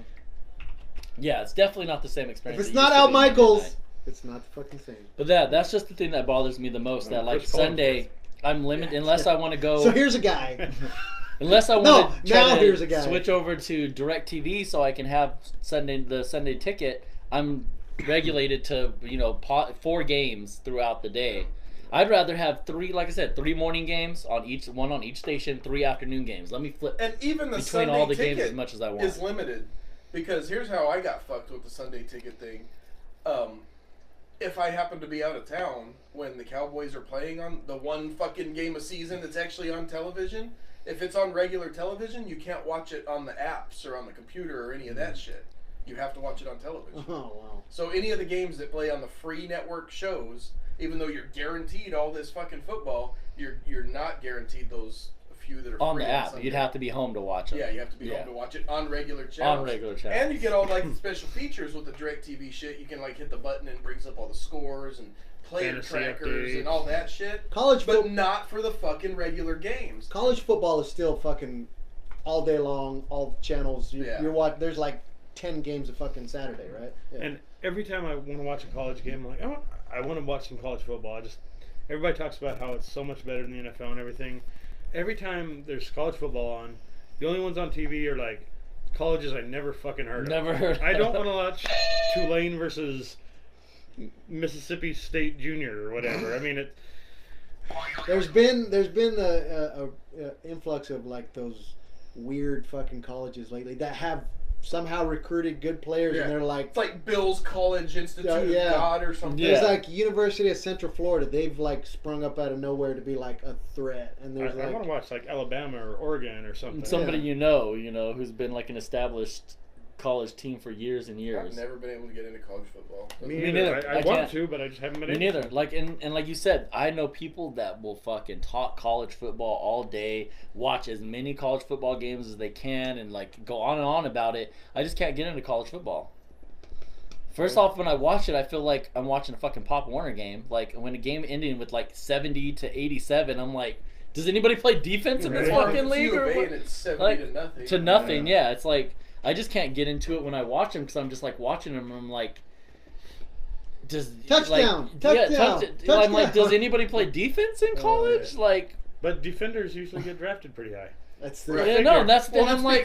Yeah, it's definitely not the same If experience. it's it not used to Al be Monday Michaels, night. it's not the fucking same. But that's just the thing that bothers me the most. That like Chris Paul. Sunday, I'm limited unless I want to go. So here's a guy. Unless I No, want to now try here's a to guy. switch over to DirecTV so I can have the Sunday ticket, I'm regulated to 4 games throughout the day. I'd rather have 3, like I said, 3 morning games on each station, 3 afternoon games. Let me flip And even the between Sunday all the ticket games as much as I want. is limited, because here's how I got fucked with the Sunday ticket thing. If I happen to be out of town when the Cowboys are playing on the one fucking game a season that's actually on television, if it's on regular television, you can't watch it on the apps or on the computer or any of that shit. You have to watch it on television. Oh wow. So any of the games that play on the free network shows, even though you're guaranteed all this fucking football, you're not guaranteed those few that are on free the app. Sunday. You'd have to be home to watch it. Yeah, you have to be Yeah. home to watch it on regular channels. On regular channels. And you get all like the special features with the DirecTV shit. You can like hit the button and it brings up all the scores and player Fantasy trackers updates. and all that shit. College But football. not for the fucking regular games. College football is still fucking all day long, all channels. Yeah. You're watching. There's like 10 games a fucking Saturday, right? Yeah. And every time I want to watch a college game, I'm like, I want to watch some college football. Everybody talks about how it's so much better than the NFL and everything. Every time there's college football on, the only ones on TV are like colleges I never fucking heard of. Never heard I don't of. want to watch Tulane versus Mississippi State Junior or whatever. I mean, There's been a influx of like those weird fucking colleges lately that have somehow recruited good players, Yeah. and they're like, It's like Bill's College Institute Yeah. of God or something. Yeah. there's like University of Central Florida. They've like sprung up out of nowhere to be like a threat, and there's I like want to watch like Alabama or Oregon or something. Somebody Yeah. who's been like an established college team for years and I've years. never been able to get into college football. Me Me neither. neither. I I want can't. to, but I just haven't been Me able neither. to. Like and like you said, I know people that will fucking talk college football all day, watch as many college football games as they can, and like go on and on about it. I just can't get into college football. First off, when I watch it, I feel like I'm watching a fucking Pop Warner game. Like when a game ending with like 70 to 87, I'm like, does anybody play defense in this Right. fucking league or what? And it's 70 Like, to nothing. To nothing, yeah. It's like I just can't get into it when I watch them because I'm just like watching them and I'm like, does Touchdown, like, yeah, touchdown, I'm like, touchdown. does anybody play defense in college? Like, But defenders usually get drafted pretty high. that's the Right. yeah, no, that's Well, and that's I'm like,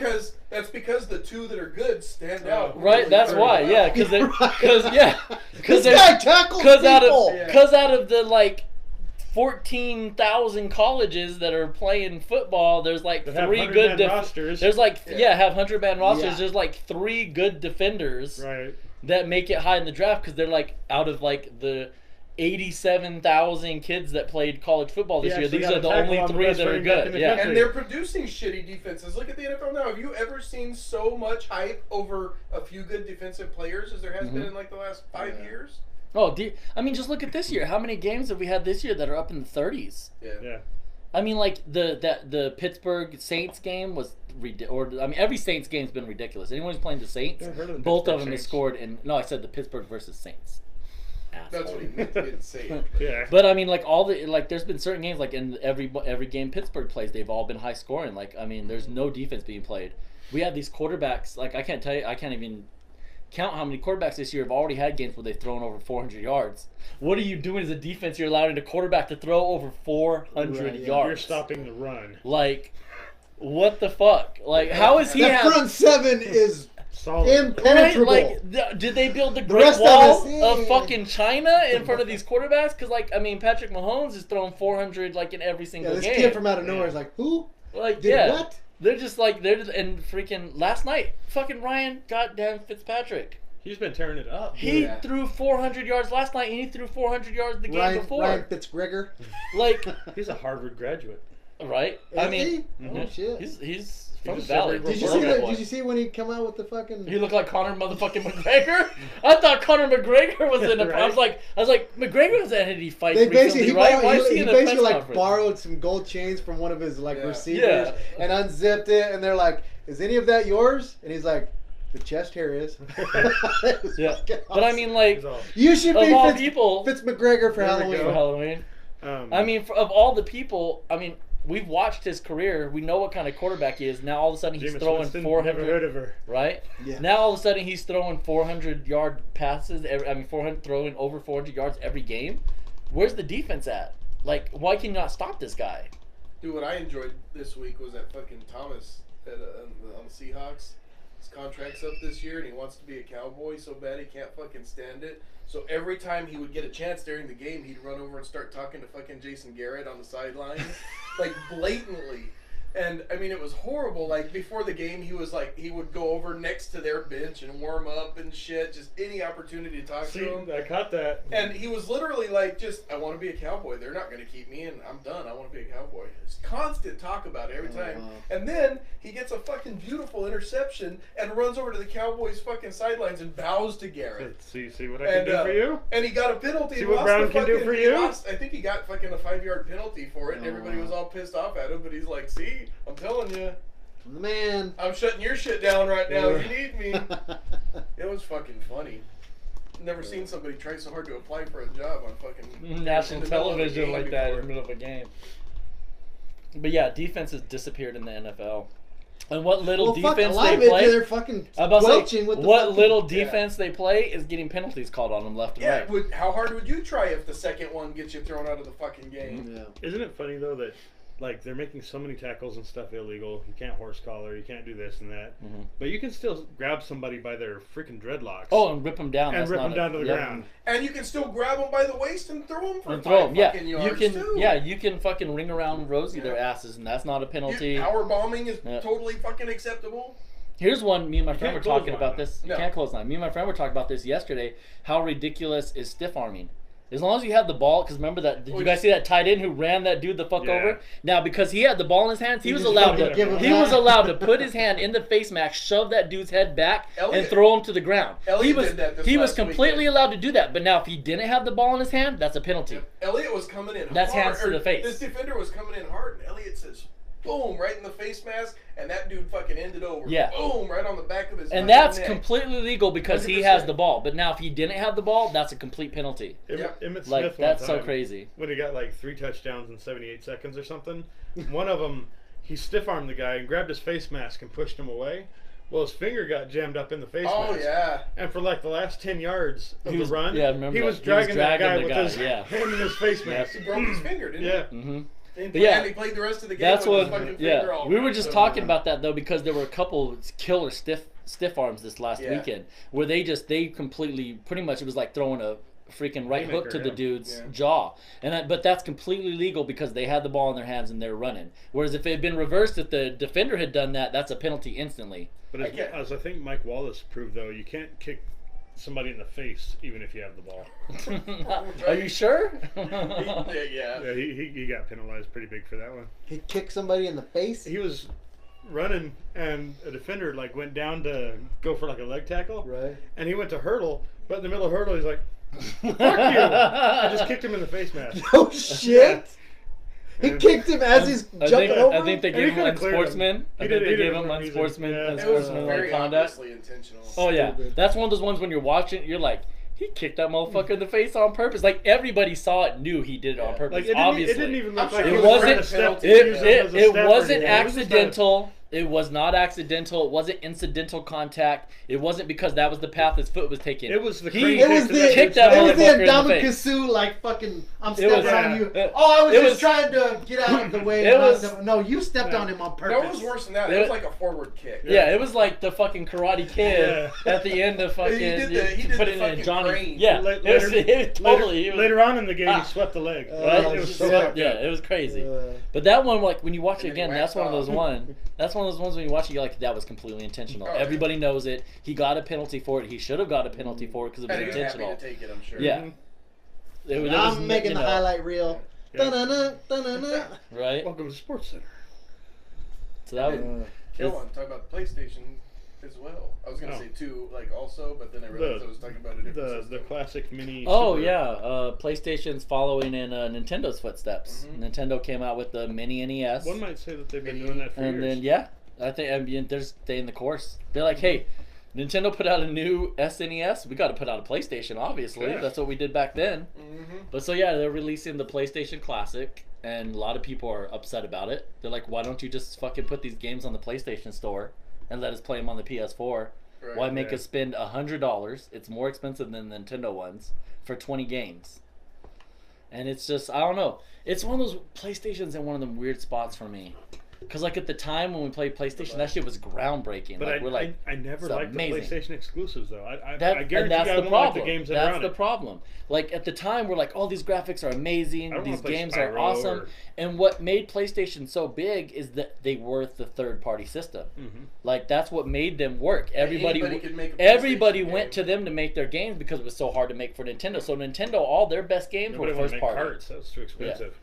because the two that are good stand out. right? really That's very why, well. yeah, because this guy tackles people. out of the like 14,000 colleges that are playing football, there's like That have 3 100-man good rosters. There's like Yeah. have 100-man rosters. Yeah. There's like 3 good defenders Right. that make it high in the draft because they're like out of like the 87,000 kids that played college football this Yeah, year. so These you are the gotta only tackle on the 3 best that are running back in good. the Yeah. country. And they're producing shitty defenses. Look at the NFL now. Have you ever seen so much hype over a few good defensive players as there has been in like the last 5 years? Oh, I mean, just look at this year. How many games have we had this year that are up in the 30s? Yeah. I mean, like the Pittsburgh Saints game was every Saints game's been ridiculous. Anyone who's playing the Saints, Yeah, I've heard of the both of Pittsburgh them have Saints. scored. And no, I said the Pittsburgh versus Saints. That's what he Asshole. meant. He didn't say it. Yeah. But I mean, like there's been certain games like in every game Pittsburgh plays, they've all been high scoring. Like I mean, there's no defense being played. We have these quarterbacks. Like I can't even count how many quarterbacks this year have already had games where they've thrown over 400 yards. What are you doing as a defense? You're allowing a quarterback to throw over 400 Right, yeah. yards. You're stopping the run. Like, what the fuck? Like, how is he that have? front seven is Solid. Right? impenetrable. Like, did they build the The Great rest of Wall us, of fucking China in front of these quarterbacks? Because, like, I mean, Patrick Mahomes is throwing 400 like in every yeah, single this game. kid from out of nowhere is like, who? Like, Did yeah, what? they're just and freaking last night, fucking Ryan goddamn Fitzpatrick. He's been tearing it up. He Yeah. threw 400 yards last night, and he threw 400 yards the game Ryan before. Fitzgregor. Like, He's a Harvard graduate. right? Is I mean, he? mhm. Oh shit. He's from the a valley. cerebral Did you Florida see that? boy. Did you see when he come out with the fucking? He looked like Conor motherfucking McGregor. I thought Conor McGregor was in the. Right. I was like, McGregor was at any fight They recently, basically right? Why is he he in the basically press like conference? borrowed some gold chains from one of his like Yeah. receivers Yeah. and unzipped it, and they're like, "Is any of that yours?" And he's like, "The chest hair is." It was Yeah, fucking but I awesome. mean, like, He's all, You should of be all people, Fitz McGregor for There we Halloween. for go. Halloween. I mean, of all the people, I mean, we've watched his career. We know what kind of quarterback he is. Now all of a sudden he's Jameis throwing Winston, 400. Never heard of her. Right? Yeah. Now all of a sudden he's throwing 400-yard passes. 400 throwing over 400 yards every game. Where's the defense at? Like, why can you not stop this guy? Dude, what I enjoyed this week was that fucking Thomas on the Seahawks. His contract's up this year, and he wants to be a Cowboy so bad he can't fucking stand it. So every time he would get a chance during the game, he'd run over and start talking to fucking Jason Garrett on the sidelines, like blatantly. And I mean, it was horrible. Like before the game, he would go over next to their bench and warm up and shit. Just any opportunity to talk See, to him. I caught that. And he was literally like, I want to be a Cowboy. They're not going to keep me, and I'm done. I want to be a Cowboy. It's constant talk about it every time. wow. And then he gets a fucking beautiful interception and runs over to the Cowboys' fucking sidelines and bows to Garrett. See what I can do for you? And he got a penalty. See He what lost Brown the can do fucking- for he you? lost- I think he got fucking a 5-yard penalty for it, and Oh, everybody wow. was all pissed off at him. But he's like, "See, I'm telling you, The man. I'm shutting your shit down right now. You need me." It was fucking funny. Never seen somebody try so hard to apply for a job on fucking National in the middle of a television game like that in before. the middle of a game. But yeah, defense has disappeared in the NFL. And what little Well, fuck, a defense lot they of it, play, they're fucking I'm about to squelching say, with the what fucking- little Yeah. defense they play is getting penalties called on them left and Yeah, right. how hard would you try if the second one gets you thrown out of the fucking game? Yeah. Isn't it funny though that like they're making so many tackles and stuff illegal? You can't horse collar, you can't do this and that, Mhm. but you can still grab somebody by their freaking dreadlocks. Oh, and rip them down. and That's rip not them down to the yeah. ground. And you can still grab them by the waist and throw them for And throw 5 them. Yeah, fucking you yards can. too. Yeah, you can fucking ring around Rosie their Yeah. asses, and that's not a penalty. Power bombing is Yeah. totally fucking acceptable. Here's one. Me and my friend were can't talking clothesline about this. You No. can't close line. Me and my friend were talking about this yesterday. How ridiculous is stiff arming? As long as you have the ball, because remember that. Did you guys see that tight end who ran that dude the fuck Yeah. over? Now because he had the ball in his hands, he You was just allowed fucking give to. him He that. was allowed to put his hand in the face mask, shove that dude's head back, and Elliott- throw him to the ground. He Elliott was did that this he was last completely weekend. allowed to do that. But now if he didn't have the ball in his hand, that's a penalty. Elliott was coming in That's hard. hands to or the face. This defender was coming in hard, and Elliott says, boom, right in the face mask, and that dude fucking ended over. Yeah. Boom, right on the back of his And fucking that's neck. completely legal because he 100%. has the ball. But now if he didn't have the ball, that's a complete penalty. Emmett Smith Like one that's so time, crazy. when he got like 3 touchdowns in 78 seconds or something. One of them, he stiff armed the guy and grabbed his face mask and pushed him away. Well, his finger got jammed up in the face Oh, mask. yeah. And for like the last 10 yards of He was- the run, yeah, I remember he that. was He was dragging that guy dragging the with guy, his yeah. hand in his face Yeah. mask. He broke his finger, didn't Yeah. Mm-hmm. he? And But yeah. and he played the rest of the game That's with what. his fucking Yeah, finger all we were wrapped just up. talking about that though because there were a couple killer stiff arms this last Yeah. weekend where they completely pretty much it was like throwing a freaking right hook Haymaker, to the yeah. dude's Yeah. jaw, but that's completely legal because they had the ball in their hands and they're running. Whereas if it had been reversed, if the defender had done that, that's a penalty instantly. But I get- as I think Mike Wallace proved, though, you can't kick somebody in the face even if you have the ball. Are you sure? Yeah. Yeah, he got penalized pretty big for that one. He kicked somebody in the face. He was running, and a defender like went down to go for like a leg tackle, Right. and he went to hurdle, but in the middle of hurdle, he's like, "Fuck you!" I just kicked him in the face mask. Oh shit! He And- kicked him as he's jumping over. I think they him? gave he him could've cleared him. unsportsman. I He think did- they he gave did him for no reason. unsportsman. Yeah. It was Unsportsmanlike very conduct. obviously intentional. Oh yeah, Stupid. that's one of those ones when you're watching, you're like, he kicked that motherfucker in the face on purpose. Like everybody saw it, knew he did it on Yeah. purpose. Like it obviously, didn't even look I'm like sure he it was wasn't. trying to step. penalty. to use It, him as a it step or wasn't anything. It was just a- accidental. It was not accidental. It wasn't incidental contact. It wasn't because that was the path his foot was taking. It was the He crane It was kick to the kicked that it was the motherfucker in the face. Ndamukong like fucking. I'm It stepping was- on you. Yeah. Oh, I was It just was- trying to get out of the way. It and not was- step- no, you stepped on him on purpose. That was worse than that. It- It was like a forward kick. Yeah, it was like the fucking Karate Kid Yeah. at the end of fucking. He did put the it in fucking Johnny. crane. Yeah, La- it was, it totally. It was, Later on in the game, Ah. he swept the leg. Right? Oh, It was shit. so yeah, fucked yeah, up. it was crazy. Uh, But that one, like when you watch it And then he again, that's whacked one of those off. one. That's one of those ones when you watch it, you're like, that was completely intentional. Oh, yeah. Everybody knows it. He got a penalty for it. He should have got a penalty for it because it was And he was happy intentional. to take it, I'm sure. Yeah. It was, I'm making the highlight reel. Yeah. Da-na-na, da-na-na. right. Welcome to Sports Center. So that was. Kill on talk about the PlayStation as well. I was gonna say 2, like also, but then I realized I was talking about a different system. The classic mini. Oh Super- yeah, PlayStation's following in Nintendo's footsteps. Mhm. Nintendo came out with the Mini NES, One might say that they've been doing that for and years. then I think they're staying the course. They're like, hey, Nintendo put out a new SNES. We got to put out a PlayStation, obviously. Yeah. That's what we did back then. Mm-hmm. But so yeah, they're releasing the PlayStation Classic, and a lot of people are upset about it. They're like, why don't you just fucking put these games on the PlayStation Store and let us play them on the PS4? Right. Why make Yeah. us spend $100? It's more expensive than the Nintendo ones for 20 games. And it's just, I don't know. It's one of those PlayStation's in one of them weird spots for me. Because like at the time when we played PlayStation, that shit was groundbreaking. But Like, we're like, I never it's liked amazing. the PlayStation exclusives though. I and guarantee that's I the won't problem. like the games that are That's on the it. problem. Like at the time, we're like, oh, these graphics are amazing. I don't These wanna play games are Spyro awesome. or- And what made PlayStation so big is that they were the third-party system. Mhm. Like that's what made them work. Everybody could make a Everybody PlayStation went game. to them to make their games because it was so hard to make for Nintendo. So Nintendo, all their best games Nobody were wanted first to make party. carts. That was too expensive.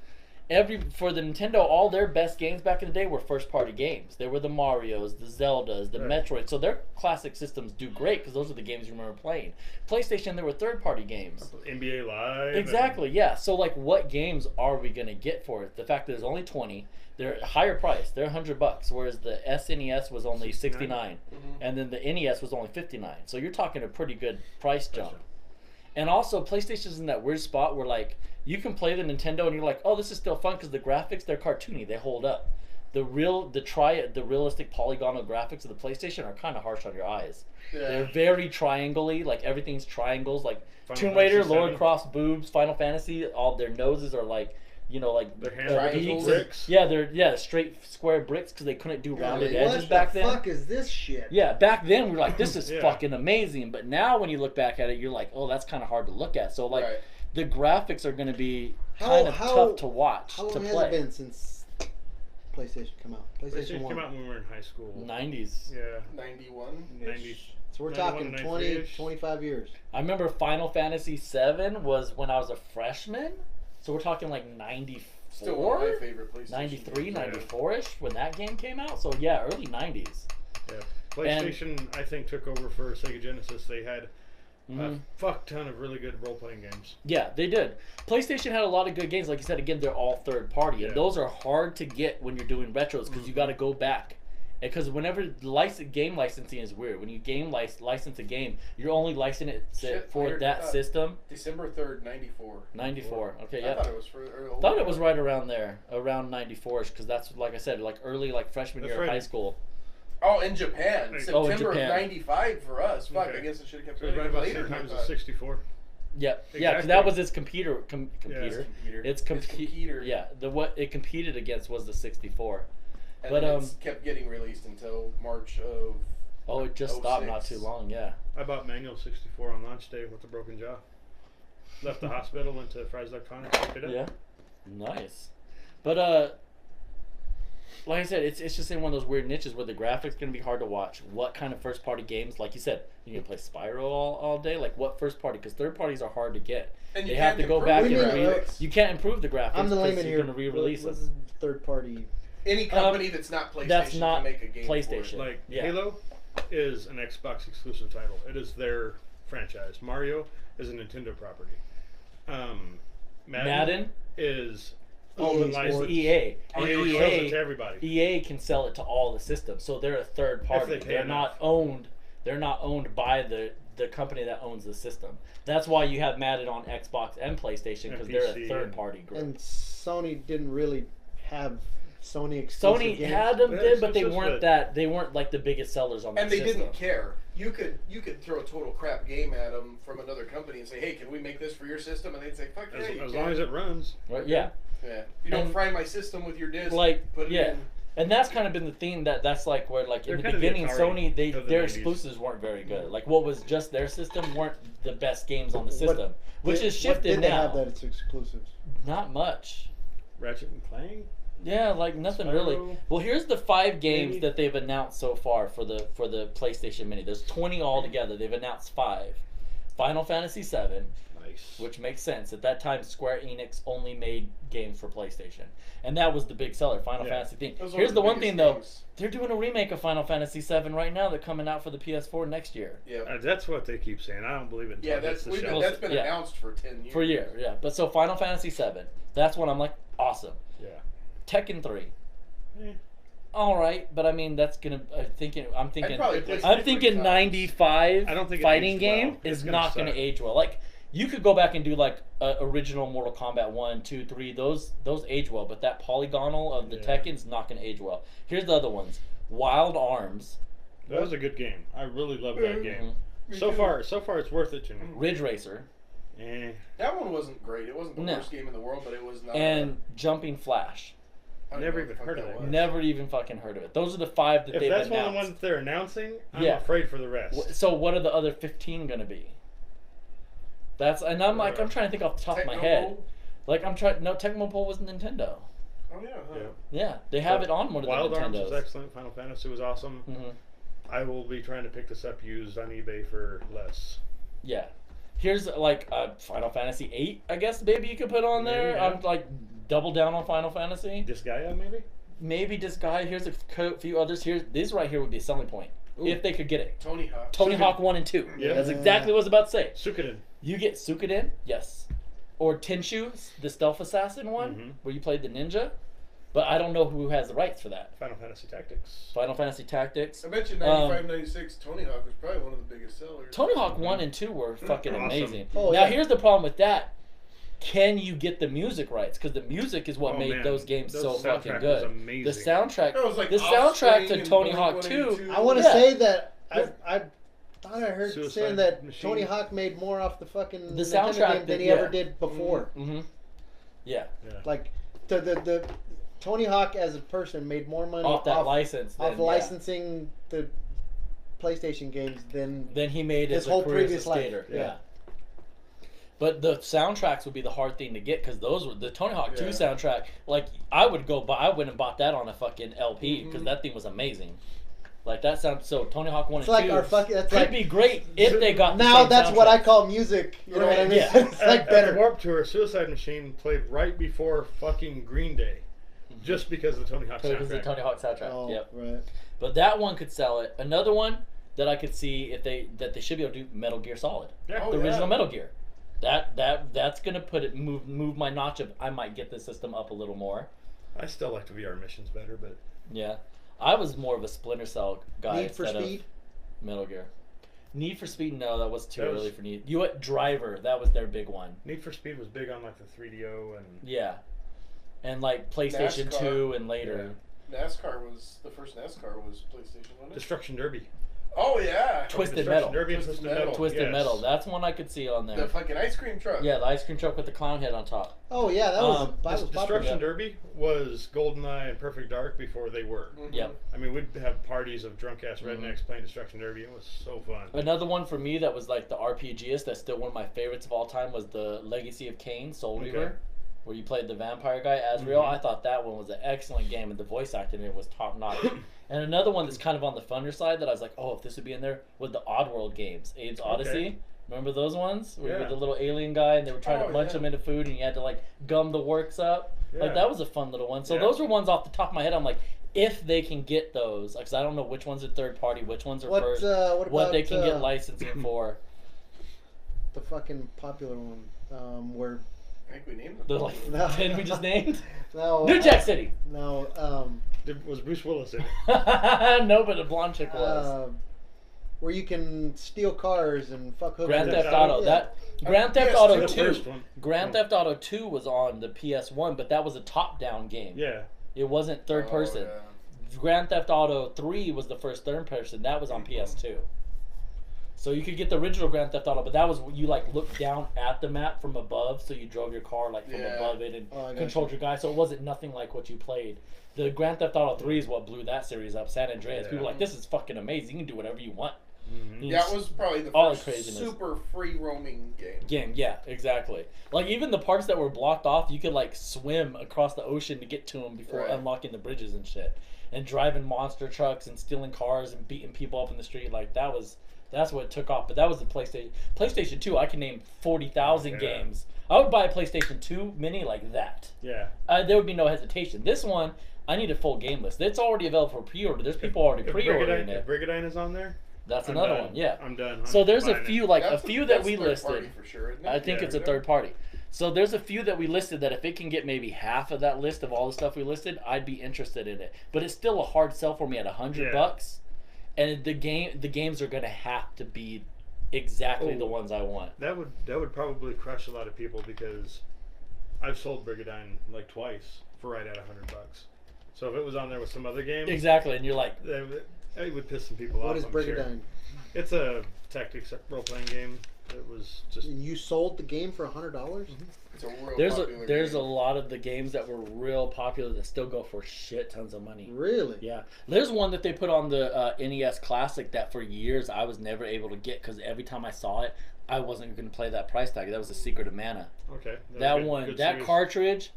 For the Nintendo, all their best games back in the day were first party games. They were the Marios, the Zeldas, the Right. Metroid. So their classic systems do great because those are the games you remember playing. PlayStation, there were third party games. NBA Live. Exactly, yeah. So like, what games are we gonna get for it? The fact that there's only 20, they're higher price. They're $100, whereas the SNES was only 69, and then the NES was only 59. So you're talking a pretty good price jump. And also, PlayStation's in that weird spot where like you can play the Nintendo and you're like, oh, this is still fun because the graphics, they're cartoony, they hold up. The realistic polygonal graphics of the PlayStation are kind of harsh on your eyes. They're very triangle-y, like everything's triangles, like Final Tomb Raider, Fantasy Lara VII. Croft's boobs, Final Fantasy, all their noses are like, like Their hands are beaks triangles. and- bricks. Yeah, they're straight square bricks because they couldn't do rounded What edges the back then. fuck is this shit? Yeah, back then we were like, this is Yeah. fucking amazing. But now when you look back at it, you're like, oh, that's kind of hard to look at. So like, Right. the graphics are going to be How- kind of how- tough to watch, How to long has play. it been since PlayStation come out? PlayStation 1. came out when we were in high school. 90s. Yeah. 91. 90s. So we're 91 talking to 20, 93-ish. 25 years. I remember Final Fantasy VII was when I was a freshman. So we're talking like 94, Still one of my favorite PlayStation 93, games. 94-ish when that game came out. So yeah, early 90s. Yeah. PlayStation, I think, took over for Sega Genesis. They had a fuck ton of really good role-playing games. Yeah, they did. PlayStation had a lot of good games. Like you said, again, they're all third party. Yeah. And those are hard to get when you're doing retros because you got to go back. Because whenever game licensing is weird. When you license a game, you're only licensing it Shit, for later, that system. December 3rd, 94. 94. Okay, I yeah. thought it was for. Thought it was right around there, around 94ish, because that's, like I said, like early, like freshman That's year of right. high school. Oh, in Japan. Oh, in September Japan. of 95 for us. Fuck, Okay. I guess I should have kept So it was it right about the later. same time than as I the thought. 64. Yeah, yeah, because Exactly. that was its computer. Computer. Computer. It's It's computer. Yeah, what it competed against was the 64. And But, then it's kept getting released until March of. Oh, it just stopped not 06. too long. Yeah. I bought Manual 64 on launch day with a broken jaw. Left the hospital, went to Fry's Electronics, picked it up. Yeah, nice. But like I said, it's just in one of those weird niches where the graphics gonna be hard to watch. What kind of first party games? Like you said, you can play Spyro all day. Like what first party? Because third parties are hard to get. And They have to go improve back the and graphics. you can't improve the graphics. I'm the 'cause layman you're here. gonna re-release What's them. third party? Any company that's not PlayStation That's not can make a game PlayStation. For it. Like Yeah. Halo is an Xbox exclusive title. It is their franchise. Mario is a Nintendo property. Madden is EA open Sports. license. EA. And EA sells it to everybody. EA can sell it to all the systems, so they're a third party. they pay They're enough. not owned. They're not owned by the company that owns the system. That's why you have Madden on Xbox and PlayStation because And they're a PC, third and- party group. And Sony didn't really have Sony exclusive Sony games. had them Yeah, did, but they exclusives, weren't but- that. They weren't like the biggest sellers on the And they system. didn't care. You could throw a total crap game at them from another company and say, "Hey, can we make this for your system?" And they'd say, "Fuck yeah, you As can." long as it runs. Right? Yeah. Yeah. You don't And- fry my system with your disc. Like, put it yeah. in. And that's kind of been the theme that's like where like They're in the kind of the beginning Atari Sony of the their 90s. exclusives weren't very good. Like what was just their system weren't the best games on the What- system, which is What shifted did they now. have that it's exclusives? Not much. Ratchet and Clank. Yeah, like nothing really. Well, here's the 5 games Maybe. that they've announced so far for the PlayStation Mini. There's 20 altogether. They've announced 5. Final Fantasy VII, Nice. which makes sense. At that time, Square Enix only made games for PlayStation, and that was the big seller, Final Fantasy thing. That was Here's of the one biggest thing though: games. they're doing a remake of Final Fantasy VII right now. They're coming out for the PS4 next year. Yeah. That's what they keep saying. I don't believe it. Yeah, until it hits the shelves. that's been Yeah. announced for 10 years. For a year, yeah. But so Final Fantasy VII, that's when I'm like, awesome. Yeah. Tekken 3. Eh. All right, but I mean that's gonna. I'm I'd thinking probably play I'm it thinking 3 times. 95 I don't think it fighting aged game well. is It's gonna not going to suck. age well. Like you could go back and do like original Mortal Kombat 1, 2, 3. Those age well, but that polygonal of the Yeah. Tekken's not going to age well. Here's the other ones: Wild Arms, That was a good game. I really love that game. Me So too. far, it's worth it to me. Ridge Racer, Eh. That one wasn't great. It wasn't the No. worst game in the world, but it was not. and Jumping Flash. I don't Never know what even the fuck heard of that. was. Never even fucking heard of it. Those are the 5 that If they've that's one of the announced. ones they're announcing, I'm Yeah. afraid for the rest. So what are the other 15 going to be? That's and I'm like I'm trying to think off the top of my head. Techno? Like I'm trying. No, Tecmo Bowl was Nintendo. Oh yeah. Huh. Yeah. Yeah, they have it on one of the Wild Arms Nintendos. was excellent. Final Fantasy was awesome. Mhm. I will be trying to pick this up used on eBay for less. Yeah. Here's like Final Fantasy 8, I guess maybe you could put on there. Maybe, yeah. I'm like double down on Final Fantasy. Disgaea, maybe? Maybe this guy. Here's a few others. Here, this right here would be a selling point Ooh. if they could get it. Tony Hawk. Tony Hawk 1 and 2. Yeah. That's exactly what I was about to say. Suikoden. You get Suikoden, yes, or Tenshu, the stealth assassin one, Mhm. where you played the ninja. But I don't know who has the rights for that. Final Fantasy Tactics. Final Fantasy Tactics. I bet you 95, 96, Tony Hawk was probably one of the biggest sellers. Tony Hawk 1 and 2 were fucking Awesome. amazing. Oh, Now yeah. here's the problem with that. Can you get the music rights? Because the music is what Oh, made man. those games Those so fucking soundtrack good. was amazing. The soundtrack, That was like the soundtrack Offspring to and Tony Hawk 2. Blink-182. I want to Yeah. say that I thought I heard Suicide saying that Machine. Tony Hawk made more off the fucking The Nintendo soundtrack game than did- he yeah. ever did before. Mm-hmm. Yeah, Yeah. Like the Tony Hawk as a person made more money off that license. off then, yeah. licensing the PlayStation games than Then he made his his whole career as a previous life. skater. Yeah. Yeah. But the soundtracks would be the hard thing to get because those were the Tony Hawk 2 Yeah. soundtrack. Like I went and bought that on a fucking LP because Mhm. that thing was amazing. Like that sounds so. Tony Hawk 1 It's and like 2 our fucking. That's could like be great if they got the now. same That's what I soundtrack. call music. You know what I Right, mean? yeah. It's like At better. the Warped Tour, Suicide Machine played right before fucking Green Day. Just because of the Tony Hawk because of the soundtrack. Tony Hawk soundtrack. Oh, Yep. right. But that one could sell it. Another one that I could see if they should be able to do Metal Gear Solid. Yeah. Oh, The yeah. original Metal Gear. That's gonna move my notch of I might get the system up a little more. I still like the VR missions better, but Yeah. I was more of a Splinter Cell guy Need for instead Speed. of Metal Gear. Need for Speed, no, that was too That was- early for Need. You what Driver, that was their big one. Need for Speed was big on like the 3DO and Yeah. And like PlayStation NASCAR. 2 and later. NASCAR was the first NASCAR was PlayStation, wasn't it? Destruction Derby. Oh yeah. Twisted Destruction Metal. Derby and Twisted Twisted Metal. Metal. Twisted yes. Metal. That's one I could see on there. The fucking ice cream truck. Yeah, the ice cream truck with the clown head on top. Oh yeah, that was Destruction popular. Yeah. Derby was GoldenEye and Perfect Dark before they were. Mhm. Yep. I mean, we'd have parties of drunk ass Mhm. rednecks playing Destruction Derby. It was so fun. Another one for me that was like the RPGist that's still one of my favorites of all time was the Legacy of Kain, Soul Okay. Reaver, where you played the vampire guy Azrael. Mhm. I thought that one was an excellent game and the voice acting in it was top notch. And another one that's kind of on the funner side that I was like, oh, if this would be in there, was the Oddworld games, Abe's Odyssey. Okay. Remember those ones? Where you Yeah. were the little alien guy and they were trying Oh, to munch yeah. him into food and you had to like gum the works up. Yeah. Like that was a fun little one. So Yeah. those were ones off the top of my head. I'm like, if they can get those, because I don't know which ones are third party, which ones are What first, what about what they can get licensing for. the fucking popular one where I think we named them. The like No. 10 we just named? no New Jack City. no Was Bruce Willis in it? No, but a blonde chick was. where you can steal cars and fuck hookers. Grand Theft Theft Auto. Auto. Yeah. That Grand Theft PS2. Auto The 2. first one. Grand Theft Auto 2 was on the PS1, but that was a top-down game. Yeah. It wasn't third Oh, person. yeah. Grand Theft Auto 3 was the first third person. That was on PS2. So you could get the original Grand Theft Auto, but that was you like looked down at the map from above, so you drove your car like from Yeah. above it and Oh, I got controlled your guy. So it wasn't nothing like what you played. The Grand Theft Auto 3 is what blew that series up. San Andreas. Yeah. People were like, this is fucking amazing. You can do whatever you want. Yeah, it was probably the all the first craziness. super free roaming game. Yeah, exactly. Like even the parts that were blocked off, you could like swim across the ocean to get to them before Right. unlocking the bridges and shit. And driving monster trucks and stealing cars and beating people up in the street, like that's what took off. But that was the PlayStation. PlayStation 2, I can name 40,000 Yeah. games. I would buy a PlayStation 2 mini like that. Yeah. There would be no hesitation. This one, I need a full game list. It's already available for pre-order. There's people already pre-ordering If it. Brigadine is on there, That's I'm another done. one. Yeah. I'm done. So there's a buying it. few, like That's a few that we third party listed. for sure, isn't it? I think Yeah. it's a third party. So there's a few that we listed that if it can get maybe half of that list of all the stuff we listed, I'd be interested in it. But it's still a hard sell for me at $100, and the games are gonna have to be exactly the ones I want. That would probably crush a lot of people because I've sold Brigadine like twice for right at $100. So if it was on there with some other game, Exactly, and you're like, it would piss some people off. What is I'm sure. Brigadine? It's a tactics role-playing game. It was just You sold the game for $100? It's a real there's popular a game. lot of the games that were real popular that still go for shit tons of money. Really? Yeah, there's one that they put on the NES Classic that for years I was never able to get because every time I saw it, I wasn't going to play that price tag. That was the Secret of Mana. okay. That Good- one, good that series. cartridge,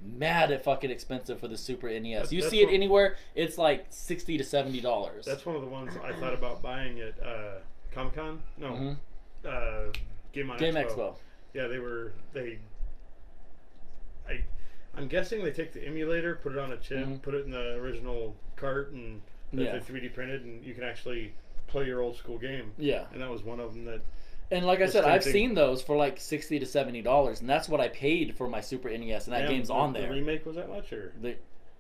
mad at fucking expensive for the Super NES. You That's see it what- anywhere, it's like $60 to $70. That's one of the ones I thought about buying at Comic Con. No, Mhm. Game Game Expo. Yeah, I'm guessing they take the emulator, put it on a chip, Mhm. put it in the original cart, and Yeah. they 3D printed, and you can actually play your old school game. Yeah. And that was one of them that. And like I It's said, I've tempting. seen those for like $60 to $70, and that's what I paid for my Super NES, and that Damn, game's on the there. remake was that much, or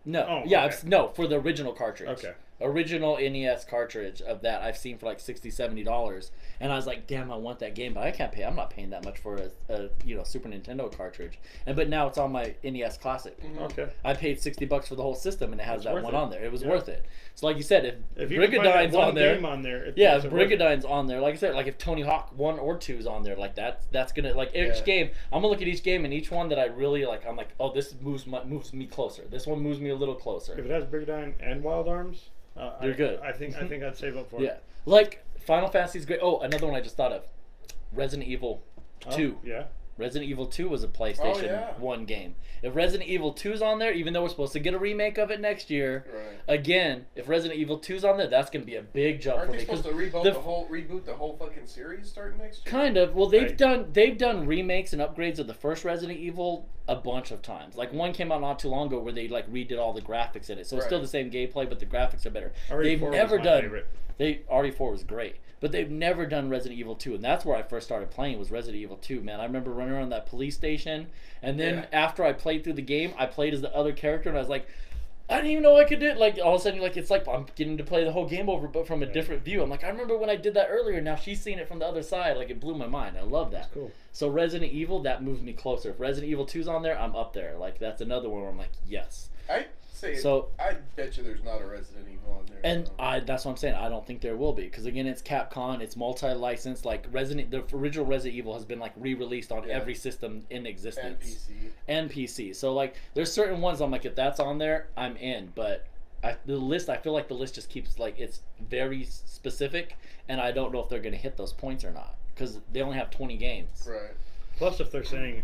No, Oh, yeah, okay. no, for the original cartridge. Okay. Original NES cartridge of that I've seen for like $60, $70, and I was like, damn, I want that game, but I can't pay. I'm not paying that much for a Super Nintendo cartridge. But now it's on my NES Classic. Okay. I paid $60 for the whole system, and it has It's that worth one it. on there. It was Yeah. worth it. So like you said, if you can find that Brigadine's one on there, game on there, yeah, it's if worth it. Brigadine's on there, like I said, like if Tony Hawk 1 or 2 is on there, like that's gonna like each Yeah. game. I'm gonna look at each game and each one that I really like. I'm like, oh, this moves me closer. This one moves me a little closer. If it has Brigadine and Wild Arms, You're good. I think I'd save up for Yeah, it. like Final Fantasy's great. Oh, another one I just thought of, Resident Evil 2. Yeah. Resident Evil 2 was a PlayStation yeah. 1 game. If Resident Evil 2's on there, even though we're supposed to get a remake of it next year, Right. again, if Resident Evil 2's on there, that's going to be a big jump Aren't for they me. 'cause supposed to reboot the- the whole fucking series starting next year? Kind of. Well, they've Right. done remakes and upgrades of the first Resident Evil a bunch of times. Like one came out not too long ago where they like redid all the graphics in it, so it's still Right. the same gameplay, but the graphics are better. RE4 They've was never my done. favorite. RE4 was great, but they've never done Resident Evil 2, and that's where I first started playing was Resident Evil 2. Man, I remember running around that police station, and then Yeah. after I played through the game, I played as the other character, and I was like, I didn't even know I could do it. Like all of a sudden, like it's like I'm getting to play the whole game over, but from a different view. I'm like, I remember when I did that earlier. Now she's seeing it from the other side. Like it blew my mind. I love that. That's cool. So Resident Evil, that moves me closer. If Resident Evil 2's on there, I'm up there. Like that's another one where I'm like, yes. I say So- I bet you there's not a Resident Evil on there. And so. that's what I'm saying. I don't think there will be because again, it's Capcom. It's multi-licensed. Like the original Resident Evil has been like re-released on Yeah. every system in and existence PC. and PC. So like, there's certain ones I'm like, if that's on there, I'm in. But the list, I feel like the list just keeps like it's very specific, and I don't know if they're gonna hit those points or not because they only have 20 games. Right. Plus, if they're saying,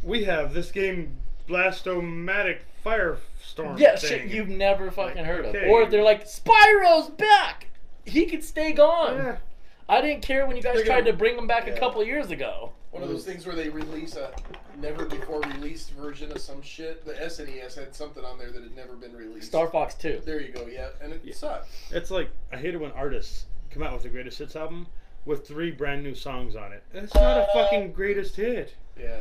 we have this game Blastomatic Firestorm Yeah, thing. shit you've never fucking heard of. okay. Or if they're like, Spyro's back! He could stay gone. Yeah. I didn't care when you guys They're tried gonna- to bring him back a yeah. couple of years ago. One of those things where they release a never before released version of some shit. The SNES had something on there that had never been released. Star Fox 2. There you go, yeah. And it sucked. It's like, I hate it when artists come out with a greatest hits album with 3 brand new songs on it. It's not a fucking greatest hit. Yeah.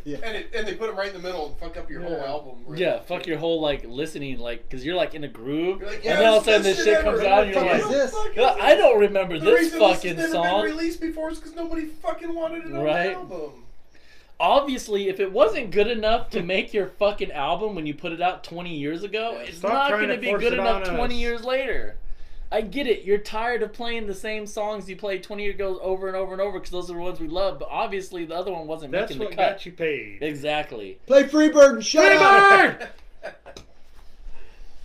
Yeah. And they put them right in the middle and fuck up your whole Yeah. album. Right? Yeah, fuck your whole like listening, like, because you're like in a groove, You're like, and yeah, then all of a sudden this this shit ever. comes out, and you're What like, the fuck is this? "Yeah, I don't remember The this reason fucking this has never song. been released before is because nobody fucking wanted it on Right. the album. Obviously, if it wasn't good enough to make your fucking album when you put it out 20 years ago, Yeah. it's Stop not trying going to to be force good it enough on 20 us. years later. I get it. You're tired of playing the same songs you played 20 years ago over and over and over because those are the ones we love. But obviously, the other one wasn't That's making the what cut. got you paid. Exactly. Play Freebird and shut up!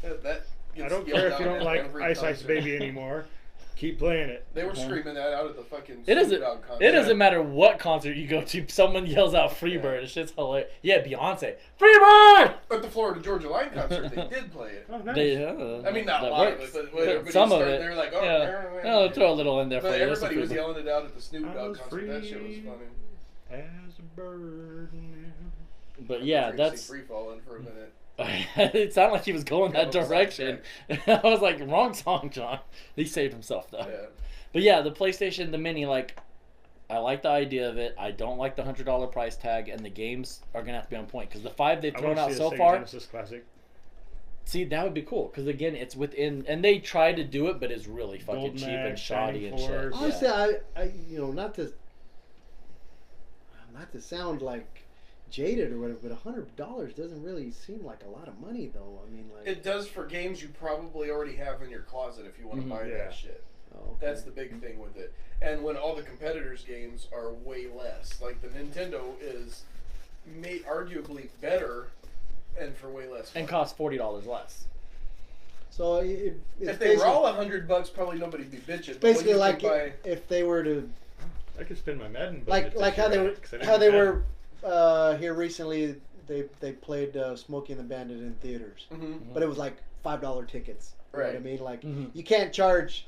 That I gets don't yelled care if you out don't at like every Ice Ice concert. Baby anymore. Keep playing it. They were screaming that out at the fucking It doesn't. Snoop Dogg concert. It doesn't matter what concert you go to. Someone yells out "Freebird." It's shit's hilarious. Yeah, Beyonce, "Freebird." At the Florida Georgia Line concert, they did play it. Oh, nice. I mean, not a that lot works. of it, but everybody some of started, it. they were like, oh, yeah. They'll throw a little in there for but you. everybody was That's yelling it out at the Snoop I Dogg was concert. That shit was free. funny. As a bird now. But yeah, that's. free falling for a minute. It sounded like he was going that Yeah, direction. I was like, wrong song, John. He saved himself though. Yeah. But yeah, the PlayStation, the Mini, like, I like the idea of it. I don't like the $100 price tag, and the games are gonna have to be on point because the 5 they've I thrown wanna out see a so Sega far. Genesis Classic. See, that would be cool because again, it's within, and they tried to do it, but it's really fucking Golden cheap Axe, and shoddy Shining and shit. Force. Honestly, Yeah. I not to sound like jaded or whatever, but $100 doesn't really seem like a lot of money, though. I mean, like It does for games you probably already have in your closet if you want to buy Yeah. that shit. oh, okay. That's the big thing with it. And when all the competitors' games are way less, like the Nintendo is arguably better and for way less. And money. cost $40 less. So it's If they were all $100, probably nobody'd be bitching. But when basically you like can buy, if they were to I could spend my Madden like budget how this they year, were 'cause I didn't how they have were Madden. here recently. They played Smokey and the Bandit in theaters, Mhm. but it was like $5 tickets. You know what I Right. mean? Like Mhm. you can't charge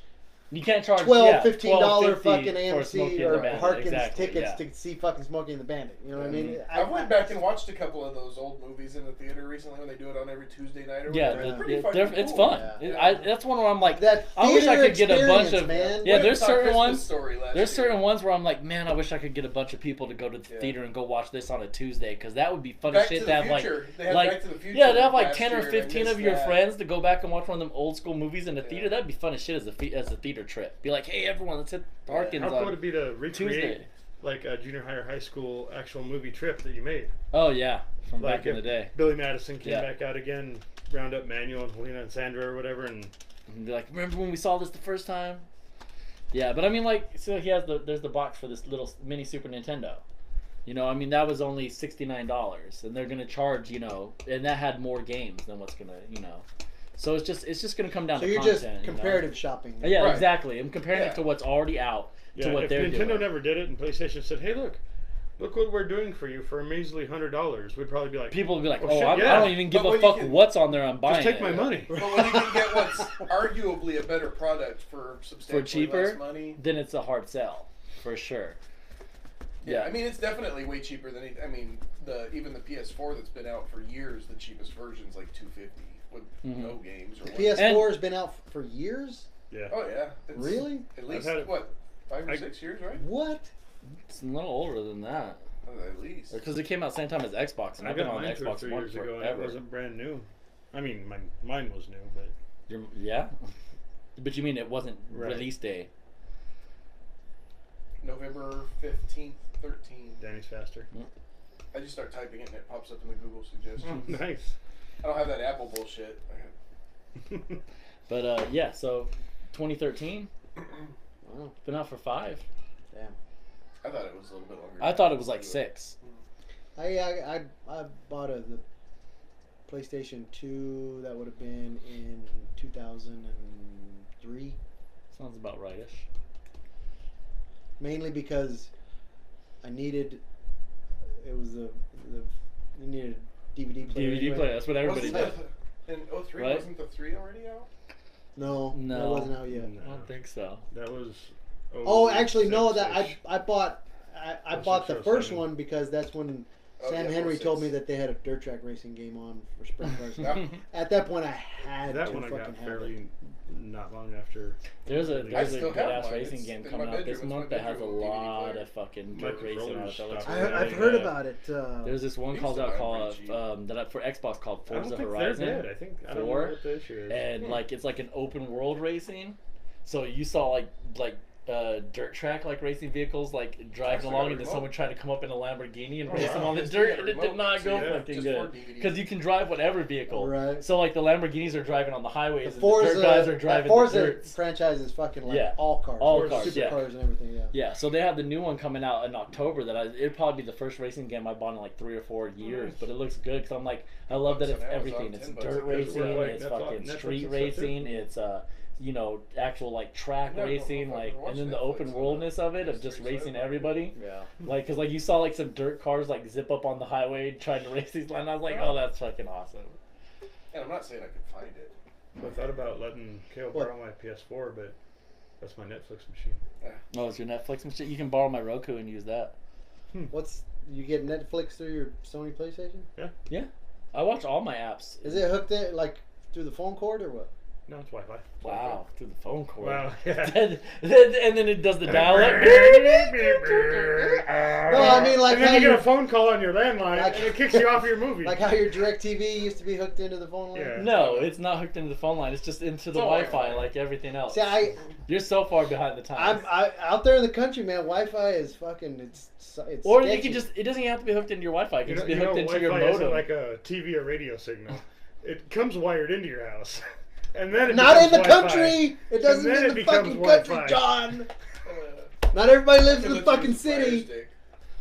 You can't charge $12, $15 $12.50 fucking for AMC Smokey and or the Bandit. Harkins Exactly, tickets yeah. to see fucking Smokey and the Bandit. You know what I mean? I went back and watched a couple of those old movies in the theater recently when they do it on every Tuesday night or Yeah, whatever. It's pretty yeah, fucking it's cool. fun. Yeah. That's one where I'm like, That I wish I theater could get a bunch experience, of man. yeah. We There's saw certain Christmas ones. Story last There's year. certain ones where I'm like, man, I wish I could get a bunch of people to go to the Yeah. theater and go watch this on a Tuesday because that would be fun Back as shit to to the have Future. They had like Back to the Future yeah, to have like last 10 or year, and I 15 of missed your that. friends to go back and watch one of them old school movies in a theater. Yeah. That'd be fun as shit as a theater trip. Be like, hey everyone, let's hit Harkins How cool would on it be to recreate Tuesday. like a junior high or high school actual movie trip that you made? Oh yeah, from Like back in if the day. Billy Madison came Yeah. back out again, round up Manuel and Helena and Sandra or whatever, and And be like, remember when we saw this the first time? Yeah, but I mean, like, so there's the box for this little mini Super Nintendo. You know, I mean, that was only $69, and they're gonna charge, you know, and that had more games than what's gonna, you know. So it's just gonna come down So to you're content. just comparative shopping. Yeah, Right. exactly. I'm comparing Yeah. it to what's already out yeah, to what if they're Nintendo doing. never did it and PlayStation said, "Hey, look what we're doing for you for a measly $100," we'd probably be like, People would be like, Oh, oh, shit, I yeah. don't even give But a when you fuck can- what's on there. I'm buying "Just take it. my money." But when you can get what's arguably a better product for substantially For cheaper, less money, then it's a hard sell, for sure. yeah, I mean it's definitely way cheaper than I mean even the PS4 that's been out for years. The cheapest version's like $250 with Mhm. no games. Or The what. PS4 has been out for years. Yeah. Oh yeah, it's Really? At least had it- what 5 or 6 years, right? What? It's a little older than that. At least. Because it came out same time as Xbox, and I I've been got on mine 2 or Xbox 3 One years ago, and it forever. wasn't brand new. I mean, mine was new, but Yeah? But you mean it wasn't Right. release day? November 15th, 13. Danny's faster. I just start typing it and it pops up in the Google suggestions. Nice. I don't have that Apple bullshit. But yeah, so 2013, Wow. been out for 5. Damn. I thought it was a little bit longer. I thought it was like 6. I bought the PlayStation 2. That would have been in 2003. Sounds about rightish. Mainly because I needed. It was the you needed a DVD player. DVD anyway. player. That's what everybody Wasn't did. the, in 03, Right? wasn't the 3 already out? No, No. that wasn't out yet. No. I don't think so. That was. Oh, actually, no. That 06-ish. I bought. I bought the 06, first 07. one because that's when Oh, Sam yeah, Henry 06. told me that they had a dirt track racing game on for sprint cars. Yeah. At that point, I had That to one I fucking got have it. fairly not long after. There's a I still good have ass mine. racing It's game in coming my out this bedroom. It's month my that has a bedroom DVD lot player. of fucking Mike dirt racing on it. Rollers That looks stuff. really I've good. heard about it. There's this one These called are out not called pretty cheap. that for Xbox called I don't Forza think Horizon. they're dead. I think I don't know 4, what the issue is. and like it's like an open world racing. So you saw like dirt track like racing vehicles like driving Actually, along, got a and then remote. someone tried to come up in a Lamborghini and Oh, race wow. them on the Yes, dirt, we got and it remote. did not go Yeah. fucking Just good for DVD. because you can drive whatever vehicle. Right. So like the Lamborghinis are driving on the highways, The and Forza, the dirt guys are that driving the Forza dirts. franchise is fucking like Yeah. all cars. All Forza cars, yeah. supercars and everything. Yeah. Yeah, so they have the new one coming out in October. It'd probably be the first racing game I bought in like 3 or 4 years, nice. but it looks good because I'm like, I love that Bucks it's on Amazon, everything. It's 10 bucks. dirt That's racing, what, like, it's Netflix fucking and stuff street too? racing, it's you know, actual like track Yeah, racing, motherfucker, like, watch and then the Netflix open on worldness of it, of History just racing Sideline. everybody. Yeah. Like, cause like you saw like some dirt cars like zip up on the highway trying to race these lines. I was like, oh, that's fucking awesome. And I'm not saying I could find it. I thought about letting Kale What? borrow my PS4, but that's my Netflix machine. Oh, it's your Netflix and shit. You can borrow my Roku and use that. What's you get Netflix through your Sony PlayStation? Yeah, I watch all my apps. Is it hooked in like through the phone cord or what? No, it's Wi-Fi. Wow, through the phone cord. Wow. Yeah. and then it does the dial up. No, I mean like and then how you get your a phone call on your landline, Like- and it kicks you off your movie. like how your DirecTV used to be hooked into the phone line. Yeah. No, it's not hooked into the phone line. It's just into the all Wi-Fi, Wi-Fi. like everything else. See, You're so far behind the times. I'm out there in the country, man. Wi-Fi is fucking. It's Or sketchy. you can just—it doesn't even have to be hooked into your Wi-Fi. It can You know, just be you know hooked into your Wi-Fi isn't modem. like a TV or radio signal. It comes wired into your house, and then it Not in becomes the Wi-Fi. country. It doesn't then in it the becomes fucking country, Wi-Fi. John. Not everybody lives in And the let's fucking use Fire city. Stick.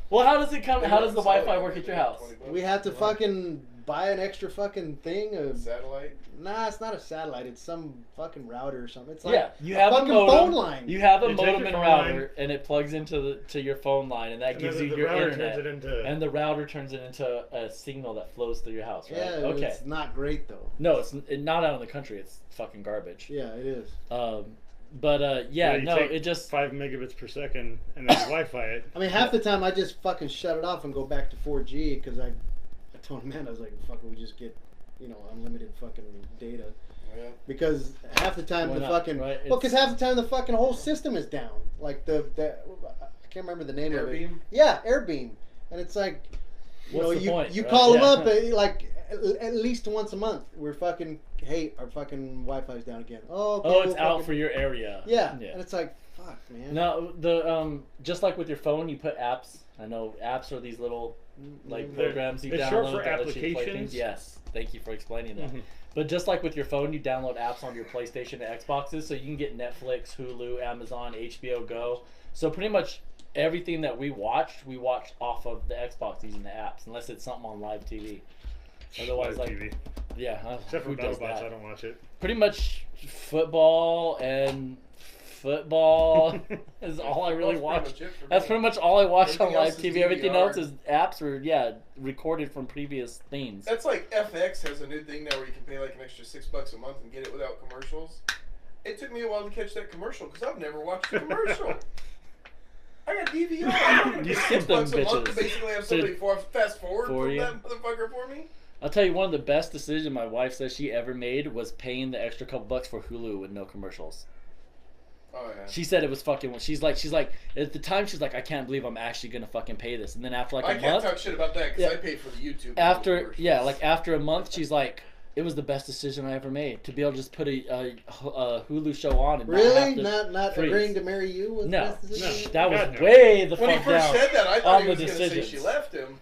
Well, how does it come? They How don't does the sell it Wi-Fi for work at your house? 20 bucks. We have to fucking buy an extra fucking thing of. Satellite. Nah, it's not a satellite. It's some fucking router or something. It's like Yeah, you a have a fucking modem. phone line. You have a You take modem your and phone router, line. and it plugs into your phone line, and that And gives then you the your router internet. turns it into. And the router turns it into a signal that flows through your house, right? Yeah, Okay. it's not great though. No, it's not out in the country. It's fucking garbage. Yeah, it is. Yeah, you no, take it just 5 megabits per second, and then you Wi-Fi it. I mean, half the time I just fucking shut it off and go back to 4G because I told him, man, I was like, fuck, we just get, unlimited fucking data. Yeah. Because half the time Why the not, fucking right? well, because half the time the fucking whole system is down. Like the I can't remember the name of it. Airbeam? Yeah, Airbeam, and it's like, What's the you point, you right? call them Yeah. up like at least once a month. We're fucking hey, our fucking Wi-Fi's down again. Oh, okay, oh, it's we'll out fucking- for your area. yeah, and it's like fuck, man. No, the just like with your phone, you put apps. I know apps are these little like They're- programs you it's download short for that let you play applications. things. Yes, thank you for explaining that. Mhm. But just like with your phone, you download apps on your PlayStation and Xboxes, so you can get Netflix, Hulu, Amazon, HBO Go. So pretty much everything that we watched off of the Xbox using the apps, unless it's something on live TV. Otherwise, Live like TV. yeah, Except for who does Battlebots, that? I don't watch it. Pretty much football is all I really That's pretty watch. much it for That's me. pretty much all I watch on Everything live else is TV. Everything DVR. else is apps or recorded from previous things. That's like FX has a new thing now where you can pay like an extra $6 a month and get it without commercials. It took me a while to catch that commercial because I've never watched a commercial. I got DVR. I'm not You gonna pay skip them $6 a month to bitches. basically have So- somebody fast forward for from you. that motherfucker for me. I'll tell you, one of the best decisions my wife says she ever made was paying the extra couple bucks for Hulu with no commercials. Oh yeah. She said it was fucking. She's like at the time she's like, I can't believe I'm actually gonna fucking pay this. And then after like I a can't month, talk shit about that because Yeah. I paid for the YouTube. after a month, she's like, it was the best decision I ever made to be able to just put a Hulu show on and Really? not have to Not freeze. agreeing to marry you was No, the best decision? that was God, no. way the When he fuck first down. said that, I on thought he the was going to say decisions. she left him.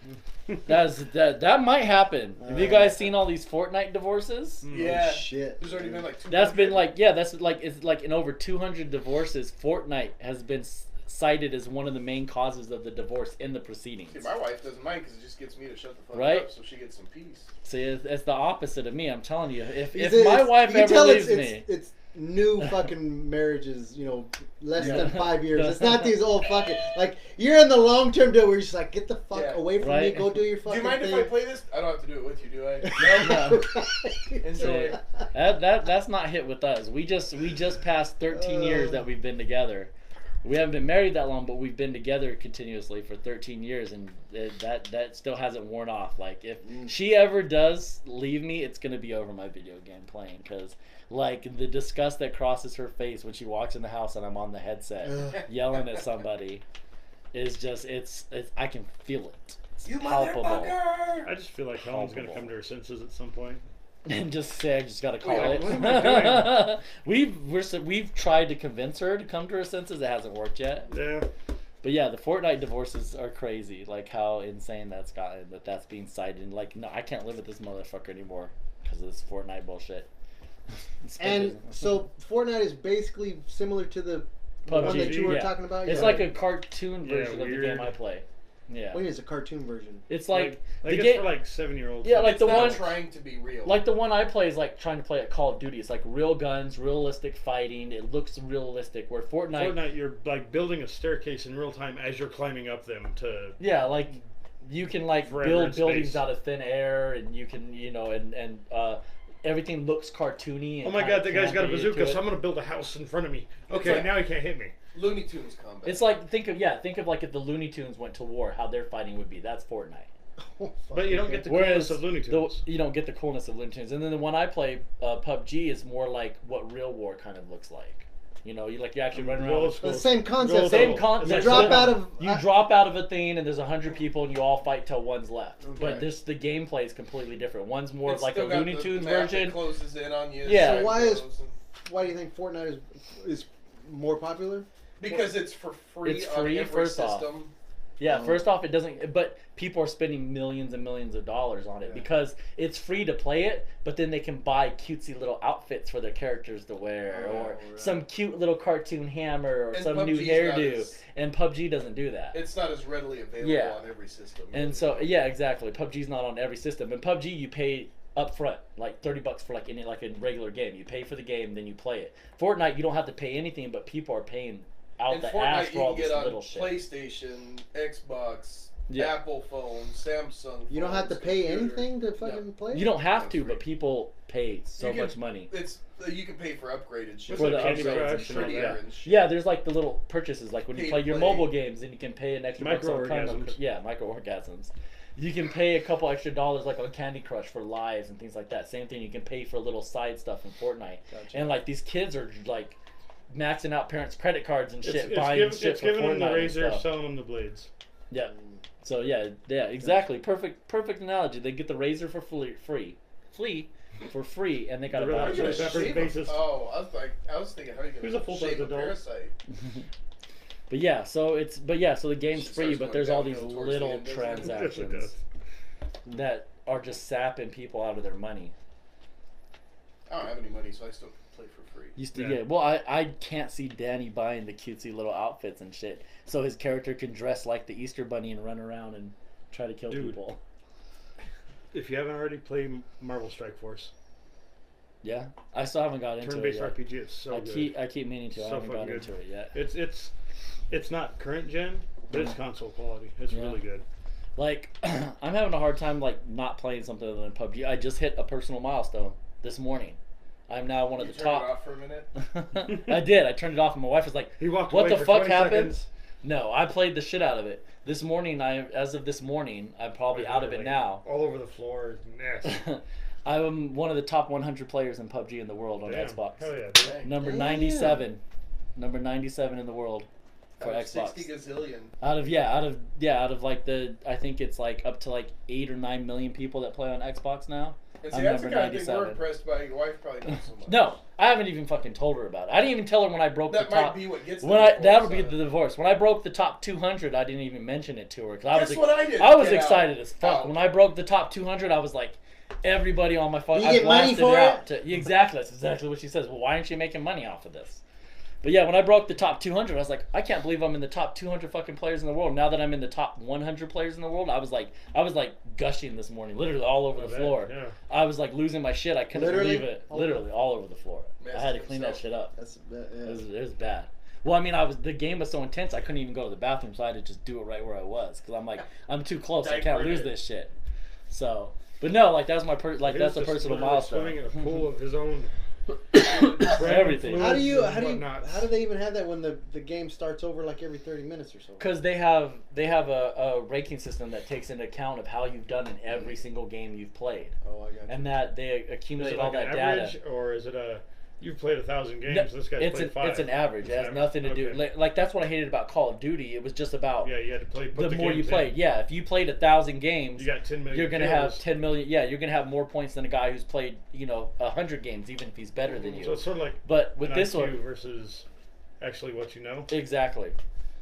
That might happen. Have you guys seen all these Fortnite divorces? Yeah. Oh, shit. There's already been like 200. That's been like it's like in over 200 divorces. Fortnite has been cited as one of the main causes of the divorce in the proceedings. See, my wife doesn't mind because it just gets me to shut the fuck Right? up so she gets some peace. See, it's the opposite of me. I'm telling you, if You my wife you can ever tell leaves it's, me, it's new fucking marriages, less Yeah. than 5 years. It's not these old fucking like you're in the long term deal where you're just like get the fuck Yeah. away from me, Right. go do your Do fucking you mind thing. if I play this? I don't have to do it with you, do I? Enjoy. that's not hit with us. We just passed 13 years that we've been together. We haven't been married that long, but we've been together continuously for 13 years, and that still hasn't worn off. Like, if she ever does leave me, it's gonna be over my video game playing, because like the disgust that crosses her face when she walks in the house and I'm on the headset yelling at somebody is just it's I can feel it. It's You palpable. motherfucker! I just feel like Helen's going to come to her senses at some point. And just say I just gotta call Wait, it. what am I We've tried to convince her to come to her senses. It hasn't worked yet. Yeah. But yeah, the Fortnite divorces are crazy. Like how insane that's gotten. That's being cited. And like, no, I can't live with this motherfucker anymore because of this Fortnite bullshit. And so Fortnite is basically similar to the one PUBG, that you were yeah. talking about. It's yeah. like a cartoon Yeah, version of the weird. game I play. Yeah. Wait, it's a cartoon version. It's like the it's game. for like 7-year-olds. Yeah, like It's the not one. trying to be real. Like the one I play is like trying to play at Call of Duty. It's like real guns, realistic fighting. It looks realistic. Where Fortnite, you're like building a staircase in real time as you're climbing up them to. yeah, like you can like Forever build in buildings space. out of thin air, and you can and everything looks cartoony. And Oh my kinda God, that guy's got a campy bazooka, into so it. I'm gonna build a house in front of me. It's Okay, like- now he can't hit me. Looney Tunes combat. It's like think of like if the Looney Tunes went to war, how their fighting would be. That's Fortnite. Oh, But you don't get the Whereas coolness of Looney Tunes. you don't get the coolness of Looney Tunes. And then the one I play, PUBG, is more like what real war kind of looks like. You know, you actually run around. Roll with- school. The same concept. Roll Same school. concept. It's You like drop out Fortnite. of. You drop out of a thing, and there's 100 people, and you all fight till one's left. Okay. But the gameplay is completely different. One's more It's like a still got Looney the Tunes map that version. closes in on you. Yeah. side So why is- goes and- Why do you think Fortnite is more popular? Because it's for free. It's on free, every first off. system. Yeah, Oh. first off, it doesn't. But people are spending millions and millions of dollars on it Yeah. because it's free to play it. But then they can buy cutesy little outfits for their characters to wear, Oh, or right. some cute little cartoon hammer, or And some new PUBG's not hairdo. as- And PUBG doesn't do that. It's not as readily available Yeah. on every system. And so yeah, exactly. PUBG's not on every system. And PUBG you pay up front, like $30 for like a regular game. You pay for the game, then you play it. Fortnite you don't have to pay anything, but people are paying out and the ass Fortnite for all you can this get on little shit. PlayStation, Xbox, Yeah. Apple phone, Samsung. You don't have to phones, pay computer. anything to fucking play. You don't have That's to, free. but people pay so You can- much money. It's you can pay for upgraded shit. What's For that, the Candy upgrades Crush and shit like and prettier that. and shit. Yeah, there's like the little purchases, like when you Pay play to your play. mobile games, and you can pay an extra bucks on Micro-orgasms. yeah, micro orgasms. You can pay a couple extra dollars, like on Candy Crush for lives and things like that. Same thing, you can pay for little side stuff in Fortnite. Gotcha. And like these kids are like maxing out parents' credit cards and shit, It's buying shit it's for giving Fortnite them the and razor, stuff. selling them the blades. Yeah. So yeah, exactly. Perfect analogy. They get the razor for free, and they got The to buy really it. How you Separate gonna shave basis. Oh, I was thinking, how are you Who's gonna a full-size shave a adult? parasite? But yeah, so the game's Shit free, starts but going there's all these downhill towards the little end, doesn't it? Yes, it transactions does. that are just sapping people out of their money. I don't have any money, so I still play for free. Used to Yeah. get well, I can't see Danny buying the cutesy little outfits and shit, so his character can dress like the Easter Bunny and run around and try to kill Dude. people. If you haven't already played Marvel Strike Force, Yeah, I still haven't got into it turn-based yet. RPG, it's so good. I keep meaning to. I So haven't got fucking into good. it yet. It's not current gen, but it's console quality. It's Yeah. really good. Like, I'm having a hard time like not playing something other than PUBG. I just hit a personal milestone this morning. I'm now one of You the turn top. it off for a minute. I did. I turned it off, and my wife was like, He walked "What away the for fuck 20 happened?" seconds. No, I played the shit out of it this morning. As of this morning, I'm probably out of it Like, now. All over the floor. Nasty. I'm one of the top 100 players in PUBG in the world on Damn. Xbox. Hell yeah, dude. Dang. Number Damn. 97. Number 97 in the world for Out of Xbox. 60 gazillion. Out of like I think it's like up to like 8 or 9 million people that play on Xbox now. And I'm see, that's the number kind of thing we're 97. impressed by. Your wife probably not so much. No, I haven't even fucking told her about it. I didn't even tell her when I broke That the might top. be what gets the When I divorce, that would be huh? the divorce. When I broke the top 200, I didn't even mention it to her because Guess what I did? I was Get excited out. as fuck. Out. When I broke the top 200, I was like, everybody on my phone. You I get money blasted for it out. it? Exactly, that's exactly what she says. Well, why aren't you making money off of this? But yeah, when I broke the top 200, I was like, I can't believe I'm in the top 200 fucking players in the world. Now that I'm in the top 100 players in the world, I was like gushing this morning, literally all over the bet, floor. yeah. I was like losing my shit. I couldn't Literally? believe it. Literally all over the floor. I had to Messed clean that himself. shit up. That's yeah. It was bad. Well, I mean, the game was so intense, I couldn't even go to the bathroom, so I had to just do it right where I was because I'm like, I'm too close. I can't Diapered lose it. this shit. So, but no, like that's my He that's was a just personal literally milestone. Swimming in a pool of his own. Everything. How do you and how whatnots. do they even have that when the game starts over like every 30 minutes or so? Because they have a ranking system that takes into account of how you've done in every single game you've played, Oh, I got you. and that they Is accumulate it all like that an data. average, or is it a? You've played 1,000 games. No, This guy's it's played 5. it's an average. It has It's nothing to do. okay. Like that's what I hated about Call of Duty. It was just about Yeah, you had to play. Put the more you games played. in. Yeah, if you played 1,000 games, You got 10 million. you're gonna kills. have 10 million. Yeah, you're gonna have more points than a guy who's played 100 games, even if he's better than you. So it's sort of like But with an this IQ one, versus actually what you know. exactly.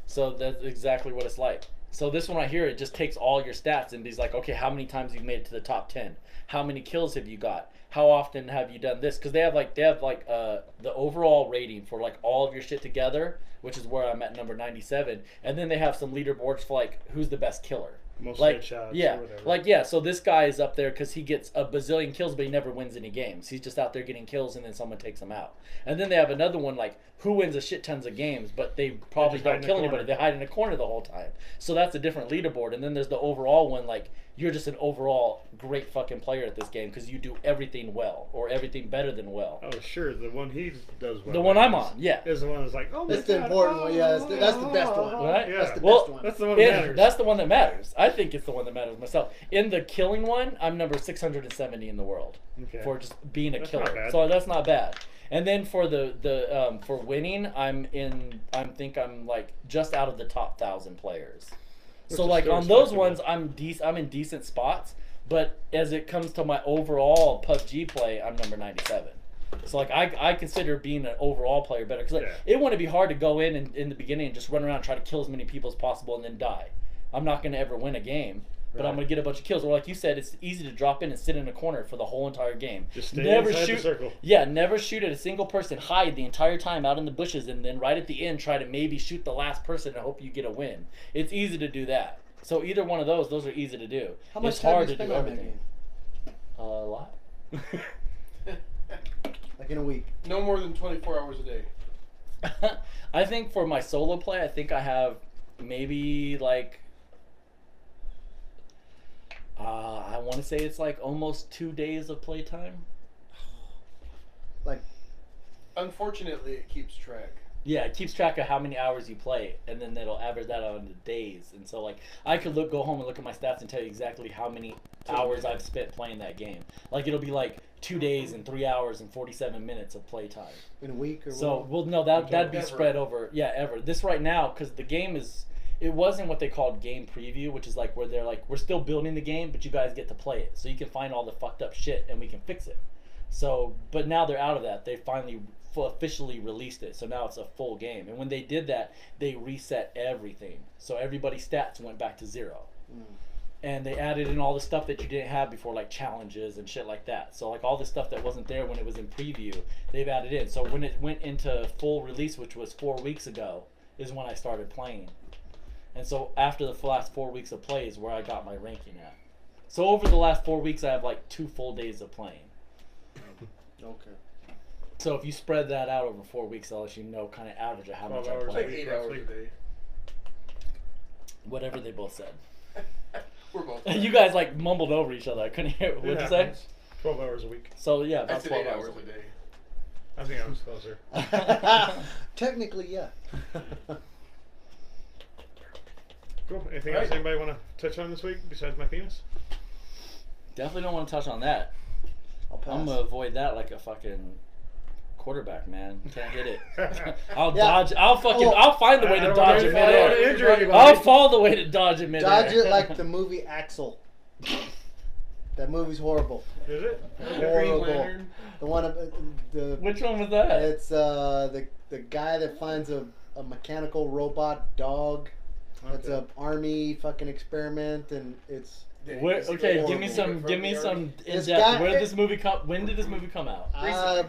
So that's exactly what it's like. So this one right here, it just takes all your stats and he's like, okay, how many times you've made it to the top 10? How many kills have you got? How often have you done this? Because they have the overall rating for like all of your shit together, which is where I'm at number 97, and then they have some leaderboards for like who's the best killer. Most Like, headshots yeah, or whatever. like yeah. So this guy is up there because he gets a bazillion kills, but he never wins any games. He's just out there getting kills, and then someone takes him out. And then they have another one like who wins a shit tons of games, but they probably just hide don't in kill a anybody. corner. They hide in a corner the whole time. So that's a different leaderboard. And then there's the overall one, like you're just an overall great fucking player at this game because you do everything well or everything better than well. Oh, sure. The one he does well. The one I'm on, yeah. Is the one that's like, oh, my That's the God, important one. Yeah, oh, that's the best one. Right? Yeah. That's the Well, best one. That's the one that matters. That's the one that matters. I think it's the one that matters myself. In the killing one, I'm number 670 in the world Okay. for just being a That's killer. not bad. So that's not bad. And then for for winning, I'm like just out of the top 1,000 players. Which So is like still on those respectable. ones, I'm in decent spots. But as it comes to my overall PUBG play, I'm number 97. So like I consider being an overall player better because like, Yeah. it wouldn't be hard to go in the beginning and just run around and try to kill as many people as possible and then die. I'm not going to ever win a game, but I'm Right. going to get a bunch of kills. Or like you said, it's easy to drop in and sit in a corner for the whole entire game. Just stay never inside shoot. the circle. Yeah, never shoot at a single person. Hide the entire time out in the bushes, and then right at the end try to maybe shoot the last person and hope you get a win. It's easy to do that. So either one of those are easy to do. How much it's time hard do you to spend do on that everything. game? A lot. Like in a week. No more than 24 hours a day. I think for my solo play, I think I have maybe like I want to say it's like almost 2 days of playtime. Like, Unfortunately, it keeps track. Yeah, it keeps track of how many hours you play, and then it'll average that out into days. And so, like, I could go home and look at my stats and tell you exactly how many hours I've spent playing that game. Like, it'll be like 2 days and 3 hours and 47 minutes of playtime. in a week or So, what? well, no, that'd be Ever. spread over, yeah, ever. This right now, because the game it wasn't what they called game preview, which is like where they're like, we're still building the game, but you guys get to play it. So you can find all the fucked up shit and we can fix it. So, but now they're out of that. They finally officially released it. So now it's a full game. And when they did that, they reset everything. So everybody's stats went back to 0. And they added in all the stuff that you didn't have before, like challenges and shit like that. So like all the stuff that wasn't there when it was in preview, they've added in. So when it went into full release, which was 4 weeks ago, is when I started playing. And so after the last 4 weeks of play is where I got my ranking at. So over the last 4 weeks, I have like 2 full days of playing. Okay. So if you spread that out over 4 weeks, I'll let you know kind of average of how 12 much I hours. play. Like 8 hours a day. Whatever they both said. We're both. You guys like mumbled over each other. I couldn't hear. What'd you It say? happens. 12 hours a week. So yeah, I about said 12 8 hours. hours a day. I think I was closer. Technically, yeah. Cool. Anything Right. else anybody want to touch on this week besides my penis? Definitely don't want to touch on that. I'll pass. I'm gonna avoid that like a fucking quarterback, man. Can't hit it. I'll Yeah. dodge. I'll fucking. Oh. I'll find the way I to don't dodge wanna- it I don't wanna midair. injure anybody. I'll follow the way to dodge it midair. Dodge it like the movie Axel. That movie's horrible. Is it? Green Horrible. Lantern. The one the Which one was that? it's the guy that finds a mechanical robot dog. It's Okay. a army fucking experiment, and it's Where, okay, Horrible. give me some in This depth. guy- Where did this movie come? When did this movie come out?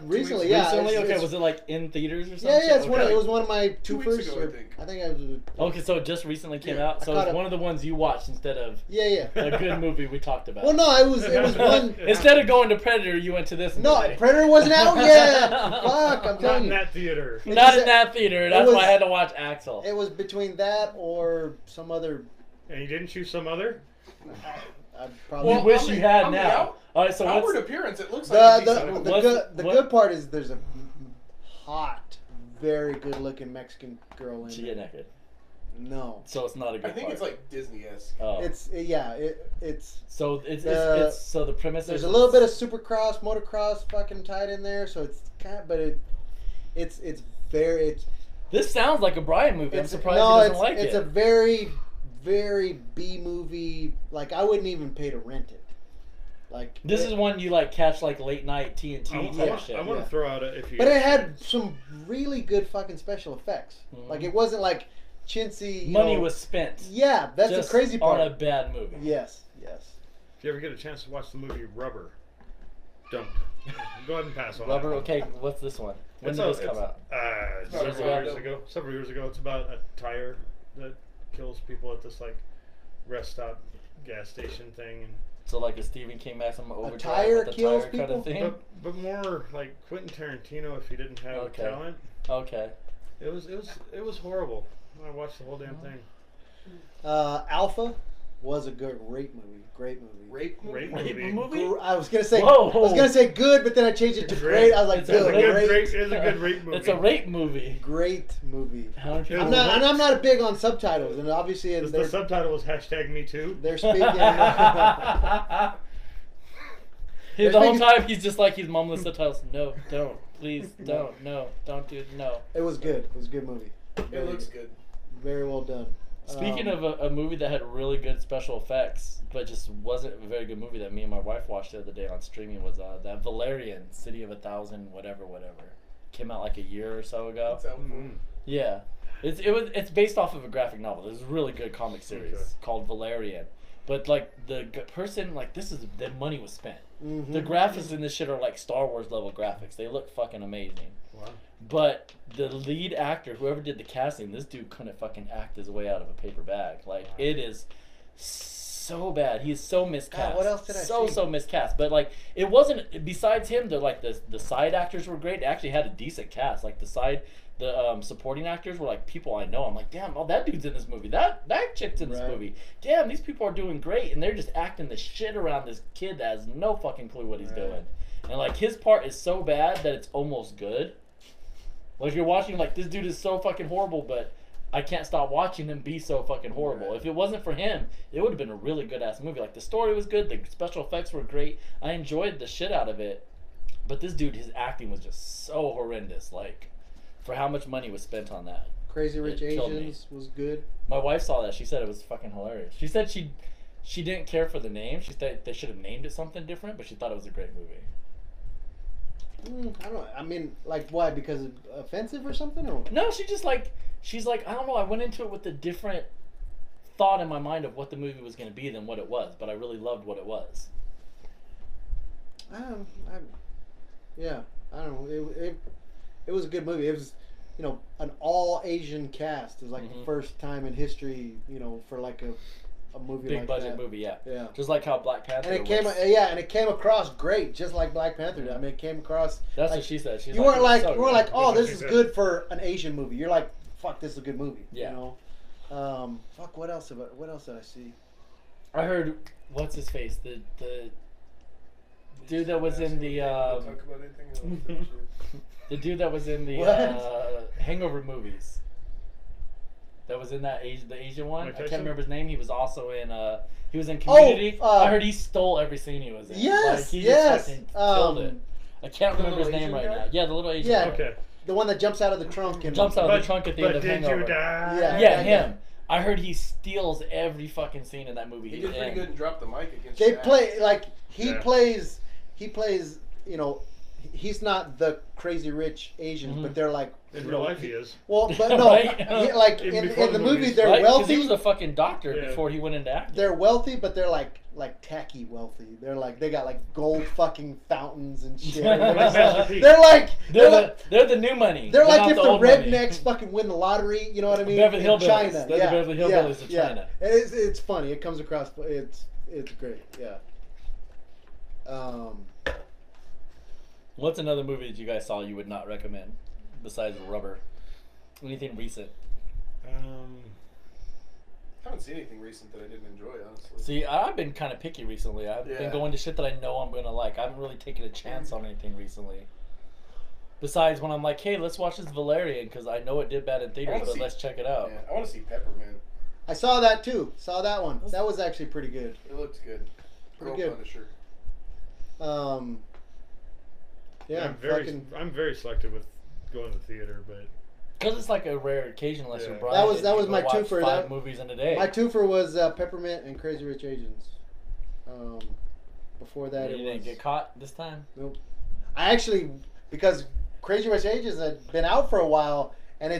recently, weeks yeah. Recently, it's- okay. it's- Was it like in theaters or something? yeah, it's okay. it was one of my 2 weeks first. ago, I or- think. I think I was. Okay, so it just recently came Yeah, out. I So caught it's it. one of the ones you watched instead of Yeah. a good movie we talked about. Well, no, it was one. Instead of going to Predator, you went to this No, movie. Predator wasn't out yet. Fuck, I'm Not telling in you. that theater. It Not was- in that theater. it That's was- why I had to watch Axel. It was between that or some other. And you didn't choose some other? I probably. You Well, wish on you the- had on the now. All right, so Outward what's appearance, it looks like a the decent movie. What's- the what- good part is there's a hot, very good looking Mexican girl in she it. get naked? No, So it's not a good I think part. it's like Disney-esque. Oh. it's So it's so the premise there's is a little bit of supercross, motocross fucking tied in there, so it's kind of, but it's very This sounds like a Brian movie. I'm it's surprised no, he doesn't it's like it's it. a very very B movie. Like I wouldn't even pay to rent it. Like This is one you like catch like late night TNT I type shit. want yeah. to throw out a if you. But it had some really good fucking special effects. Mhm. Like it wasn't like chintzy. Money was spent. Yeah, that's just the crazy part. on a bad movie. Yes. If you ever get a chance to watch the movie Rubber, don't. Go ahead and pass on. Rubber. that one. Okay, what's this one? When did this come out? Several years ago. It's about a tire that kills people at this like rest stop, gas station thing, and So like a Stephen King Maximum Overdrive tire with the kills tire kind of people? thing. but more like Quentin Tarantino if he didn't have Okay. talent. Okay. It was horrible. I watched the whole damn thing. Alpha was a great movie. Great movie. Rape movie? Rape movie? I was gonna say. Whoa. I was gonna say good, but then I changed it to great. I was like, It's a good, great- great, It's a good rape movie. It's a rape movie. great movie. How don't you I'm I'm not big on subtitles, and obviously The they're, subtitle was #MeToo. they're speaking. The They're whole speaking- time he's just like he's mumbling subtitles. No, don't, please, don't, no, don't do it. No. It was good. It was a good movie. It looks good. Very well done. Speaking of a movie that had really good special effects, but just wasn't a very good movie that me and my wife watched the other day on streaming was that Valerian, City of a Thousand, whatever. Came out like a year or so ago. It's out. Yeah, it's based off of a graphic novel. It's a really good comic series Okay. called Valerian. But like the person, like the money was spent. Mhm. The graphics in this shit are like Star Wars level graphics. They look fucking amazing. Wow. But the lead actor, whoever did the casting, this dude couldn't fucking act his way out of a paper bag. Like it is so bad. He's so miscast. God, what else did I see? So miscast. But like it wasn't. Besides him, the side actors were great. They actually had a decent cast. Like the supporting actors were like people I know. I'm like, damn, oh that dude's in this movie. That chick's in this Right. movie. Damn, these people are doing great, and they're just acting the shit around this kid that has no fucking clue what he's doing. And like his part is so bad that it's almost good. Like you're watching, like this dude is so fucking horrible, but I can't stop watching him be so fucking horrible. If it wasn't for him, it would have been a really good ass movie. Like the story was good, the special effects were great. I enjoyed the shit out of it, but this dude, his acting was just so horrendous. Like for how much money was spent on that. Crazy Rich It killed me. Asians was good. My wife saw that. She said it was fucking hilarious. She said she didn't care for the name. She said they should have named it something different, but she thought it was a great movie. I don't know. I mean, like, why? Because it's offensive or something? Or No, she's like, I don't know. I went into it with a different thought in my mind of what the movie was going to be than what it was, but I really loved what it was. Yeah, I don't know. It was a good movie. It was, an all Asian cast. It was like the first time in history, for like a movie Big like budget that. movie, yeah. Yeah. Just like how Black Panther. And it came across great, just like Black Panther did. I mean, it came across. That's like, what she said. She's You weren't like, "It was so you weren't good." like, oh, That's this what is she good for an Asian movie. You're like, fuck, this is a good movie. Yeah. Fuck, what else did I see? I heard what's his face, the dude that was in the Talk about anything. the dude that was in the What? Hangover movies. That was in that the Asian one. Mike I can't Tyson? remember his name. He was also in he was in Community. I heard he stole every scene he was in. Yes, like, he yes. just fucking killed it. I can't The remember his little name Asian right guy? now. Yeah, the little Asian Yeah. guy. Okay. The one that jumps out of the trunk and Jumps out of the trunk at the end of did Hangover. you die? Yeah. Yeah, him. I heard he steals every fucking scene in that movie. He he's did pretty in. good and dropped the mic against They Shaq. play like he Yeah. plays. He's not the crazy rich Asians, Mhm. but they're like. In real life, he is. Well, but no, Right? like Even in before the the movie, movies. they're Right? 'Cause wealthy. he was a fucking doctor Yeah. before he went into acting. They're wealthy, but they're like tacky wealthy. They're like they got like gold fucking fountains and shit. They're like They're the new money. they're like not if the old money. rednecks fucking win the lottery. You know what I mean? Beverly In Hillbillies. China. They're the yeah, Beverly yeah, Hillbillies of yeah. China. It's funny. It comes across. It's great. Yeah. What's another movie that you guys saw you would not recommend besides Rubber? Anything recent? I haven't seen anything recent that I didn't enjoy, honestly. See, I've been kind of picky recently. I've been Yeah. going to shit that I know I'm gonna like. I haven't really taken a chance on anything recently. Besides when I'm like, hey, let's watch this Valerian because I know it did bad in theaters, wanna but see- let's check it out. Yeah, I want to see Peppermint. I saw that too. Saw that one. That was actually pretty good. It looked good. Pretty Girl good. Punisher. Yeah, I'm very selective with going to the theater, but Because it's like a rare occasion unless Yeah. you're Brian. That was- and that you was go my watch twofer. 5 That- movies in a day. my twofer was Peppermint and Crazy Rich Asians. Before that, you it didn't was. get caught this time. Nope. I actually, because Crazy Rich Asians had been out for a while, and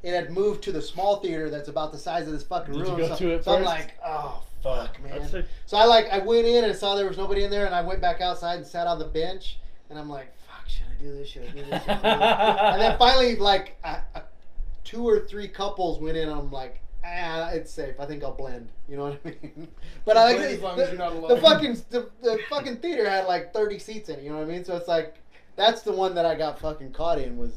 it had moved to the small theater that's about the size of this fucking Did room. you go to it so I'm first? like, oh fuck, man. I'd say- So I went in and saw there was nobody in there, and I went back outside and sat on the bench, and I'm like, fuck, should I do this? Should I do this? Should I do this? And then finally, like, 2 or 3 couples went in, and I'm like, it's safe. I think I'll blend. You know what I mean? But I Blend as long as you're not the alone. the fucking theater had like 30 seats in it. You know what I mean? So it's like that's the one that I got fucking caught in. When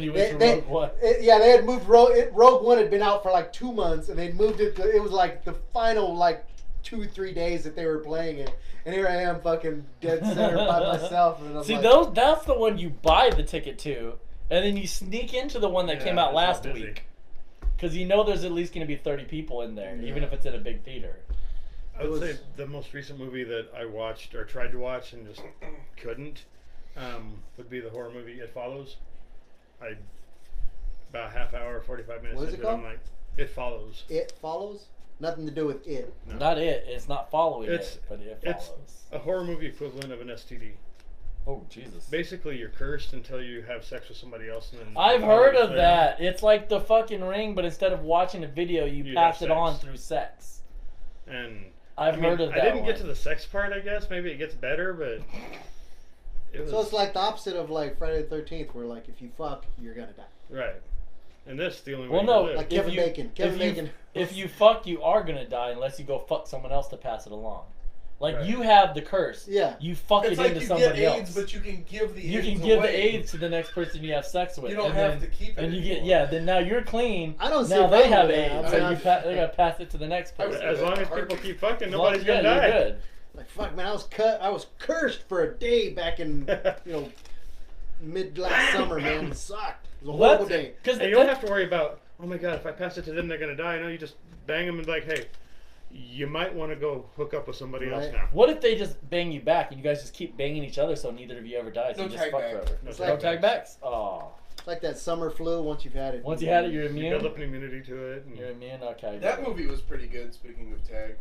you went to Rogue One. They had moved Rogue One had been out for like 2 months, and they moved it. It was like the final like 2-3 days that they were playing it, and here I am fucking dead center by myself. And I'm See, like, that's the one you buy the ticket to, and then you sneak into the one that Yeah, came out it's last not busy. week. Because you know there's at least going to be 30 people in there, even if it's in a big theater. I would say the most recent movie that I watched or tried to watch and just couldn't would be the horror movie It Follows. About half hour, 45 minutes What is into it called? I'm like, It Follows. It Follows. Nothing to do with it. No. Not it. It's not following It's- it, but it it's- follows. A horror movie equivalent of an STD. Oh, Jesus. Basically, you're cursed until you have sex with somebody else. And then I've heard of there. that. It's like the fucking Ring, but instead of watching a video, you You pass have it on sex. through sex. And I've heard of that I didn't get one. to the sex part, I guess. Maybe it gets better, but it was So it's like the opposite of like Friday the 13th, where like if you fuck, you're gonna die. right. And this the only way Well, to no, live. Like If Kevin you- Bacon. Kevin if you- Bacon. If you fuck, you are gonna die unless you go fuck someone else to pass it along. Like Right. you have the curse. Yeah. You fuck It's it like into you somebody get AIDS, else. but you can give the You AIDS can give the away. AIDS to the next person you have sex with. You don't and have then, to keep it And you get anymore. then now you're clean. I don't see now a they problem have with that. AIDS, I so mean, they gotta pass it to the next I was- person. As long as people keep fucking, nobody's yeah, gonna die. You're good. Like fuck, man, I was cursed for a day back in mid last summer, man. It sucked. It was a horrible day. Because And you don't have to worry about, oh my god, if I pass it to them, they're gonna die. No, you just bang them and be like, hey, you might want to go hook up with somebody else Right. now. what if they just bang you back and you guys just keep banging each other so neither of you ever dies? No you just tag fuck back. forever. No No tag tag backs. Oh, It's like that summer flu. Once you've had it, once you had it, you're You build immune. up an immunity to it. And You're immune. Okay. That movie was pretty good. Speaking of tag.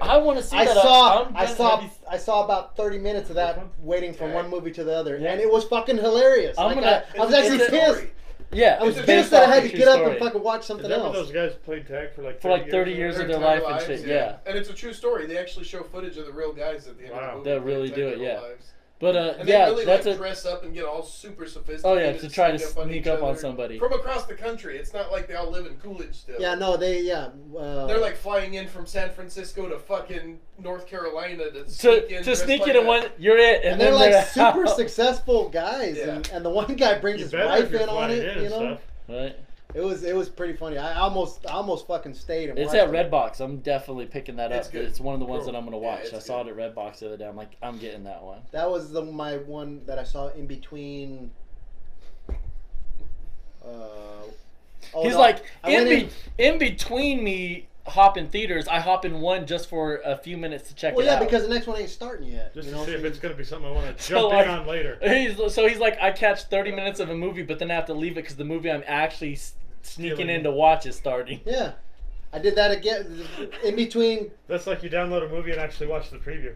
I want to see I that. saw I'm I gonna- saw have you- I saw about 30 minutes of that Which one? waiting from Tag. one movie to the other, Yeah. and it was fucking hilarious. I'm Like, gonna- I was actually it's a pissed. Story. Yeah, I was It's a pissed based that I off had a to true get up story. and fucking watch Is something that where else. those guys played tag for like 30 years of their entire life and shit, yeah. And it's a true story. They actually show footage of the real guys at the end Wow. of the movie. They really protect do it, their yeah. lives. But And yeah, they really that's like a. dress up and get all super sophisticated. Oh yeah, to and try to sneak sneak each up on other somebody. from across the country. It's not like they all live in Coolidge still. Yeah, no, they They're like flying in from San Francisco to fucking North Carolina to sneak in. To dressed sneak like in and a- one, you're it, and and they're then like super out. successful guys, Yeah. and the one guy brings You his better if wife you're in on flying it. in You and know, stuff. Right. it was pretty funny. I almost fucking stayed and It's watched at it. Redbox. I'm definitely picking that It's up. good. It's one of the ones Cool. that I'm gonna Yeah, watch. it's I saw good. it at Redbox the other day. I'm like, I'm getting that one. That was my one that I saw in between. He's no, like I went in between me hopping theaters. I hop in one just for a few minutes to check Well, it yeah, out. because the next one ain't starting yet. Just you to know, see if so it's going to be something I want to So, jump like- in on later. He's like, I catch 30 minutes of a movie, but then I have to leave it because the movie I'm actually sneaking Stealing. in to watch is starting. yeah, I did that again in between That's like you download a movie and actually watch the preview.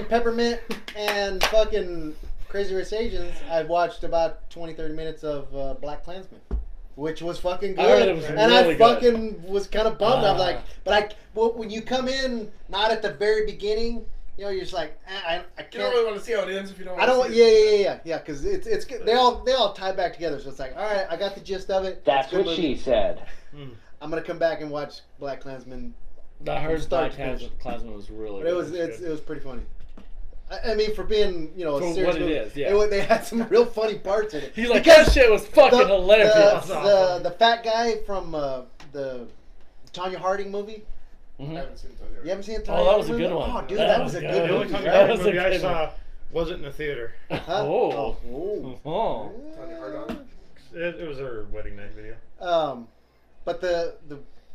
Peppermint and fucking Crazy Rich Asians. I watched about 20-30 minutes of Black Klansman, which was fucking I heard good. it was and really I good. fucking was kind of bummed. I was like, Ah. when you come in not at the very beginning, you know, you're just like, I You don't can't. really want to see how it ends if you don't. I don't. want. Yeah. Because it's good. They all tie back together. So it's like, all right, I got the gist of it. That's It's a good what movie. she said. I'm gonna come back and watch Black Klansman. I heard Start Black to finish. Klansman was really But it good. was it was pretty funny. I mean, for being a For serious what it movie, is, yeah. they had some real funny parts in it. He's like, Because that shit was fucking the, hilarious. the fat guy from the Tanya Harding movie. I Mhm. haven't seen it You yet. haven't seen it? Oh, that was a good one. Oh, dude, That that was was a good. good The only movie. Tony That Right? Harding was a movie I good saw wasn't in the theater. Huh? Oh. Oh. Oh. Tanya Harding? It was her wedding night video. But the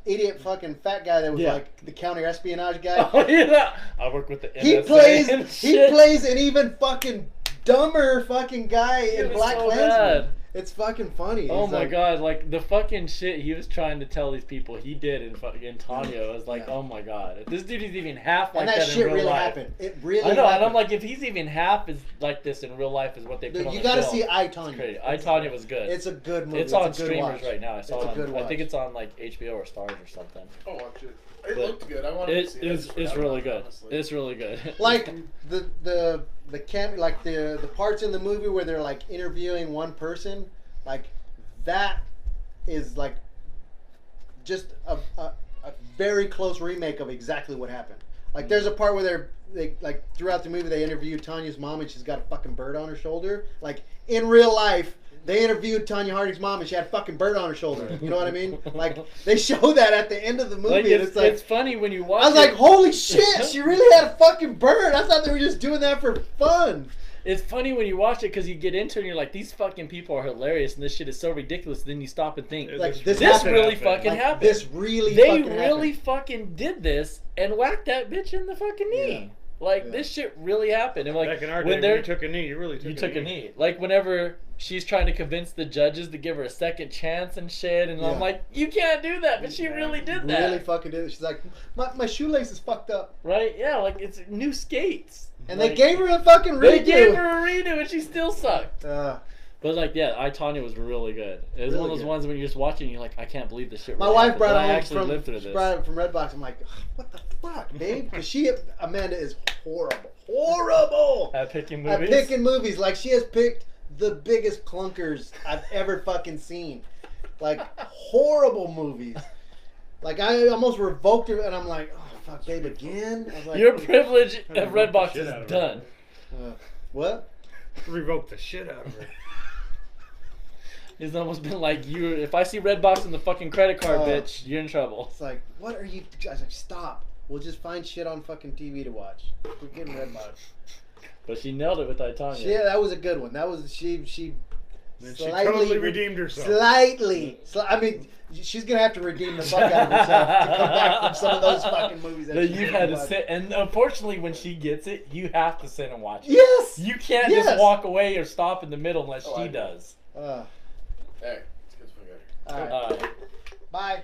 idiot fucking fat guy that was Yeah. like the counter espionage guy. Oh, yeah. I work with the NSA He and plays shit. an even fucking dumber fucking guy It in was Black so Klansman. bad. It's fucking funny. Oh He's my like, god, like the fucking shit he was trying to tell these people he did in Tanya was like, oh my god. If this dude is even half like and that that shit in real really life. happened. It really I know, happened. and I'm like, if he's even half as like this in real life as what they put Dude, on you the gotta film, see I, it's Tonya. crazy. I, Tanya was good. It's a good movie. It's on a good streamers watch. right now. I saw It's a it good on, I think watch. it's on like HBO or Stars or something. I'll watch it. It looked good. I wanted to see it. It's really good. It's really good. Like the like the parts in the movie where they're like interviewing one person, like that is like just a very close remake of exactly what happened. Like there's a part where they like throughout the movie they interviewed Tanya's mom and she's got a fucking bird on her shoulder. Like in real life, they interviewed Tanya Harding's mom and she had a fucking bird on her shoulder. You know what I mean? Like they show that at the end of the movie. Like, and it's funny when you watch. I was like, holy shit! She really had a fucking bird. I thought they were just doing that for fun. It's funny when you watch it because you get into it and you're like, these fucking people are hilarious and this shit is so ridiculous. Then you stop and think, Like this happened. really fucking Like, happened. This really They fucking really happened. fucking did this and whacked that bitch in the fucking knee. Yeah. Like Yeah. this shit really happened. And like Back in our when day, when they're you took a knee, you really took a knee. Like whenever she's trying to convince the judges to give her a second chance and shit, and I'm Yeah. like, you can't do that, but she really did that. Really fucking did it. She's like, my shoelace is fucked up. Right? Yeah, like it's new skates. And Like, they gave her a fucking redo. They gave her a redo and she still sucked. Uh, But like, yeah, I, Tanya was really good. It was Really one of those good. ones when you're just watching, and you're like, I can't believe this shit. my really wife happened, brought but it I home actually from, lived through she this. brought it from Redbox. I'm like, what the fuck, babe? Because Amanda is horrible At picking at movies. picking movies. Like she has picked the biggest clunkers I've ever fucking seen. Like horrible movies. Like I almost revoked her, and I'm like, oh fuck, babe, again. I was like, Your privilege I of revoked the Redbox shit out is of done. her. What? Revoked the shit out of her. It's almost been like, you. If I see Redbox in the fucking credit card, bitch, you're in trouble. It's like, what are you? I was like, stop. We'll just find shit on fucking TV to watch. We're getting Redbox. But she nailed it with Tanya. Yeah, that was a good one. That was she. And she Slightly totally redeemed herself. Slightly. I mean, she's gonna have to redeem the fuck out of herself to come back from some of those fucking movies that That she you've didn't had to watch. sit, and unfortunately, when she gets it, you have to sit and watch it. Yes. You can't Yes. just walk away or stop in the middle unless Oh, she I do. does. Uh, Hey, let's get some good. all right. All right. Bye.